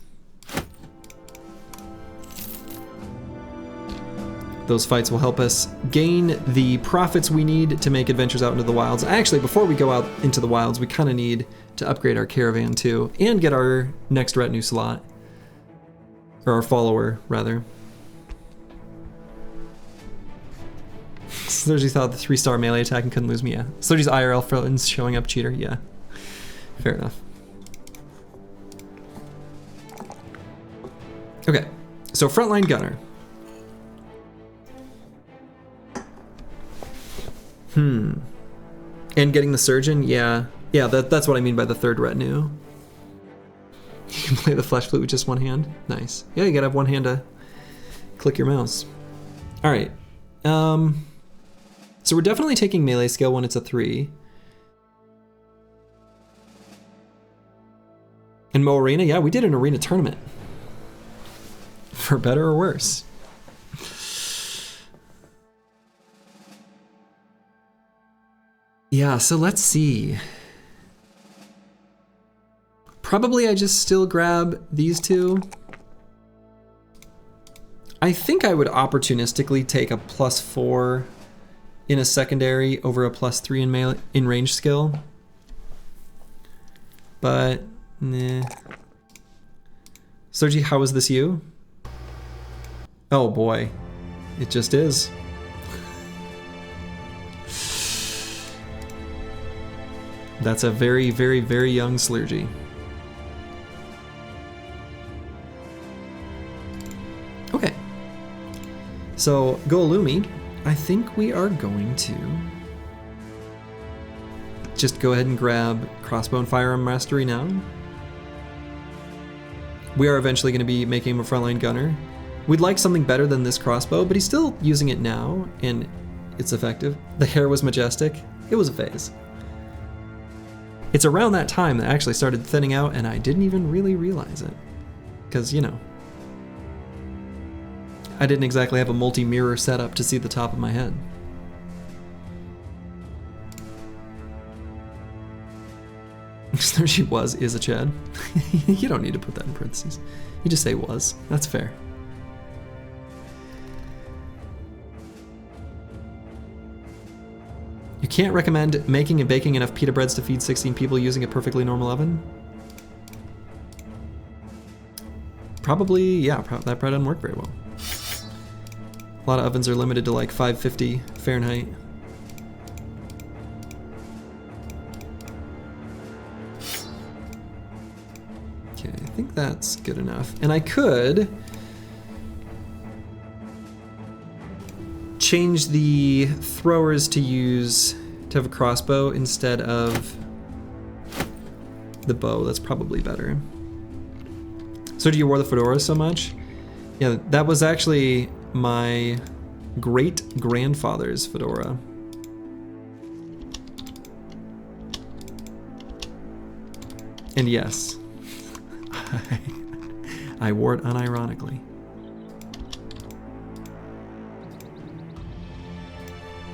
Those fights will help us gain the profits we need to make adventures out into the wilds. Actually, before we go out into the wilds, we kind of need to upgrade our caravan too, and get our next retinue slot. Or our follower, rather. Slurgy thought the 3-star melee attack and couldn't lose me. Yeah. Slurgy's IRL friends showing up cheater. Yeah. Fair enough. Okay. So frontline gunner. And getting the surgeon. Yeah. Yeah. That's what I mean by the third retinue. You can play the flash flute with just one hand. Nice. Yeah. You gotta have one hand to click your mouse. All right. So we're definitely taking melee skill when it's a 3. And Mo Arena, yeah, we did an arena tournament. For better or worse. Yeah, so let's see. Probably I just still grab these two. I think I would opportunistically take a +4 in a secondary over a +3 in melee in range skill. But nah. Sergi, how is this you? Oh boy. It just is. That's a very, very, very young Slurgy. Okay. So, Golumi, I think we are going to just go ahead and grab Crossbow and Firearm Mastery now. We are eventually going to be making him a frontline gunner. We'd like something better than this crossbow, but he's still using it now, and it's effective. The hair was majestic. It was a phase. It's around that time that I actually started thinning out, and I didn't even really realize it. Because, you know, I didn't exactly have a multi-mirror setup to see the top of my head. There she was, is a Chad. You don't need to put that in parentheses. You just say was. That's fair. You can't recommend making and baking enough pita breads to feed 16 people using a perfectly normal oven? Probably, yeah, that bread doesn't work very well. A lot of ovens are limited to like 550 Fahrenheit. Okay, I think that's good enough. And I could change the throwers to have a crossbow instead of the bow. That's probably better. So do you wore the fedora so much? Yeah, that was actually my great-grandfather's fedora. And yes, I wore it unironically.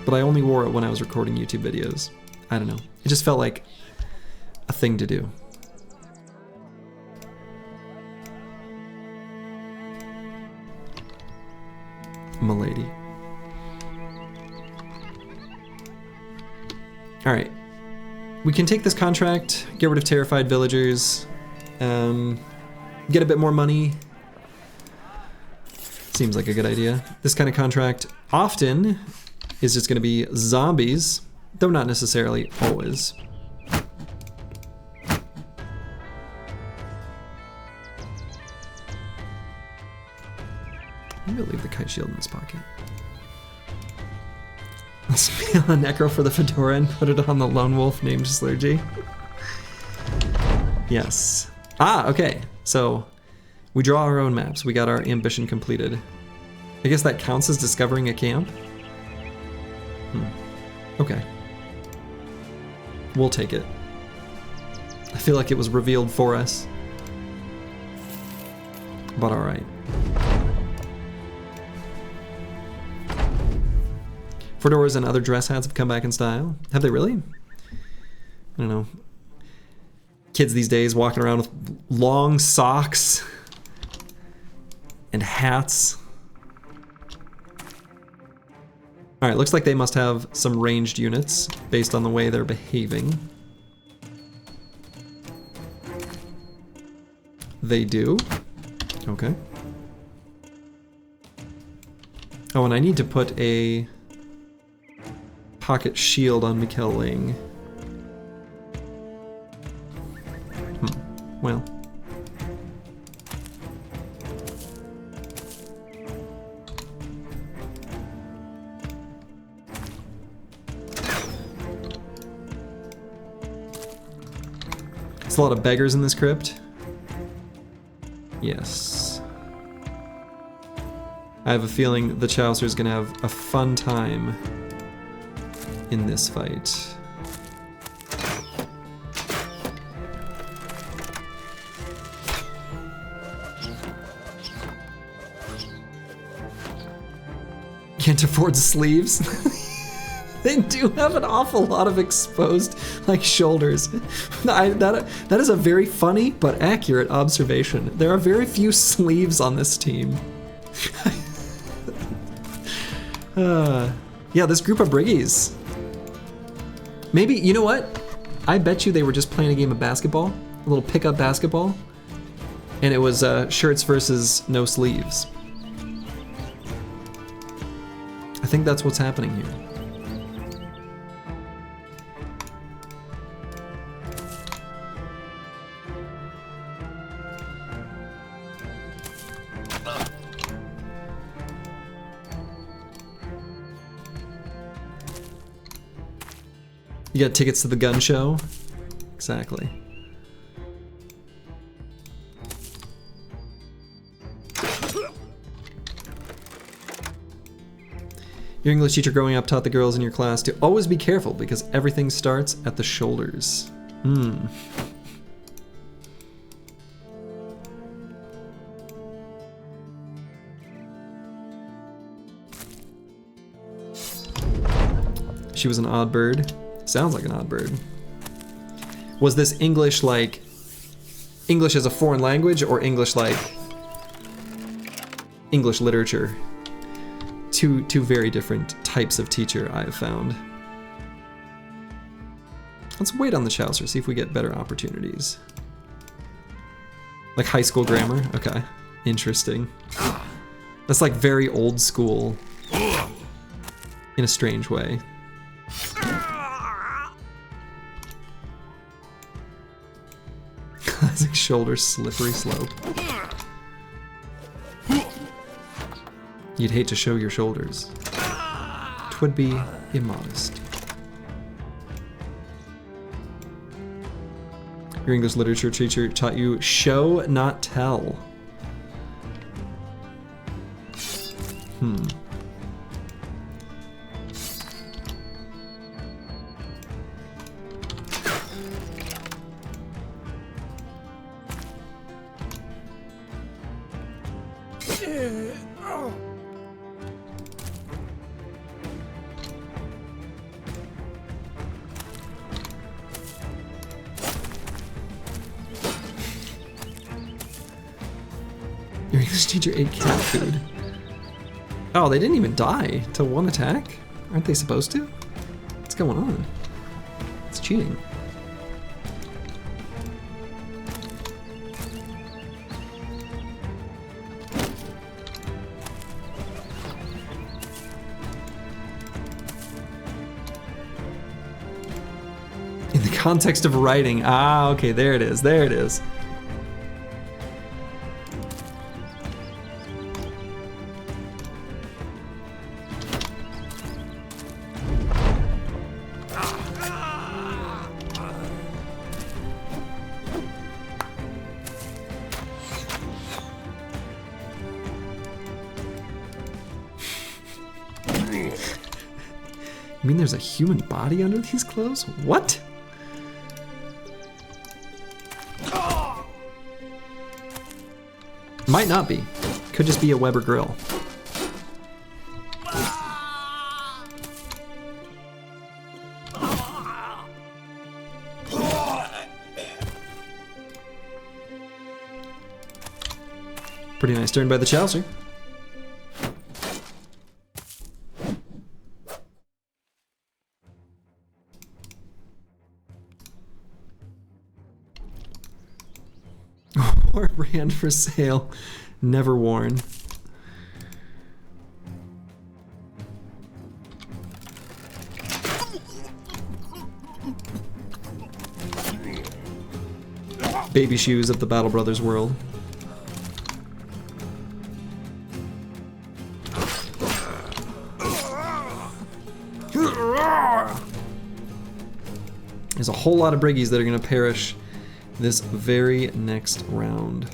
But I only wore it when I was recording YouTube videos. I don't know. It just felt like a thing to do. Milady. Alright. We can take this contract, get rid of terrified villagers, get a bit more money. Seems like a good idea. This kind of contract often is just going to be zombies, though not necessarily always. Maybe I'll leave the kite shield in this pocket. Let's peel a necro for the fedora and put it on the lone wolf named Slurgy. Yes. Ah, okay. So we draw our own maps. We got our ambition completed. I guess that counts as discovering a camp? Okay. We'll take it. I feel like it was revealed for us. But alright. Fedoras and other dress hats have come back in style. Have they really? I don't know. Kids these days walking around with long socks and hats. Alright, looks like they must have some ranged units based on the way they're behaving. They do. Okay. Oh, and I need to put a pocket shield on Mikkel Ling. Well. There's a lot of beggars in this crypt. Yes. I have a feeling the Chaucer's gonna have a fun time in this fight. Can't afford sleeves. They do have an awful lot of exposed, like, shoulders. That is a very funny but accurate observation. There are very few sleeves on this team. Yeah, this group of Briggies. Maybe, you know what? I bet you they were just playing a game of basketball, a little pickup basketball, and it was shirts versus no sleeves. I think that's what's happening here. You got tickets to the gun show? Exactly. Your English teacher growing up taught the girls in your class to always be careful because everything starts at the shoulders. She was an odd bird. Sounds like an odd bird. Was this English like English as a foreign language or English like English literature? Two very different types of teacher I have found. Let's wait on the Chaucer, see if we get better opportunities. Like high school grammar? Okay, interesting. That's like very old school in a strange way. Classic shoulder slippery slope. You'd hate to show your shoulders. 'Twould be immodest. Your English literature teacher taught you show, not tell. Your English teacher ate cat food. Oh, they didn't even die to one attack? Aren't they supposed to? What's going on? It's cheating. In the context of writing. Ah, okay, there it is, there it is. You mean there's a human body under these clothes? What? Might not be. Could just be a Weber grill. Pretty nice turn by the Chaucer. Or brand for sale, never worn. baby shoes of the Battle Brothers world. There's a whole lot of briggies that are going to perish this very next round.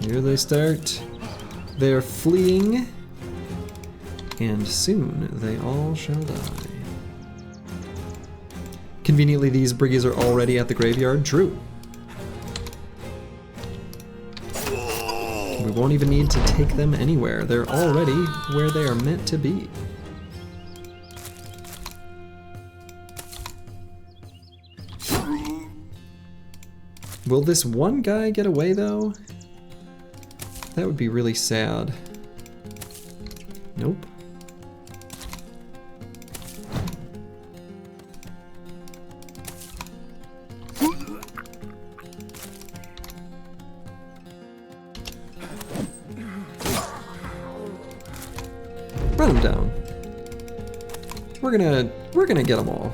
Here they start. They're fleeing, and soon they all shall die. Conveniently, these briggies are already at the graveyard. True. We won't even need to take them anywhere. They're already where they are meant to be. Will this one guy get away, though? That would be really sad. Nope. Run them down. We're gonna get them all.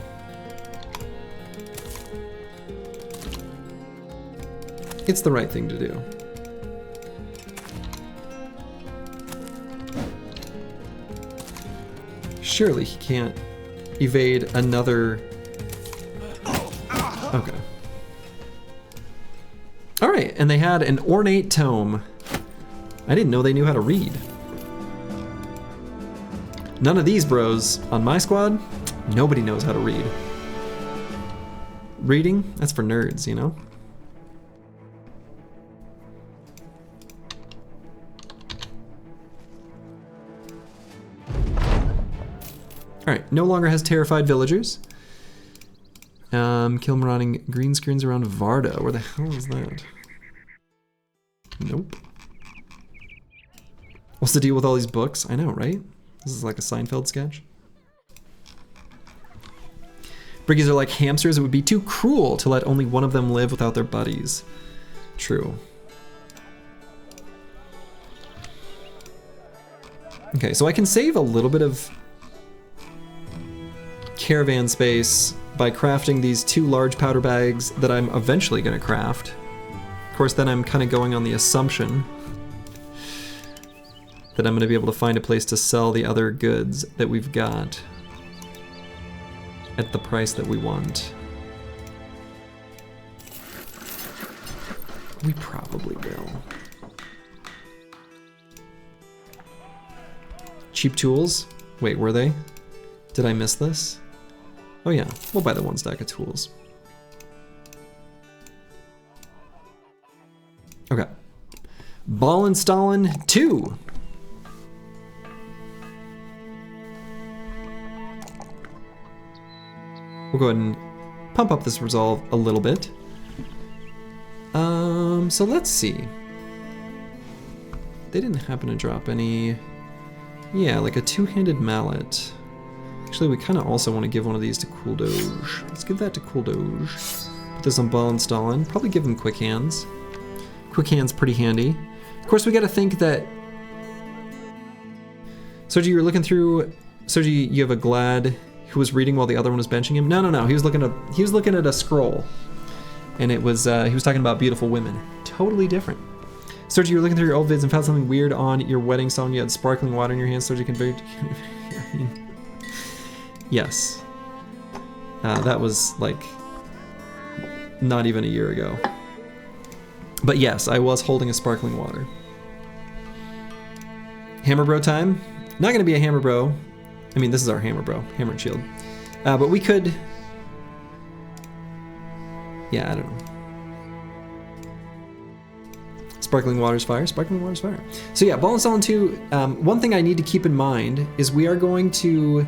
It's the right thing to do. Surely he can't evade another... Okay. Alright, and they had an ornate tome. I didn't know they knew how to read. None of these bros on my squad, nobody knows how to read. Reading? That's for nerds, you know? Alright, no longer has terrified villagers. Kill marauding green screens around Varda. Where the hell is that? Nope. What's the deal with all these books? I know, right? This is like a Seinfeld sketch. Briggies are like hamsters. It would be too cruel to let only one of them live without their buddies. True. Okay, so I can save a little bit of caravan space by crafting these 2 large powder bags that I'm eventually going to craft. Of course, then I'm kind of going on the assumption that I'm going to be able to find a place to sell the other goods that we've got at the price that we want. We probably will. Cheap tools? Wait, were they? Did I miss this? Oh yeah, we'll buy the 1 stack of tools. Okay. Ball and Stalin 2. We'll go ahead and pump up this resolve a little bit. So let's see. They didn't happen to drop any... Yeah, like a 2-handed mallet. Actually, we kind of also want to give one of these to Cool Doge. Let's give that to Cool Doge. Put this on Ball and Stalin. Probably give him Quick Hands. Quick Hands pretty handy. Of course, we got to think that... Soji, you were looking through... Soji, you have a Glad who was reading while the other one was benching him? No. He was looking at a scroll. And it was, he was talking about beautiful women. Totally different. Soji, you were looking through your old vids and found something weird on your wedding song. You had sparkling water in your hands. Soji conveyed... Yes. That was like not even a year ago. But yes, I was holding a sparkling water. Hammer Bro time? Not gonna be a Hammer Bro. I mean, this is our Hammer Bro, Hammer and Shield. But we could... Yeah, I don't know. Sparkling water's fire, sparkling water's fire. So yeah, Ball Installing 2, one thing I need to keep in mind is we are going to...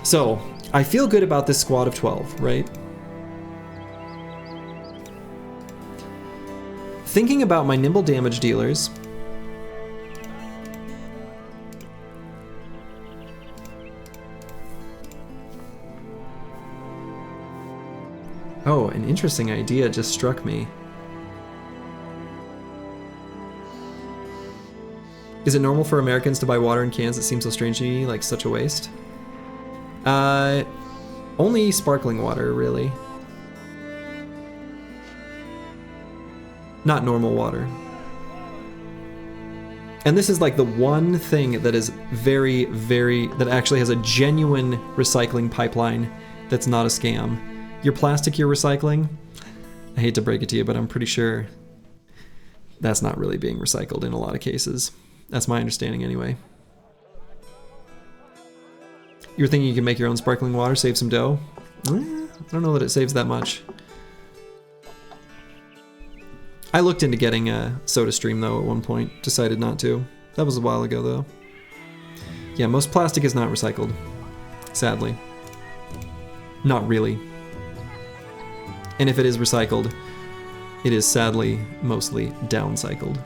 So, I feel good about this squad of 12, right? Thinking about my nimble damage dealers... Oh, an interesting idea just struck me. Is it normal for Americans to buy water in cans that seem so strange to me, like such a waste? Only sparkling water, really. Not normal water. And this is like the one thing that is very, that actually has a genuine recycling pipeline that's not a scam. Your plastic you're recycling, I hate to break it to you, but I'm pretty sure that's not really being recycled in a lot of cases. That's my understanding anyway. You're thinking you can make your own sparkling water, save some dough? I don't know that it saves that much. I looked into getting a SodaStream though at one point, decided not to. That was a while ago though. Yeah, most plastic is not recycled, sadly. Not really. And if it is recycled, it is sadly mostly downcycled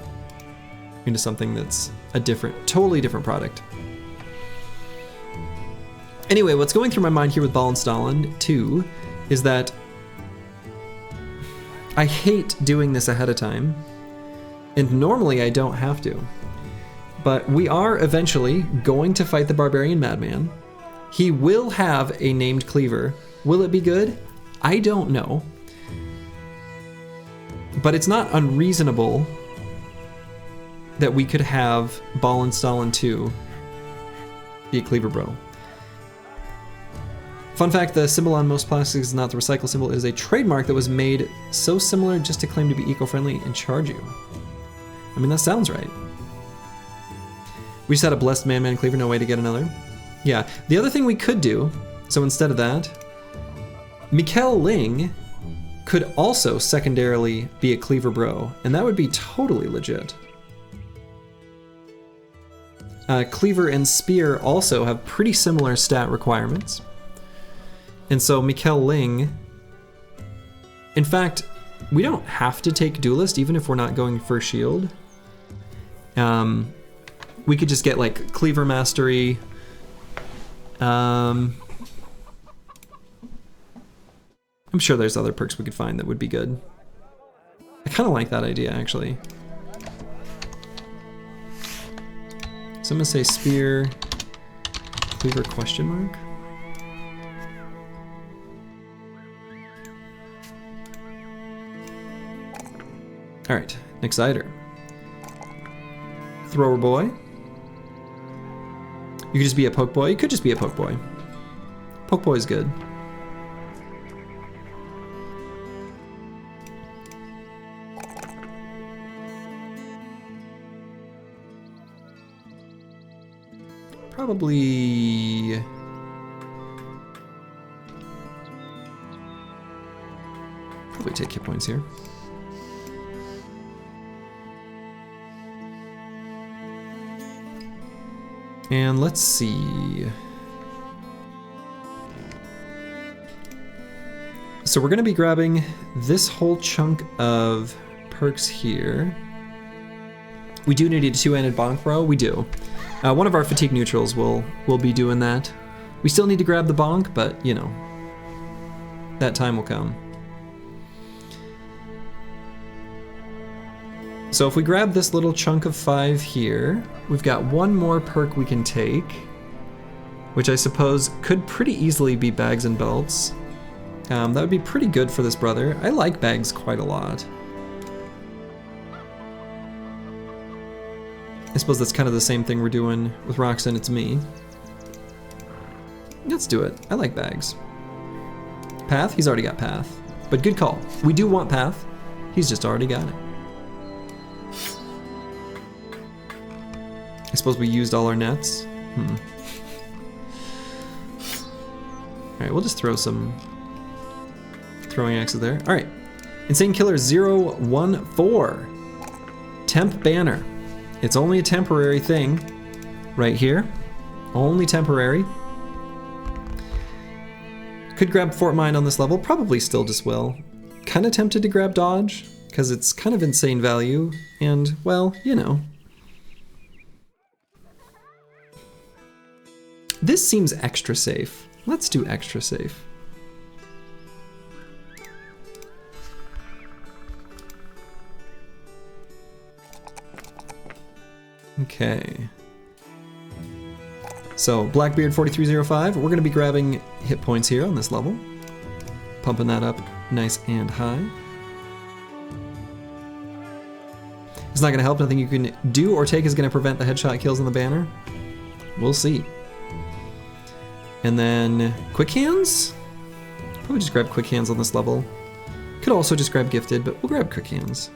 into something that's a totally different product. Anyway, what's going through my mind here with Ball Installing 2 is that I hate doing this ahead of time, and normally I don't have to. But we are eventually going to fight the Barbarian Madman. He will have a named cleaver. Will it be good? I don't know. But it's not unreasonable that we could have Ball Installing 2 be a cleaver bro. Fun fact, the symbol on most plastics is not the recycle symbol, it is a trademark that was made so similar just to claim to be eco-friendly and charge you. I mean, that sounds right. We just had a blessed man cleaver, no way to get another. Yeah, the other thing we could do, so instead of that, Mikkel Ling could also secondarily be a cleaver bro, and that would be totally legit. Cleaver and spear also have pretty similar stat requirements. And so Mikkel Ling, in fact, we don't have to take Duelist even if we're not going for shield. We could just get like Cleaver Mastery. I'm sure there's other perks we could find that would be good. I kind of like that idea, actually. So I'm gonna say Spear, Cleaver question mark. All right, Nachzehrer. Thrower boy. You could just be a poke boy. You could just be a poke boy. Poke boy is good. Probably take hit points here. And let's see. So we're going to be grabbing this whole chunk of perks here. We do need a two-handed bonk bro. We do. One of our fatigue neutrals will be doing that. We still need to grab the bonk, but you know, that time will come. So if we grab this little chunk of 5 here, we've got one more perk we can take, which I suppose could pretty easily be bags and belts. That would be pretty good for this brother. I like bags quite a lot. I suppose that's kind of the same thing we're doing with Roxanne, it's me. Let's do it. I like bags. Path? He's already got Path. But good call. We do want Path. He's just already got it. I suppose we used all our nets. Alright, we'll just throw some throwing axes there. Alright. Insane Killer 014. Temp banner. It's only a temporary thing right here. Only temporary. Could grab Fort Mine on this level. Probably still just will. Kind of tempted to grab Dodge because it's kind of insane value. And, well, you know. This seems extra safe. Let's do extra safe. Okay. So, Blackbeard 4305, we're going to be grabbing hit points here on this level. Pumping that up nice and high. It's not going to help, nothing you can do or take is going to prevent the headshot kills on the banner. We'll see. And then, Quick Hands? Probably just grab Quick Hands on this level. Could also just grab Gifted, but we'll grab Quick Hands.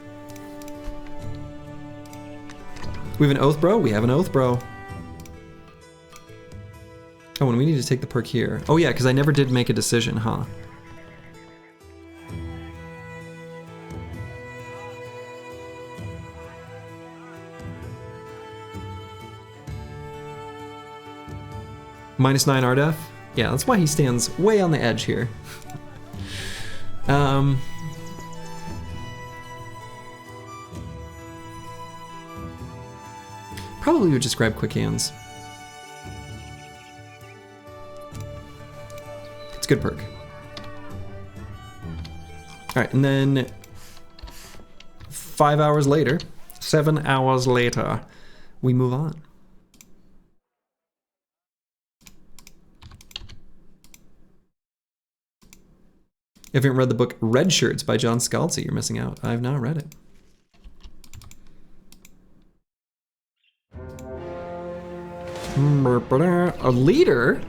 We have an Oath Bro? We have an Oath Bro. Oh, and we need to take the perk here. Oh yeah, because I never did make a decision, huh? -9 RDEF? Yeah, that's why he stands way on the edge here. Probably would just grab Quick Hands. It's a good perk. Alright, and then 5 hours later, 7 hours later, we move on. If you haven't read the book Red Shirts by John Scalzi, you're missing out. I've not read it. A leader?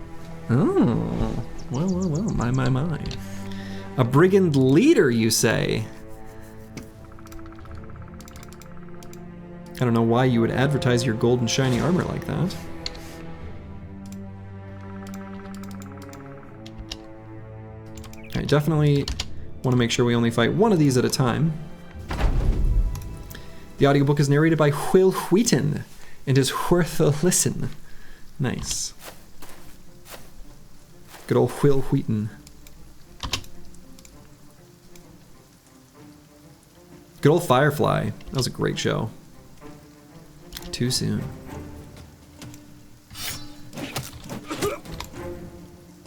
Oh, well, my. A brigand leader, you say? I don't know why you would advertise your gold and shiny armor like that. I definitely want to make sure we only fight one of these at a time. The audiobook is narrated by Will Wheaton and is worth a listen. Nice. Good old Will Wheaton. Good old Firefly. That was a great show. Too soon.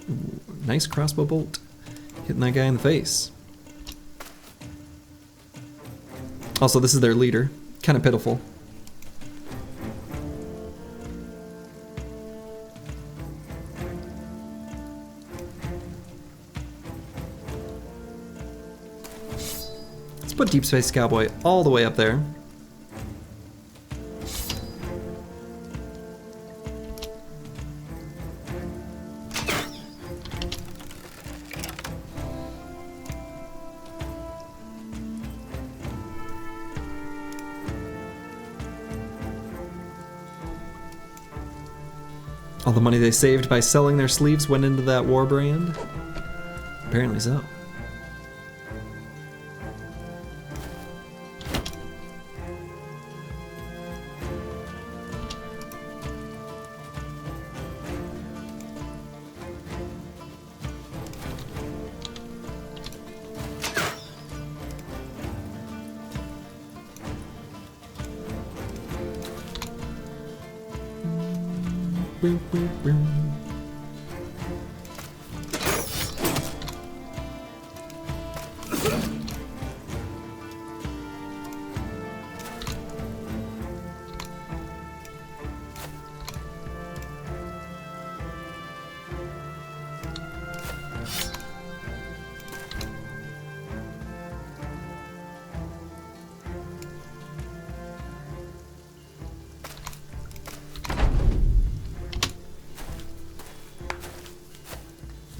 Ooh, nice crossbow bolt. Hitting that guy in the face. Also, this is their leader. Kind of pitiful. Let's put Deep Space Cowboy all the way up there. All the money they saved by selling their sleeves went into that war brand? Apparently so.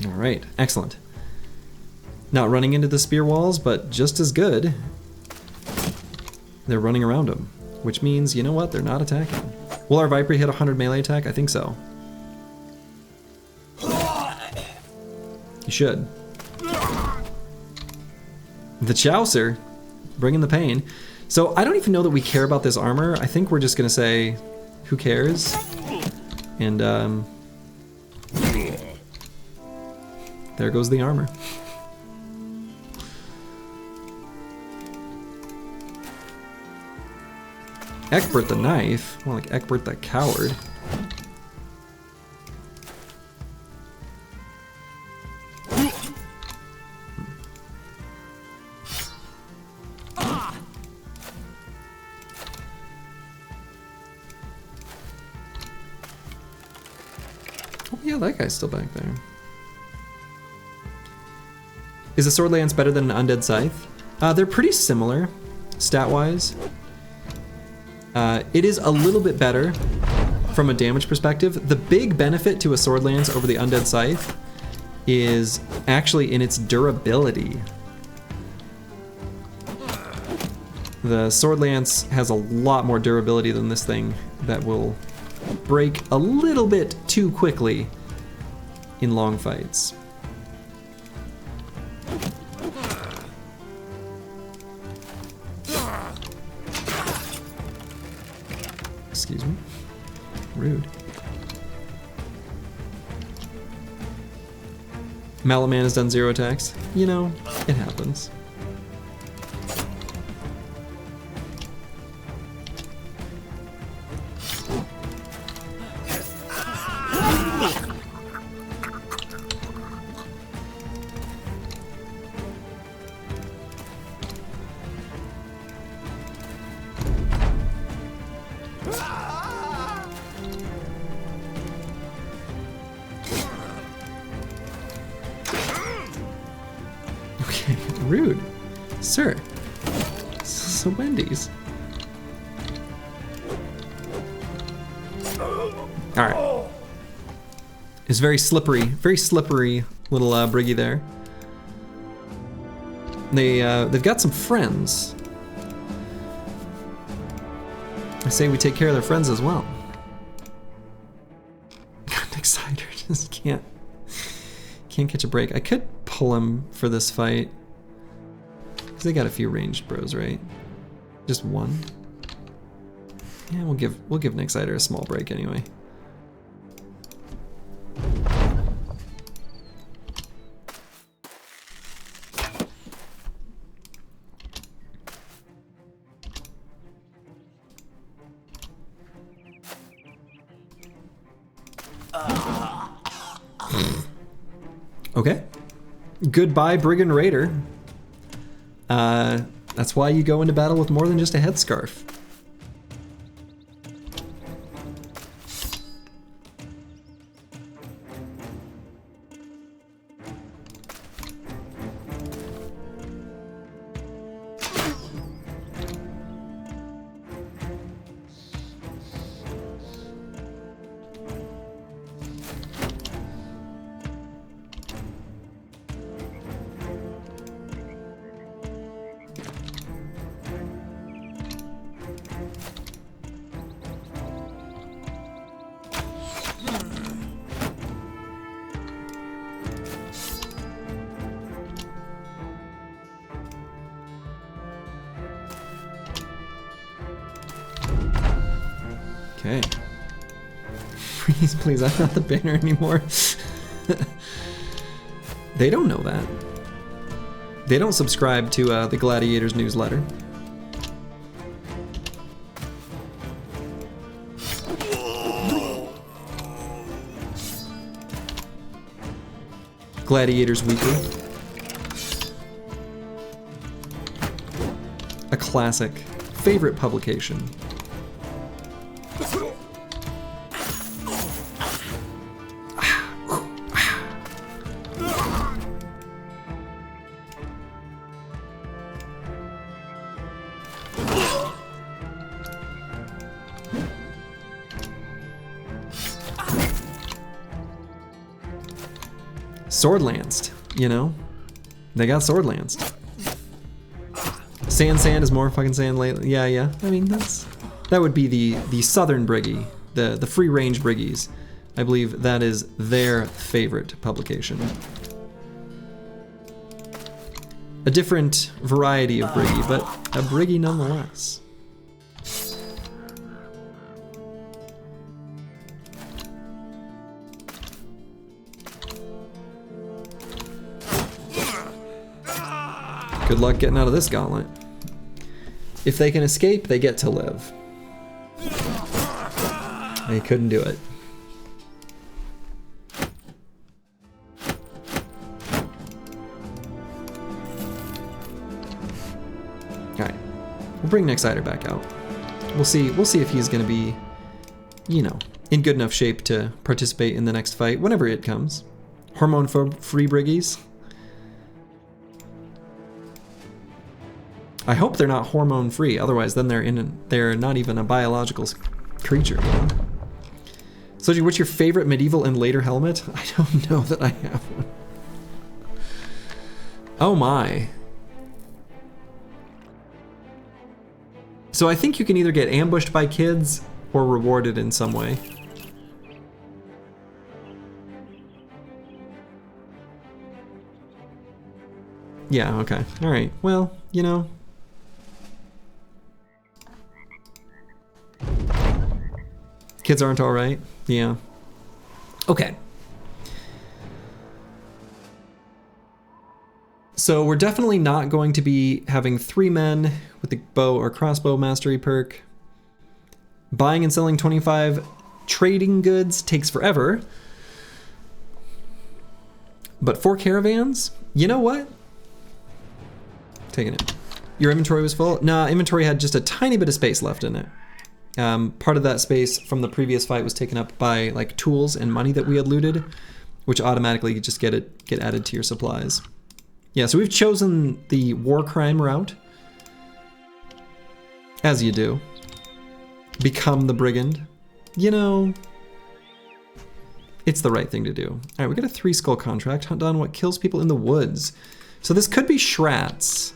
Alright, excellent. Not running into the spear walls, but just as good. They're running around them, which means, you know what, they're not attacking. Will our Viper hit 100 melee attack? I think so. You should. The Chaucer, bringing the pain. So I don't even know that we care about this armor. I think we're just gonna say, who cares? And there goes the armor. Egbert the knife, more like Egbert the coward. Oh yeah, that guy's still back there. Is a sword lance better than an undead scythe? They're pretty similar, stat-wise. It is a little bit better from a damage perspective. The big benefit to a sword lance over the undead scythe is actually in its durability. The sword lance has a lot more durability than this thing that will break a little bit too quickly in long fights. Excuse me. Rude. Malaman has done 0 attacks. You know, it happens. Rude. Sir. So Wendy's. Alright. It's very slippery little Briggy there. They've got some friends. I say we take care of their friends as well. God, Nachzehrer just can't catch a break. I could pull him for this fight. They got a few ranged bros, right? Just one? Yeah, we'll give Nachzehrer a small break anyway. Okay. Goodbye, Brigand Raider. That's why you go into battle with more than just a headscarf. Okay. Please, I'm not the banner anymore. They don't know that. They don't subscribe to the Gladiators newsletter. Gladiators Weekly. A classic. Favorite publication. Sword lanced, you know? They got sword lanced. Sand is more fucking sand lately. Yeah. I mean, that would be the southern Briggy, the free range Briggies. I believe that is their favorite publication. A different variety of briggy, but a briggy nonetheless. Good luck getting out of this gauntlet. If they can escape, they get to live. They couldn't do it. Alright. We'll bring Nachzehrer back out. We'll see if he's gonna be, you know, in good enough shape to participate in the next fight, whenever it comes. Hormone-free briggies. I hope they're not hormone-free, otherwise then they're not even a biological creature. Soji, what's your favorite medieval and later helmet? I don't know that I have one. Oh my. So I think you can either get ambushed by kids or rewarded in some way. Yeah, okay. Alright, well, you know. Kids aren't alright? Yeah. Okay. So we're definitely not going to be having 3 men with the bow or crossbow mastery perk. Buying and selling 25 trading goods takes forever. But 4 caravans? You know what? Taking it. Your inventory was full? Nah, inventory had just a tiny bit of space left in it. Part of that space from the previous fight was taken up by like tools and money that we had looted, which automatically just get added to your supplies. Yeah, so we've chosen the war crime route, as you do. Become the brigand. You know, it's the right thing to do. All right, we got a 3 skull contract. Hunt down what kills people in the woods. So this could be Shrats.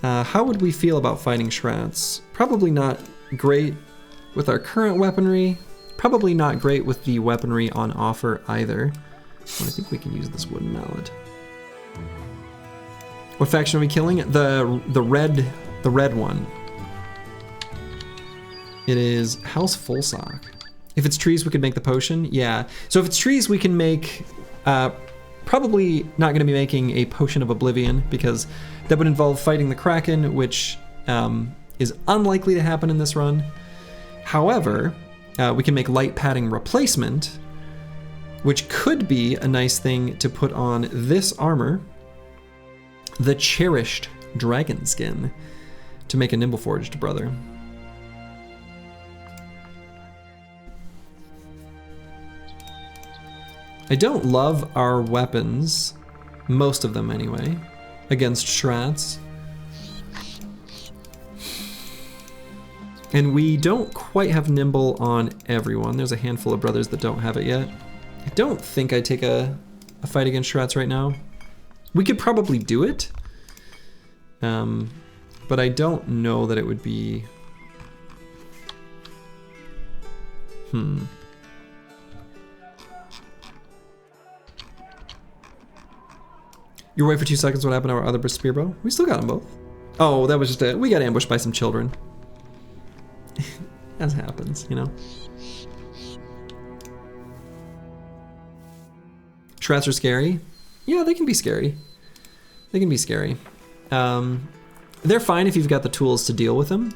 How would we feel about fighting Shrats? Probably not great with our current weaponry. Probably not great with the weaponry on offer either. Well, I think we can use this wooden mallet. What faction are we killing? The red one. It is House Fullsock. If it's trees, we could make the potion. Yeah. So if it's trees, we can make. Probably not going to be making a Potion of Oblivion because that would involve fighting the Kraken, which is unlikely to happen in this run. However, we can make light padding replacement, which could be a nice thing to put on this armor, the cherished dragon skin, to make a nimble forged brother. I don't love our weapons, most of them anyway, against Shrats. And we don't quite have nimble on everyone. There's a handful of brothers that don't have it yet. I don't think I'd take a fight against Shrats right now. We could probably do it, but I don't know that it would be... You were away for 2 seconds, what happened to our other spear bow? We still got them both. Oh, that was just it. We got ambushed by some children. As happens, you know. Shrats are scary. Yeah, they can be scary. They can be scary. They're fine if you've got the tools to deal with them.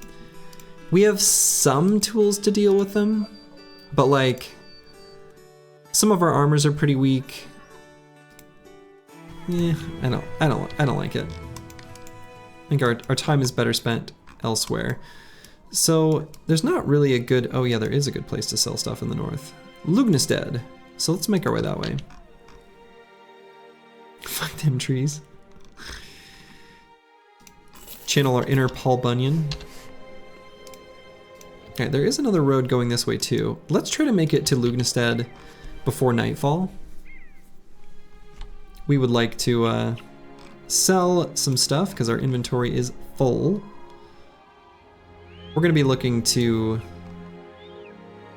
We have some tools to deal with them, but like, some of our armors are pretty weak. Yeah, I don't like it. I think our time is better spent elsewhere. So there's not really a good, oh yeah, there is a good place to sell stuff in the north. Lugnestead. So let's make our way that way. Fuck them trees. Channel our inner Paul Bunyan. Alright, there is another road going this way too. Let's try to make it to Lugnestead before nightfall. We would like to sell some stuff because our inventory is full. We're going to be looking to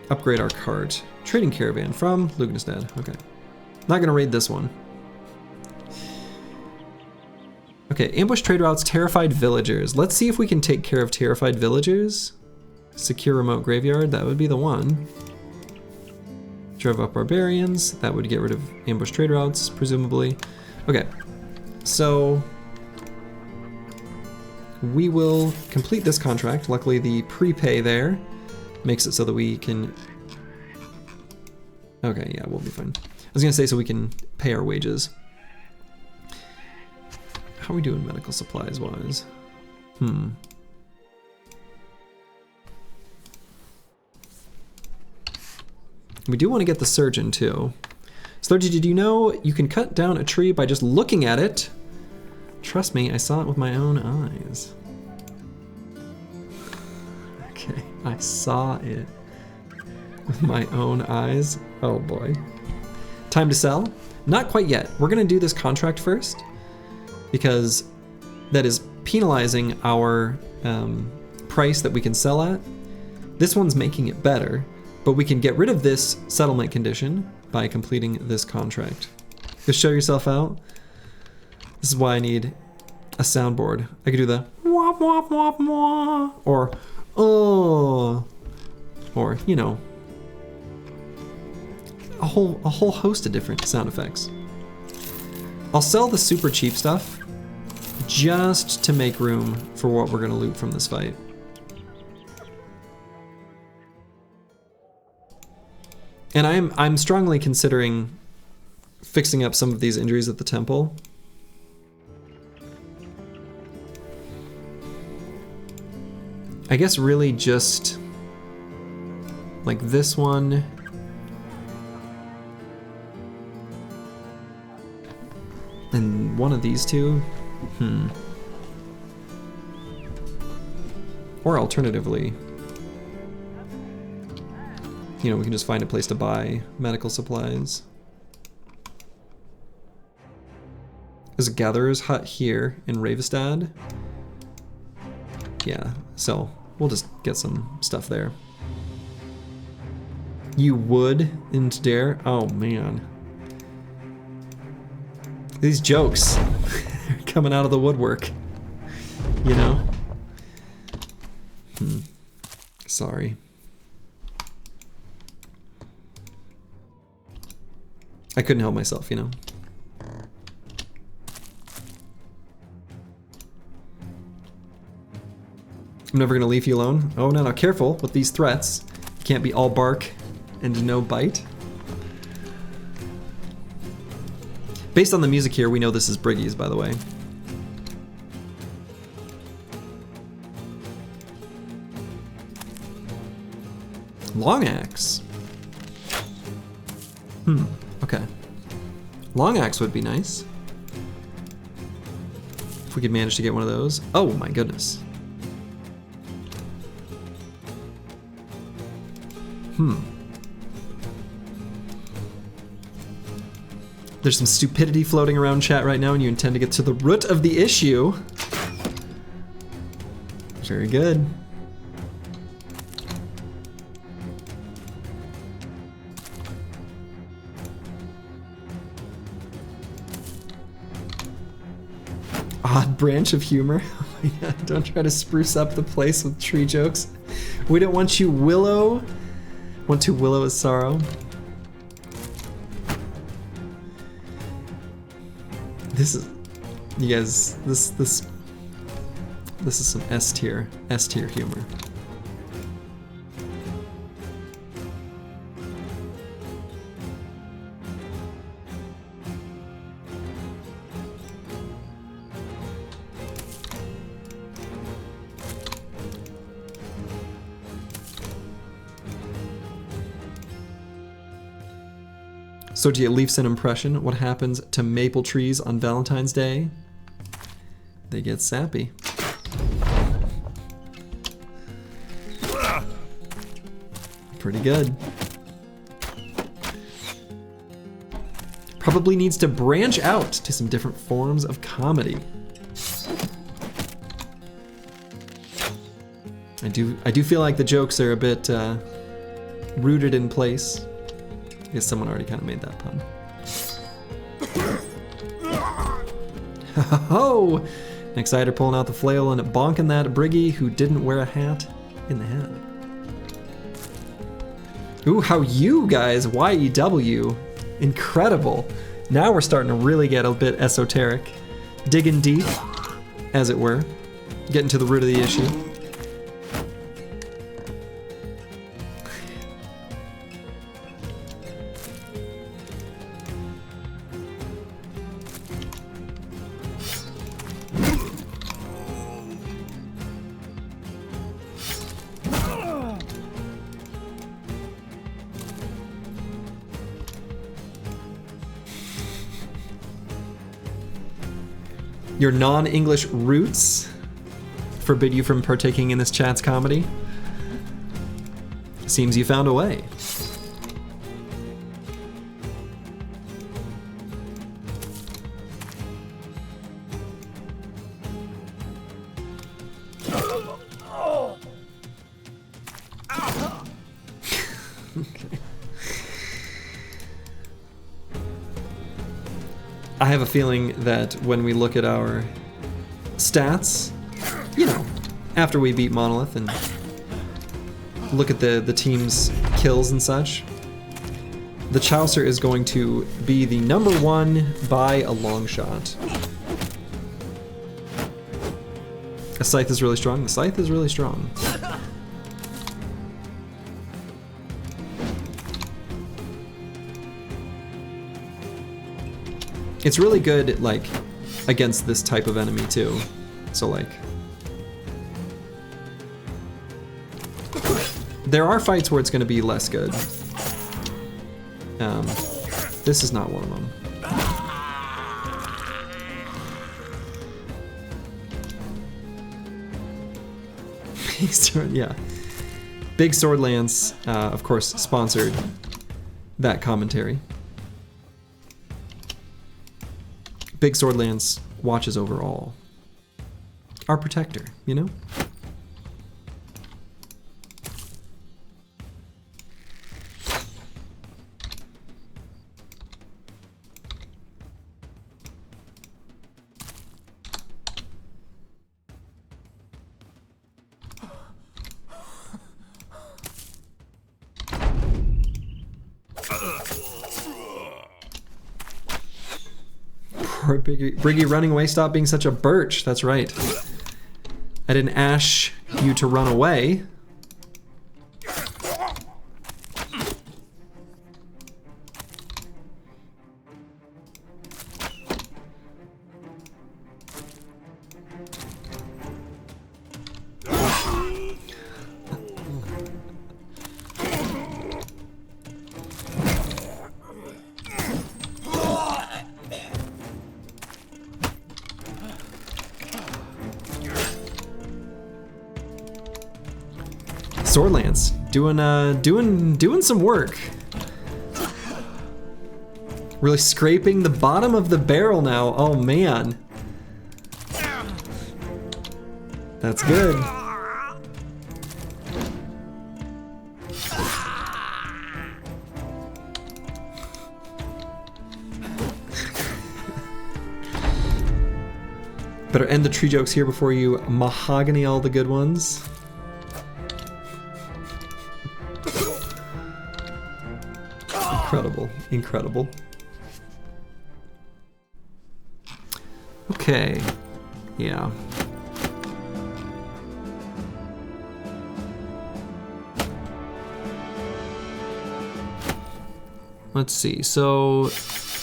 upgrade our cart. Trading caravan from Lugnestead. Okay. Not going to raid this one. Okay, ambush trade routes, terrified villagers. Let's see if we can take care of terrified villagers. Secure remote graveyard, that would be the one. Drive up barbarians, that would get rid of ambush trade routes, presumably. Okay, so we will complete this contract. Luckily the prepay there makes it so that we can... Okay, yeah, we'll be fine. I was gonna say so we can pay our wages. How are we doing medical supplies wise? We do want to get the surgeon too. Slurgy, did you know you can cut down a tree by just looking at it? Trust me, I saw it with my own eyes. Okay, I saw it with my own eyes. Oh boy. Time to sell? Not quite yet. We're gonna do this contract first because that is penalizing our price that we can sell at. This one's making it better, but we can get rid of this settlement condition by completing this contract. Just show yourself out. This is why I need a soundboard. I could do the wah wah wah wah, or oh, or you know, a whole host of different sound effects. I'll sell the super cheap stuff just to make room for what we're gonna loot from this fight. And I'm strongly considering fixing up some of these injuries at the temple. I guess really just like this one. And one of these two. Or alternatively, you know, we can just find a place to buy medical supplies. There's a gatherer's hut here in Ravestad. Yeah, so we'll just get some stuff there. You would in Dare? Oh man. These jokes are coming out of the woodwork, you know? Sorry. I couldn't help myself, you know? I'm never gonna leave you alone. Oh no, careful with these threats. You can't be all bark and no bite. Based on the music here, we know this is Briggy's, by the way. Long axe. Okay. Long axe would be nice. If we could manage to get one of those. Oh my goodness. There's some stupidity floating around chat right now and you intend to get to the root of the issue. Very good. Odd branch of humor. Oh my God, don't try to spruce up the place with tree jokes. We don't want you willow. Want to willow his sorrow. This is, you guys, this is some S tier humor. Sotia leaves an impression. What happens to maple trees on Valentine's Day? They get sappy. Pretty good. Probably needs to branch out to some different forms of comedy. I do feel like the jokes are a bit rooted in place. I guess someone already kind of made that pun. Oh! Nachzehrer pulling out the flail and bonking that Briggy who didn't wear a hat in the head. Ooh, how you guys, YEW. Incredible. Now we're starting to really get a bit esoteric. Digging deep, as it were. Getting to the root of the issue. Your non-English roots forbid you from partaking in this chat's comedy. Seems you found a way. I have a feeling that when we look at our stats, you know, after we beat Monolith and look at the team's kills and such, the Chaucer is going to be the #1 by a long shot. The Scythe is really strong. The Scythe is really strong. It's really good, like, against this type of enemy, too. So, like... there are fights where it's going to be less good. This is not one of them. Yeah. Big Sword Lance, of course, sponsored that commentary. Big Sword Lance watches over all. Our protector, you know? Briggy running away, stop being such a birch. That's right. I didn't ash you to run away. Sword Lance, doing some work. Really scraping the bottom of the barrel now. Oh man, that's good. Better end the tree jokes here before you mahogany all the good ones. Incredible, incredible. Okay, yeah. Let's see, so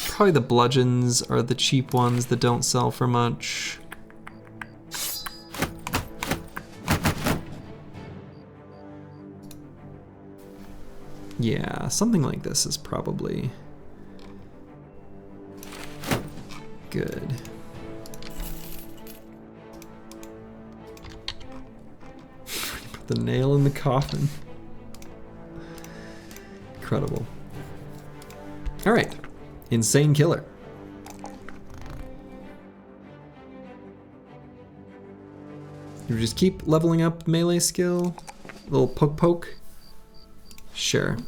probably the bludgeons are the cheap ones that don't sell for much. Yeah, something like this is probably good. Put the nail in the coffin. Incredible. All right, Insane Killer. You just keep leveling up melee skill, a little poke poke. Sure.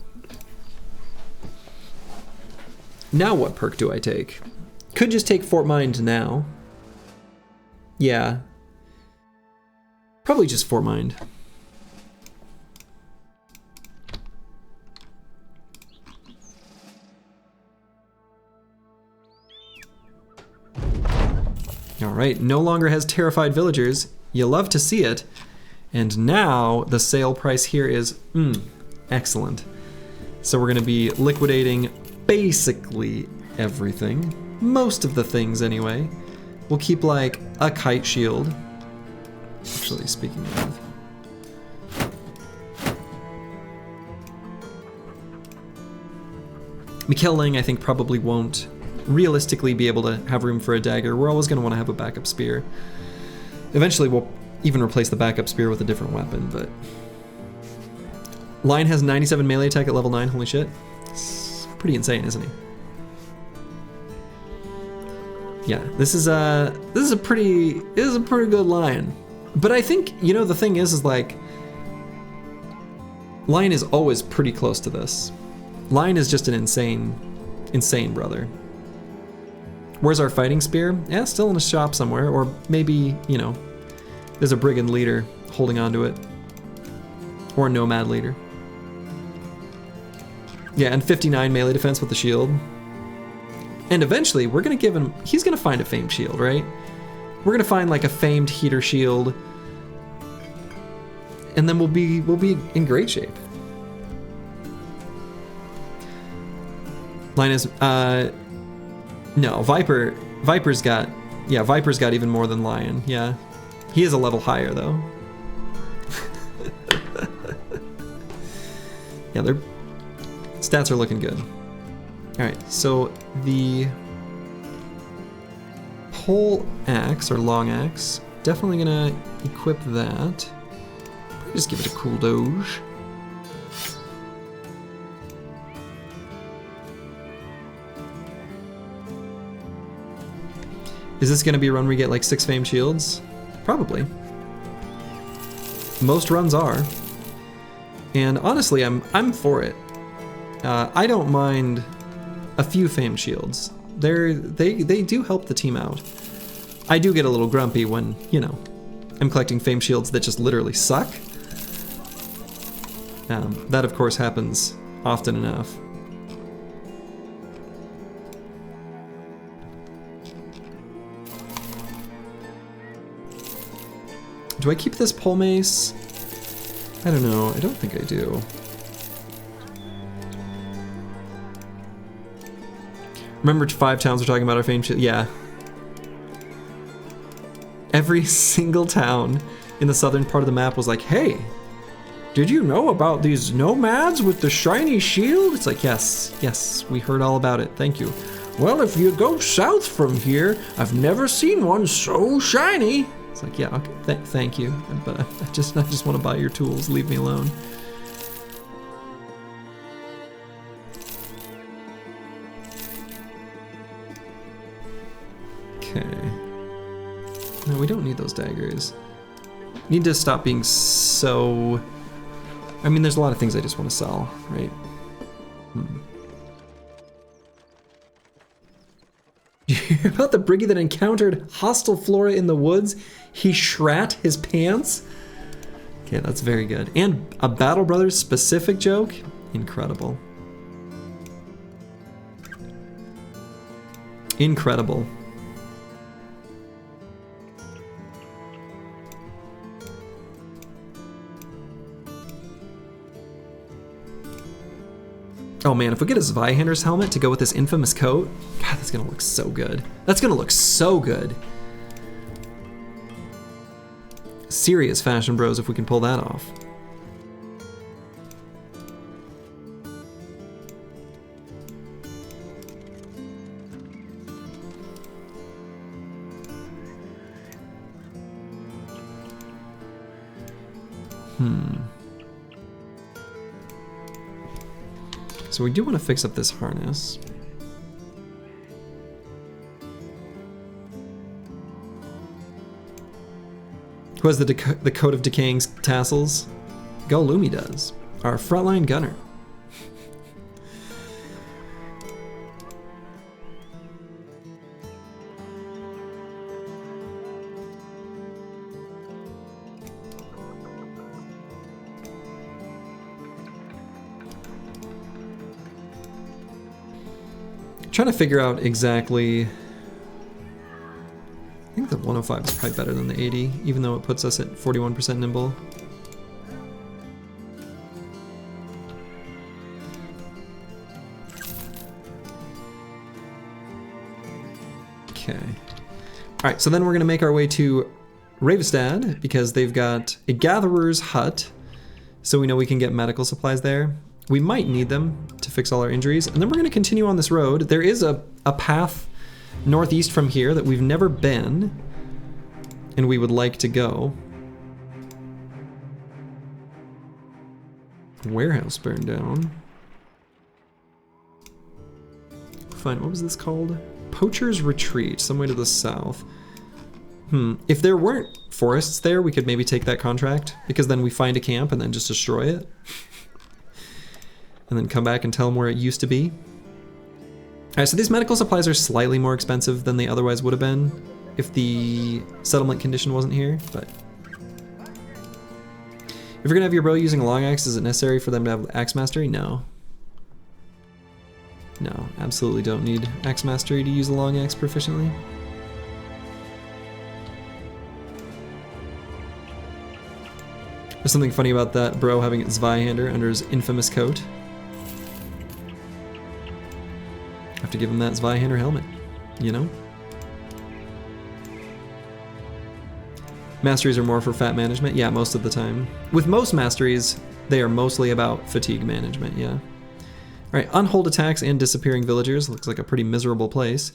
Now what perk do I take? Could just take Fort Mind now. Yeah. Probably just 4 mind. Alright, no longer has terrified villagers. You love to see it. And now the sale price here is, excellent. So we're gonna be liquidating basically everything. Most of the things anyway. We'll keep like a kite shield. Actually, speaking of. Mikkelling, I think, probably won't realistically be able to have room for a dagger. We're always going to want to have a backup spear. Eventually, we'll even replace the backup spear with a different weapon, but... Lion has 97 melee attack at level 9, holy shit. It's pretty insane, isn't he? Yeah, this is a pretty good lion. But I think, you know, the thing is like... Lion is always pretty close to this. Lion is just an insane brother. Where's our fighting spear? Yeah, still in a shop somewhere, or maybe, you know, there's a brigand leader holding onto it. Or a nomad leader. Yeah, and 59 melee defense with the shield. And eventually, we're gonna give him, he's gonna find a famed shield, right? We're gonna find like a famed heater shield. And then we'll be in great shape. Linus, no, Viper's got even more than Lion, yeah. He is a level higher though. Yeah, their stats are looking good. Alright, so the pole axe, or long axe, definitely gonna equip that. Probably just give it a cool doge. Is this gonna be a run where we get like 6 famed shields? Probably. Most runs are. And honestly, I'm for it. I don't mind a few famed shields. They do help the team out. I do get a little grumpy when, you know, I'm collecting famed shields that just literally suck. That of course happens often enough. Do I keep this pole mace? I don't know. I don't think I do. Remember 5 towns we're talking about our famed shield? Yeah. Every single town in the southern part of the map was like, hey, did you know about these nomads with the shiny shield? It's like, yes, we heard all about it. Thank you. Well, if you go south from here, I've never seen one so shiny. It's like, yeah, okay, thank you, but I just want to buy your tools. Leave me alone. Okay. No, we don't need those daggers. Need to stop being so... I mean, there's a lot of things I just want to sell, right? You hear about the briggy that encountered hostile flora in the woods? He shat his pants? Okay, that's very good. And a Battle Brothers specific joke? Incredible. Incredible. Oh man, if we get a Zweihander's helmet to go with this infamous coat, God, that's gonna look so good. That's gonna look so good. Serious fashion bros if we can pull that off. So we do want to fix up this harness. Who has the coat of decaying tassels? Go Lumi does. Our frontline gunner. Trying to figure out exactly... I think the 105 is probably better than the 80, even though it puts us at 41% nimble. Okay. Alright, so then we're going to make our way to Ravestad, because they've got a gatherer's hut, so we know we can get medical supplies there. We might need them to fix all our injuries, and then we're going to continue on this road. There is a path northeast from here that we've never been, and we would like to go. Warehouse burned down. Fine, what was this called? Poacher's Retreat, somewhere to the south. If there weren't forests there, we could maybe take that contract, because then we find a camp and then just destroy it. And then come back and tell them where it used to be. Alright, so these medical supplies are slightly more expensive than they otherwise would have been if the settlement condition wasn't here, but... If you're gonna have your bro using a long axe, is it necessary for them to have axe mastery? No. No, absolutely don't need axe mastery to use a long axe proficiently. There's something funny about that bro having its Zweihander under his infamous coat. Have to give him that Zweihander helmet, you know? Masteries are more for fat management? Yeah, most of the time. With most masteries, they are mostly about fatigue management, yeah. Alright, unhold attacks and disappearing villagers. Looks like a pretty miserable place.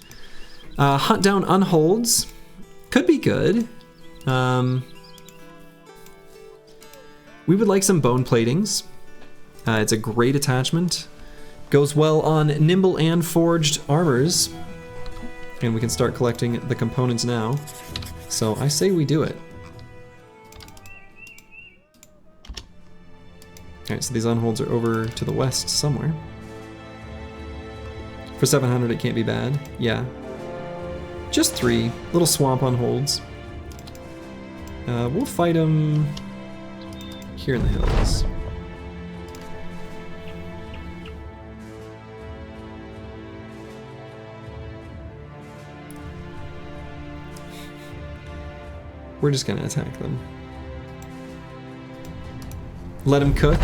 Hunt down unholds. Could be good. We would like some bone platings. It's a great attachment. Goes well on nimble and forged armors. And we can start collecting the components now. So I say we do it. Alright, so these unholds are over to the west somewhere. For 700 it can't be bad. Yeah. Just 3. Little swamp unholds. We'll fight them here in the hills. We're just gonna attack them. Let them cook.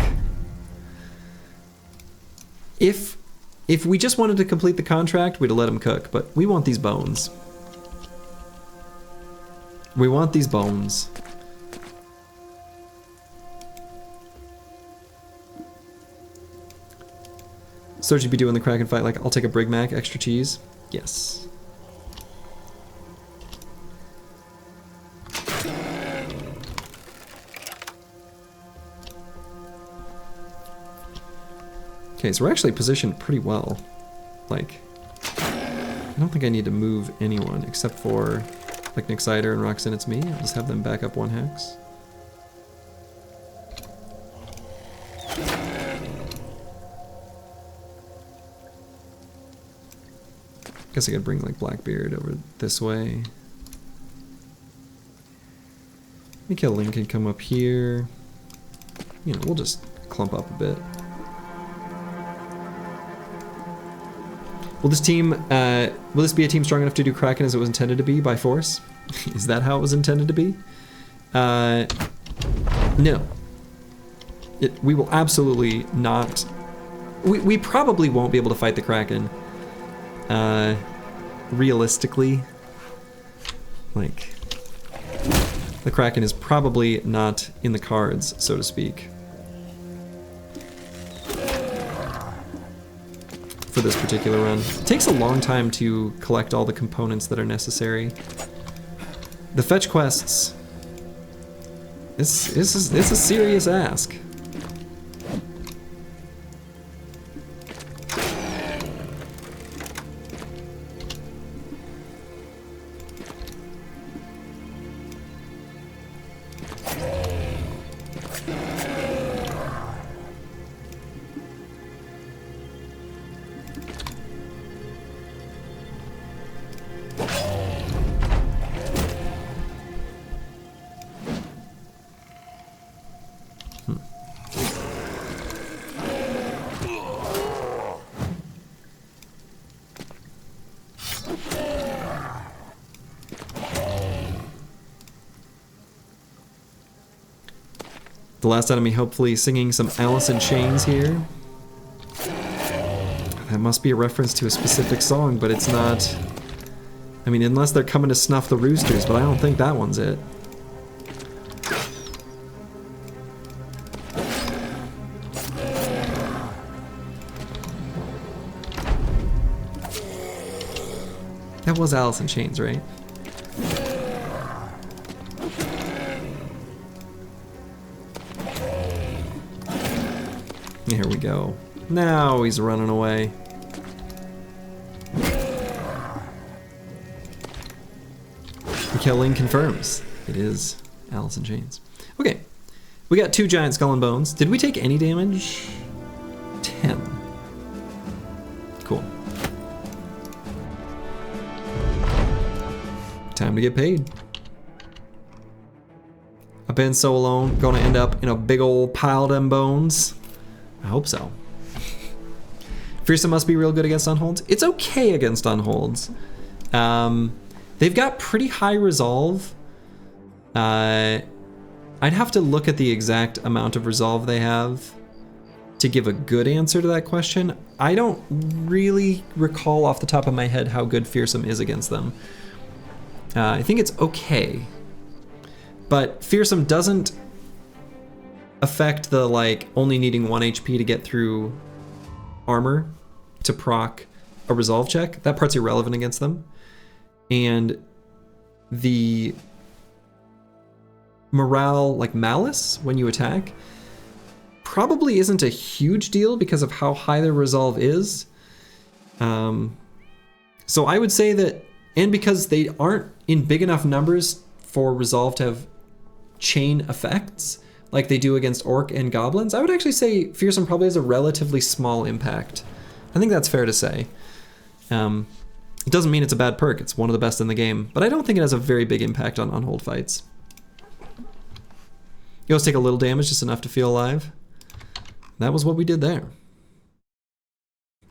If we just wanted to complete the contract, we'd have let them cook, but we want these bones. We want these bones. So should you be doing the Kraken fight like, I'll take a Brig Mac, extra cheese? Yes. Okay, so we're actually positioned pretty well. Like, I don't think I need to move anyone except for like Nachzehrer and Roxanne, it's me. I'll just have them back up 1 hex. Guess I could bring like Blackbeard over this way. Mikhail can come up here. You know, we'll just clump up a bit. Will this team, will this be a team strong enough to do Kraken as it was intended to be by force? Is that how it was intended to be? No. We will absolutely not. We probably won't be able to fight the Kraken. Realistically. Like, the Kraken is probably not in the cards, so to speak. For this particular run. It takes a long time to collect all the components that are necessary. The fetch quests, it's a serious ask. The last enemy hopefully singing some Alice in Chains here. That must be a reference to a specific song, but it's not. I mean, unless they're coming to snuff the roosters, but I don't think that one's it. That was Alice in Chains, right? Here we go. Now he's running away. Killing confirms. It is Alice in Chains. Okay. We got 2 giant skull and bones. Did we take any damage? 10. Cool. Time to get paid. I've been so alone. Gonna end up in a big old pile of them bones. I hope so. Fearsome must be real good against unholds. It's okay against unholds. They've got pretty high resolve. I'd have to look at the exact amount of resolve they have to give a good answer to that question. I don't really recall off the top of my head how good Fearsome is against them. I think it's okay. But Fearsome doesn't affect the like only needing 1 HP to get through armor to proc a resolve check. That part's irrelevant against them. And the morale, like malice, when you attack, probably isn't a huge deal because of how high their resolve is. So I would say that, and because they aren't in big enough numbers for resolve to have chain effects like they do against orc and goblins, I would actually say Fearsome probably has a relatively small impact. I think that's fair to say. It doesn't mean it's a bad perk, it's one of the best in the game, but I don't think it has a very big impact on unhold fights. You always take a little damage, just enough to feel alive. That was what we did there.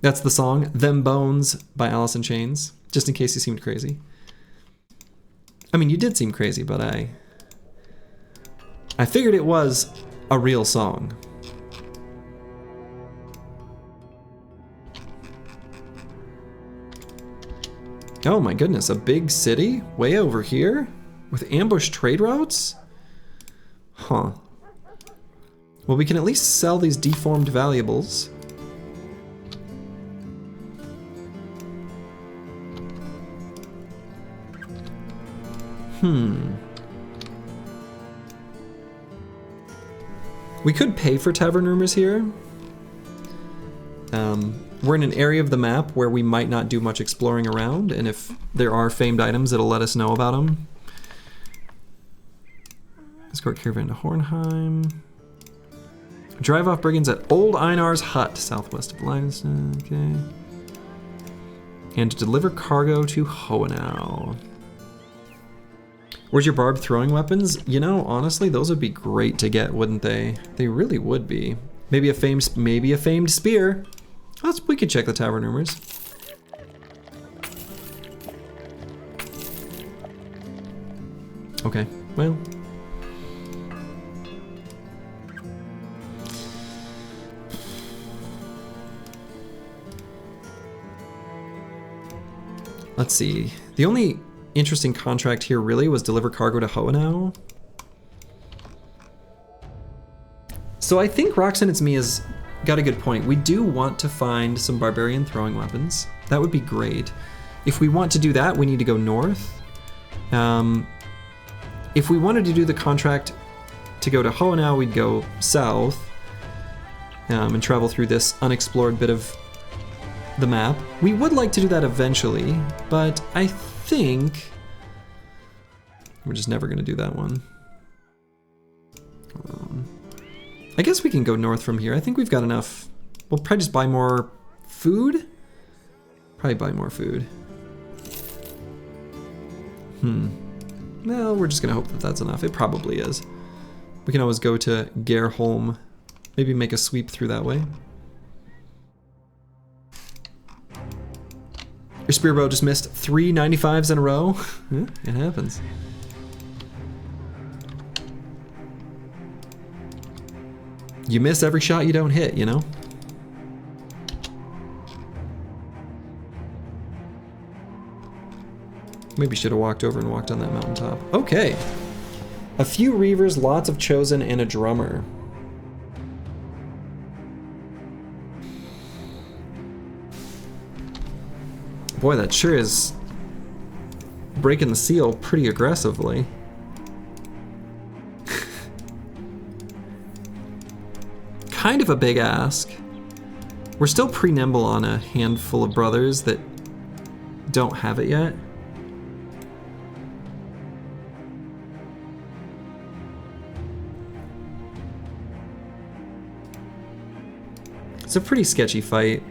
That's the song, Them Bones by Alice in Chains, just in case you seemed crazy. I mean, you did seem crazy, but I figured it was a real song. Oh my goodness, a big city? Way over here? With ambush trade routes? Huh. Well, we can at least sell these deformed valuables. We could pay for tavern rumors here. We're in an area of the map where we might not do much exploring around, and if there are famed items, it'll let us know about them. Escort caravan to Hornheim. Drive off brigands at Old Einar's hut, southwest of Linus. Okay. And to deliver cargo to Hohenau. Where's your barbed throwing weapons? You know, honestly, those would be great to get, wouldn't they? They really would be. Maybe a famed spear. We could check the tavern rumors. Okay, well. Let's see. The only interesting contract here really was deliver cargo to Hohenau. So I think Roxanne It's Me has got a good point. We do want to find some barbarian throwing weapons. That would be great. If we want to do that, we need to go north. If we wanted to do the contract to go to Hohenau, we'd go south and travel through this unexplored bit of the map. We would like to do that eventually, but I think we're just never going to do that one. I guess we can go north from here. I think we've got enough. We'll probably just buy more food. Probably buy more food. Well, we're just going to hope that that's enough. It probably is. We can always go to Gerholm. Maybe make a sweep through that way. Your spear bow just missed 3 95s in a row. It happens. You miss every shot you don't hit, you know? Maybe should have walked over and walked on that mountaintop. Okay. A few reavers, lots of chosen, and a drummer. Boy, that sure is breaking the seal pretty aggressively. Kind of a big ask. We're still pretty nimble on a handful of brothers that don't have it yet. It's a pretty sketchy fight.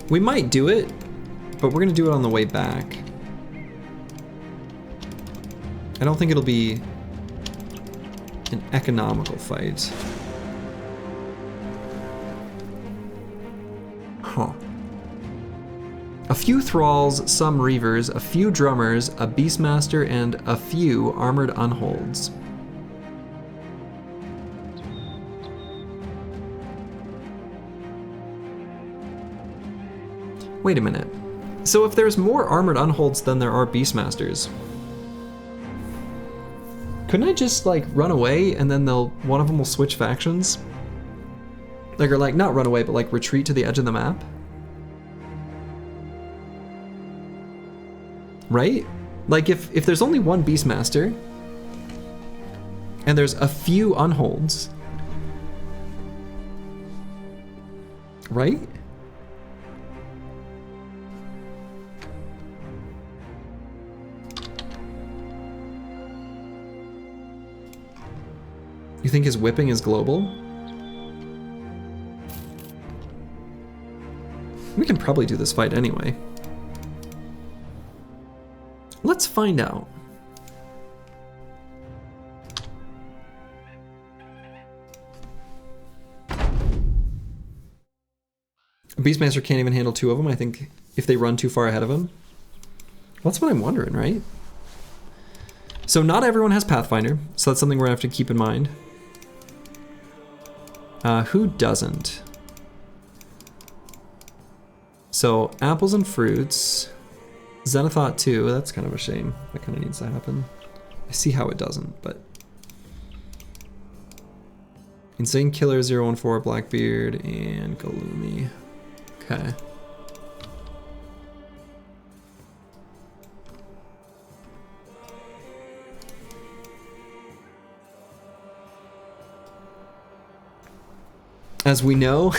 We might do it, but we're gonna do it on the way back. I don't think it'll be an economical fight. Huh. A few thralls, some reavers, a few drummers, a beastmaster, and a few armored unholds. Wait a minute. So if there's more armored unholds than there are beastmasters, couldn't I just like run away and then one of them will switch factions? Like, or like not run away, but like retreat to the edge of the map? Right? Like if there's only one beastmaster and there's a few unholds, right? You think his whipping is global? We can probably do this fight anyway. Let's find out. A Beastmaster can't even handle two of them, I think, if they run too far ahead of him. Well, that's what I'm wondering, right? So not everyone has Pathfinder, so that's something we're gonna have to keep in mind. Who doesn't? So apples and fruits. Xenothought too, that's kind of a shame. That kind of needs to happen. I see how it doesn't, but... Insane Killer 014, Blackbeard, and Galoomy. Okay. As we know,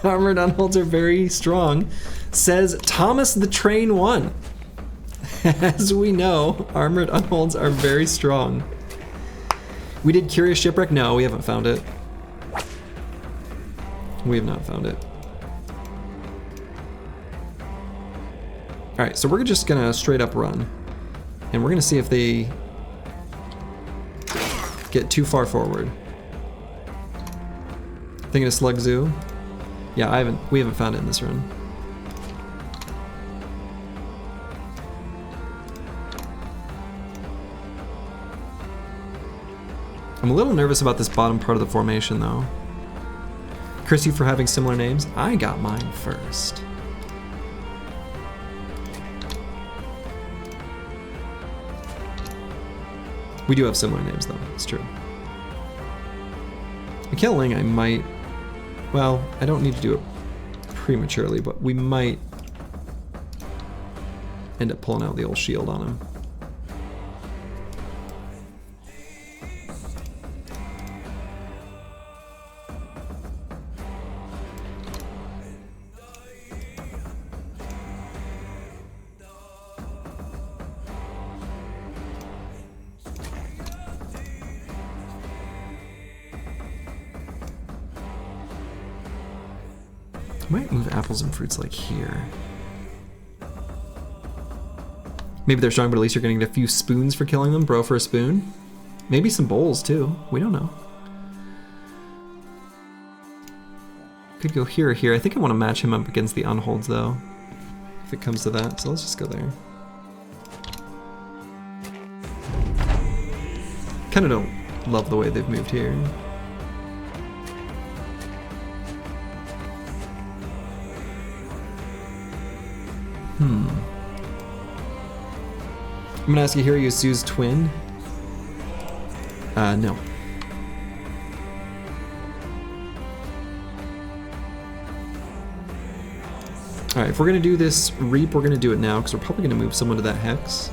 armored unholds are very strong, says Thomas the Train 1. As we know, armored unholds are very strong. We did Curious Shipwreck? No, we haven't found it. We have not found it. Alright, so we're just gonna straight up run. And we're gonna see if they get too far forward. Thinking of Slug Zoo? Yeah, we haven't found it in this run. I'm a little nervous about this bottom part of the formation though. Curse you for having similar names. I got mine first. We do have similar names though, it's true. Killing, I might... Well, I don't need to do it prematurely, but we might end up pulling out the old shield on him. Might move apples and fruits like here. Maybe they're strong, but at least you're gonna get a few spoons for killing them. Bro for a spoon. Maybe some bowls too. We don't know. Could go here or here. I think I want to match him up against the unholds though, if it comes to that. So let's just go there. Kind of don't love the way they've moved here. I'm gonna ask you here, you Sue's twin? No. Alright, if we're gonna do this reap, we're gonna do it now, because we're probably gonna move someone to that hex.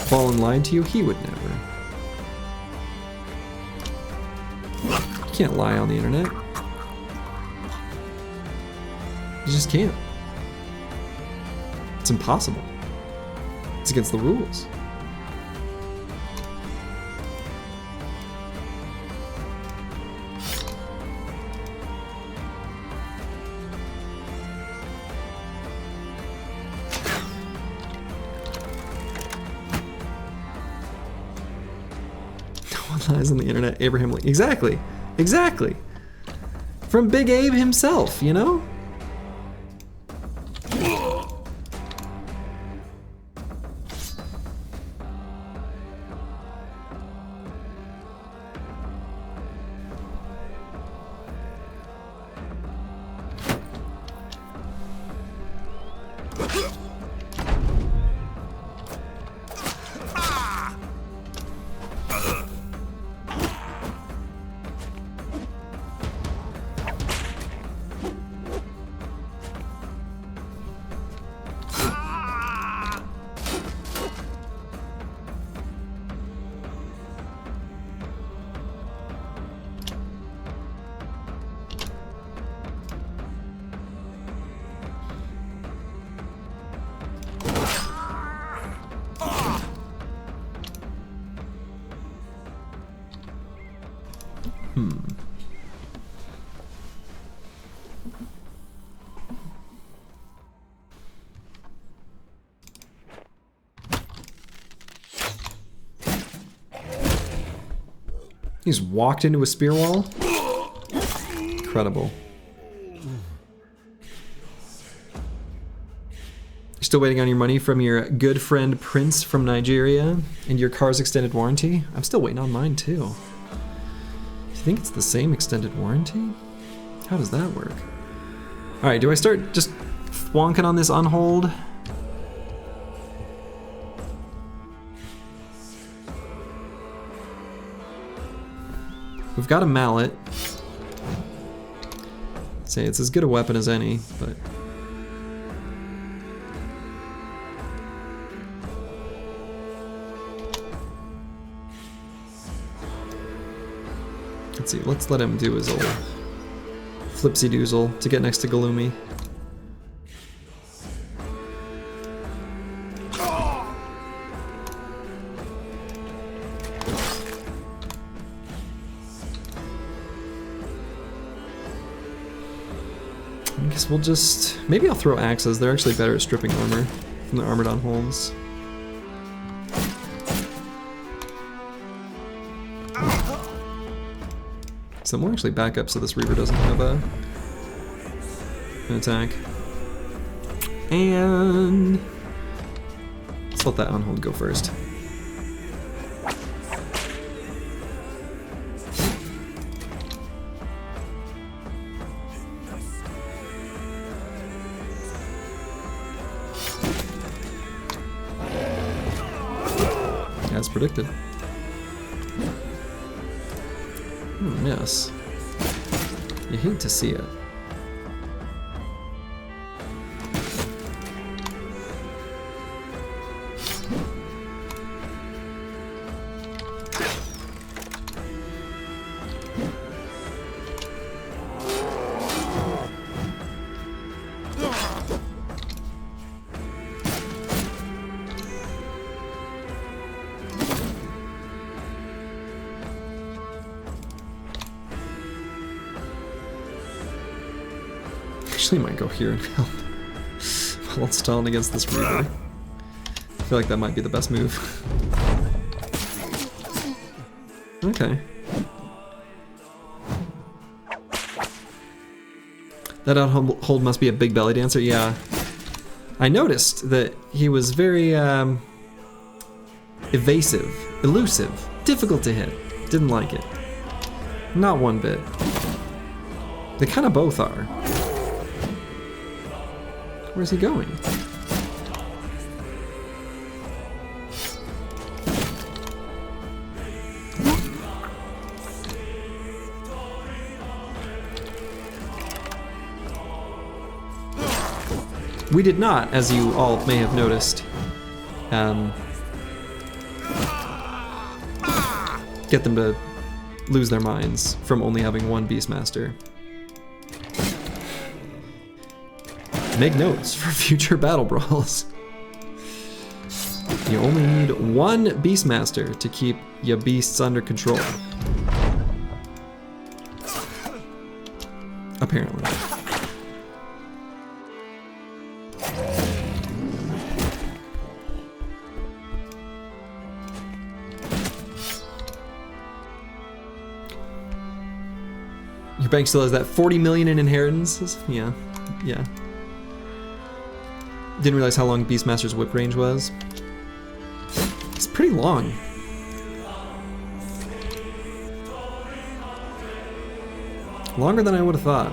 Fallen lied to you? He would never. You can't lie on the internet. You just can't. It's impossible. It's against the rules. Lies on the internet, Abraham Lincoln. Exactly, exactly. From Big Abe himself, you know? He's walked into a spear wall? Incredible. You're still waiting on your money from your good friend Prince from Nigeria and your car's extended warranty? I'm still waiting on mine too. Do you think it's the same extended warranty? How does that work? Alright, do I start just wonking on this unhold? We've got a mallet. Say it's as good a weapon as any, but let's see, let's let him do his old flipsy doozle to get next to Galoomy. I guess we'll just, maybe I'll throw axes. They're actually better at stripping armor from the armored on holds. So we'll actually back up so this Reaver doesn't have an attack. And let's let that on-hold go first. As predicted. Yes. You hate to see it. actually might go here and help Stalin against this Reaver. I feel like that might be the best move. Okay. That outhold must be a big belly dancer, yeah. I noticed that he was very evasive, elusive, difficult to hit. Didn't like it. Not one bit. They kind of both are. Where's he going? We did not, as you all may have noticed, get them to lose their minds from only having one Beastmaster. Make notes for future battle brawls. You only need one Beastmaster to keep your beasts under control. Apparently. Your bank still has that 40 million in inheritances? Yeah, yeah. Didn't realize how long Beastmaster's whip range was. It's pretty long. Longer than I would have thought.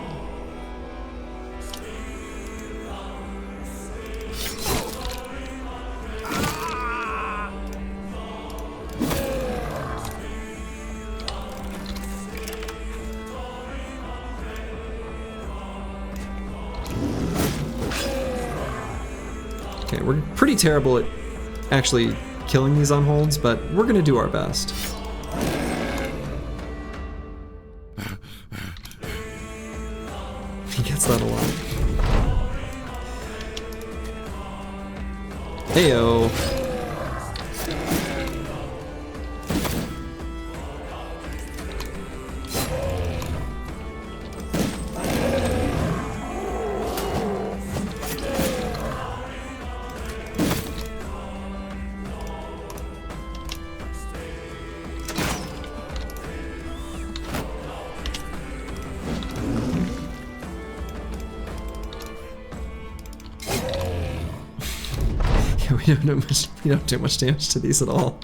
Okay, we're pretty terrible at actually killing these on holds, but we're gonna do our best. He gets that a lot. Heyo. We don't do much damage to these at all.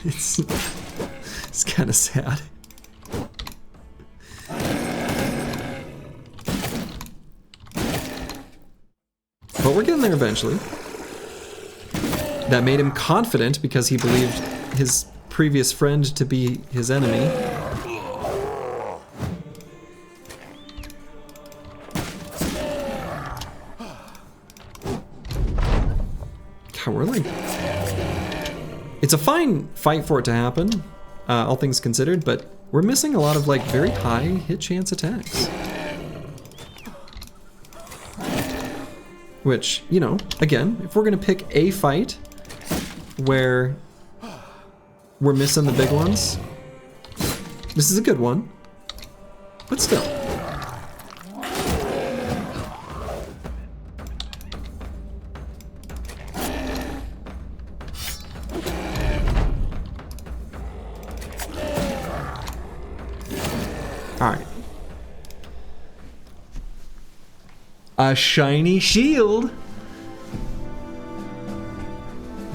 It's kind of sad. But we're getting there eventually. That made him confident because he believed his previous friend to be his enemy. We're like... It's a fine fight for it to happen, all things considered, but we're missing a lot of like very high hit chance attacks. Which, you know, again, if we're gonna pick a fight where we're missing the big ones, this is a good one, but still. Alright. A shiny shield!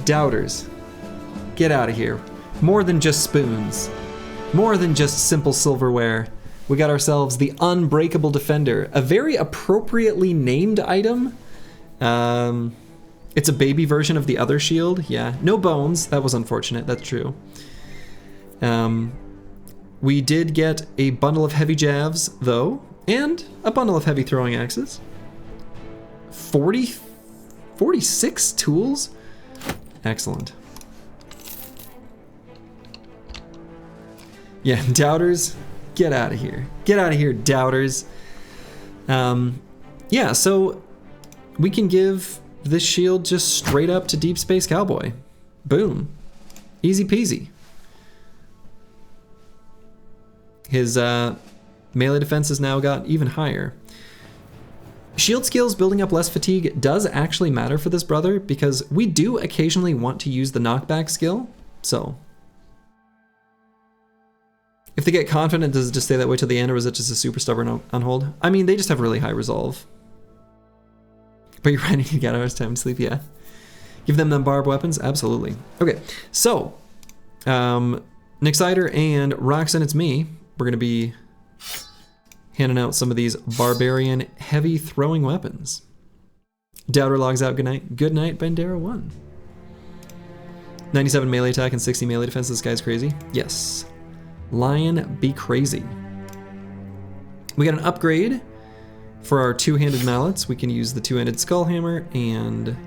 Doubters. Get out of here. More than just spoons. More than just simple silverware. We got ourselves the Unbreakable Defender. A very appropriately named item. It's a baby version of the other shield. Yeah. No bones. That was unfortunate. That's true. We did get a bundle of heavy jabs, though, and a bundle of heavy throwing axes. 46 tools? Excellent. Yeah, doubters, get out of here. Get out of here, doubters. Yeah, so we can give this shield just straight up to Deep Space Cowboy. Boom. Easy peasy. His melee defense has now got even higher. Shield skills building up less fatigue does actually matter for this brother because we do occasionally want to use the knockback skill. So if they get confident, does it just stay that way till the end, or is it just a super stubborn unhold? I mean, they just have really high resolve. But you're right, you got hours time to sleep, yeah. Give them barbed weapons? Absolutely. Okay, so Nachzehrer and Roxanne, it's me. We're gonna be handing out some of these barbarian heavy throwing weapons. Doubter logs out good night. Good night, Bandera 1. 97 melee attack and 60 melee defense. This guy's crazy. Yes. Lion be crazy. We got an upgrade for our two-handed mallets. We can use the two-handed skull hammer and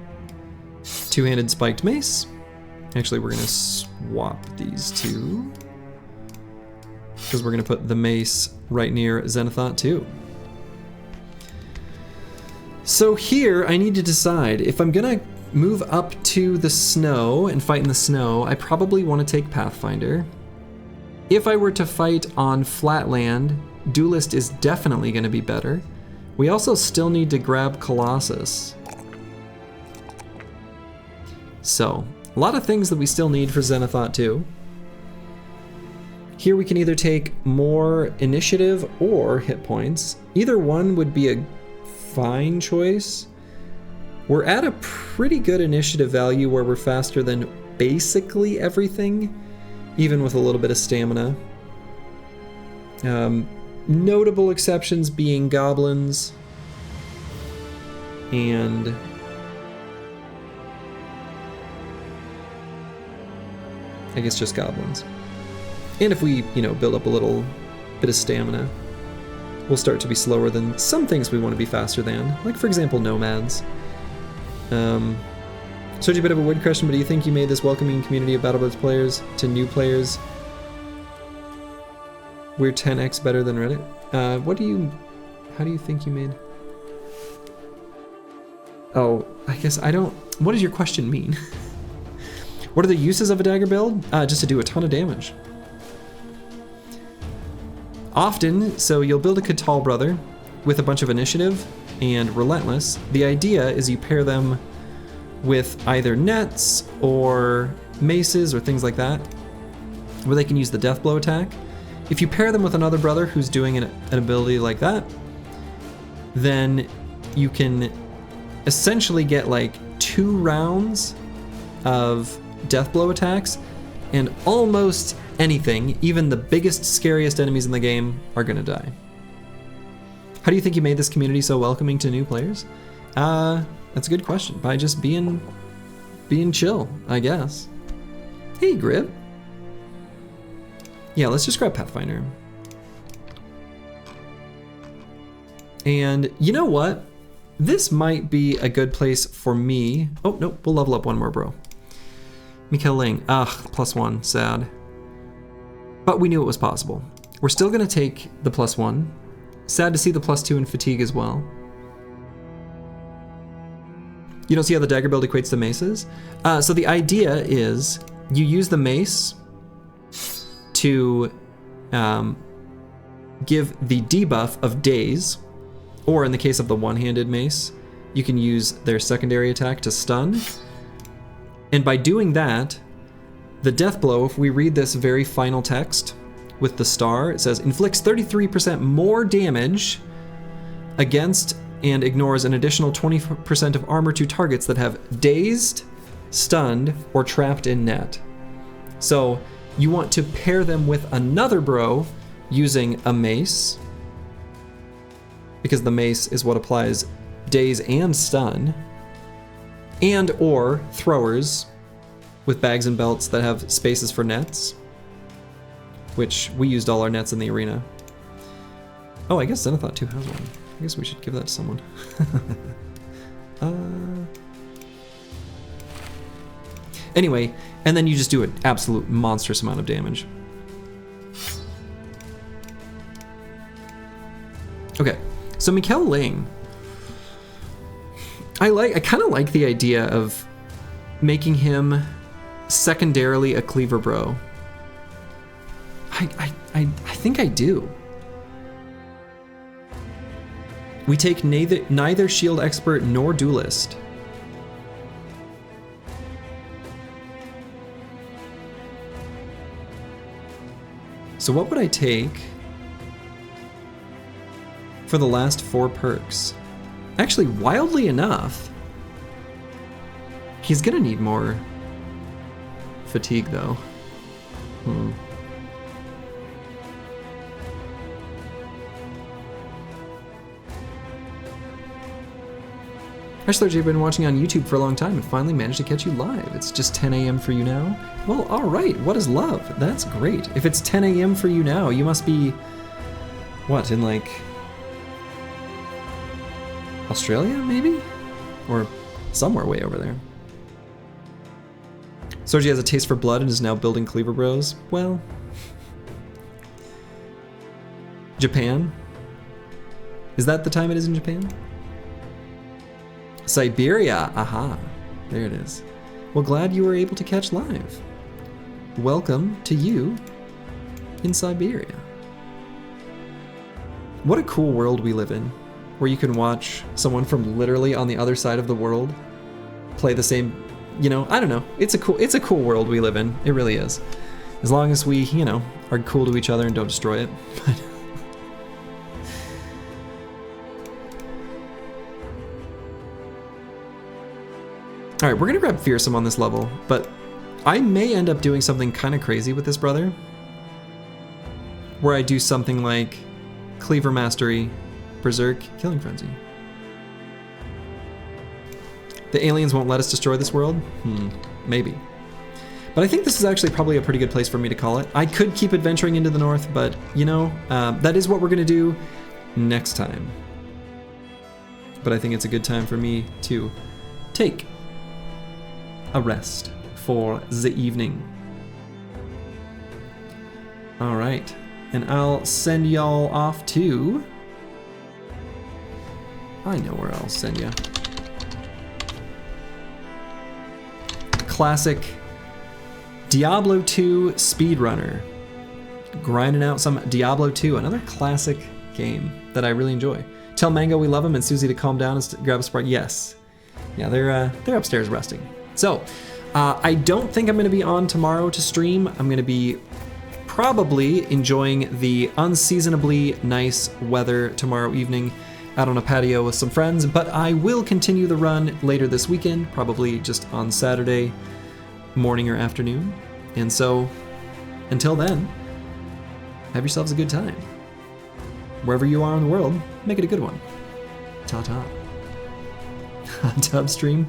two-handed spiked mace. Actually, we're gonna swap these two because we're gonna put the mace right near Zenithot too. So here I need to decide if I'm gonna move up to the snow and fight in the snow. I probably want to take Pathfinder. If I were to fight on flat land, Duelist is definitely going to be better. We also still need to grab Colossus. So, a lot of things that we still need for Zenithot too. Here we can either take more initiative or hit points. Either one would be a fine choice. We're at a pretty good initiative value where we're faster than basically everything, even with a little bit of stamina. Notable exceptions being goblins and I guess just goblins. And if we, build up a little bit of stamina, we'll start to be slower than some things we want to be faster than, like for example nomads. Such a bit of a weird question, but do you think you made this welcoming community of BattleBlitz players to new players we're 10x better than Reddit? How do you think you made? Oh, I guess I don't, what does your question mean? What are the uses of a dagger build? Just to do a ton of damage. Often, so you'll build a Catal brother with a bunch of initiative and relentless. The idea is you pair them with either nets or maces or things like that, where they can use the death blow attack. If you pair them with another brother who's doing an ability like that, then you can essentially get like 2 rounds of death blow attacks, and almost anything, even the biggest, scariest enemies in the game, are gonna die. How do you think you made this community so welcoming to new players? That's a good question. By just being chill, I guess. Hey, Grib. Yeah, let's just grab Pathfinder. And you know what? This might be a good place for me. Oh, no, we'll level up one more, bro. Mikhail Ling. Ugh, +1, sad. But we knew it was possible. We're still gonna take the +1. Sad to see the +2 in fatigue as well. You don't see how the dagger build equates to maces? So the idea is you use the mace to give the debuff of daze, or in the case of the one-handed mace, you can use their secondary attack to stun. And by doing that, the death blow, if we read this very final text with the star, it says, inflicts 33% more damage against and ignores an additional 20% of armor to targets that have dazed, stunned, or trapped in net. So you want to pair them with another bro using a mace, because the mace is what applies daze and stun, and or throwers with bags and belts that have spaces for nets, which we used all our nets in the arena. Oh, I guess Zenithot 2 has one. I guess we should give that to someone. Anyway, and then you just do an absolute monstrous amount of damage. Okay, so Mikhail Ling. I kind of like the idea of making him secondarily a cleaver bro. I think I do. We take neither shield expert nor duelist. So what would I take for the last 4 perks? Actually, wildly enough, he's gonna need more fatigue though. Actually, you've been watching on YouTube for a long time and finally managed to catch you live. It's just 10 a.m. for you now? Well, alright, what is love? That's great. If it's 10 a.m. for you now, you must be, what, in like Australia, maybe? Or somewhere way over there. Soji has a taste for blood and is now building Cleaver Bros. Well, Japan? Is that the time it is in Japan? Siberia, aha, there it is. Well, glad you were able to catch live. Welcome to you in Siberia. What a cool world we live in, where you can watch someone from literally on the other side of the world play the same, you know, I don't know. It's a cool world we live in. It really is. As long as we, you know, are cool to each other and don't destroy it. All right, we're gonna grab Fearsome on this level, but I may end up doing something kind of crazy with this brother, where I do something like Cleaver Mastery, Berserk, Killing Frenzy. The aliens won't let us destroy this world? Maybe. But I think this is actually probably a pretty good place for me to call it. I could keep adventuring into the north, but you know, that is what we're gonna do next time. But I think it's a good time for me to take a rest for the evening. All right, and I'll send y'all off to, I know where I'll send you. Classic Diablo 2 speedrunner. Grinding out some Diablo 2, another classic game that I really enjoy. Tell Mango we love him and Susie to calm down and grab a Sprite. Yes. Yeah, they're upstairs resting. So, I don't think I'm going to be on tomorrow to stream. I'm going to be probably enjoying the unseasonably nice weather tomorrow evening out on a patio with some friends, but I will continue the run later this weekend, probably just on Saturday morning or afternoon. And so, until then, have yourselves a good time. Wherever you are in the world, make it a good one. Ta-ta. Hot tub stream.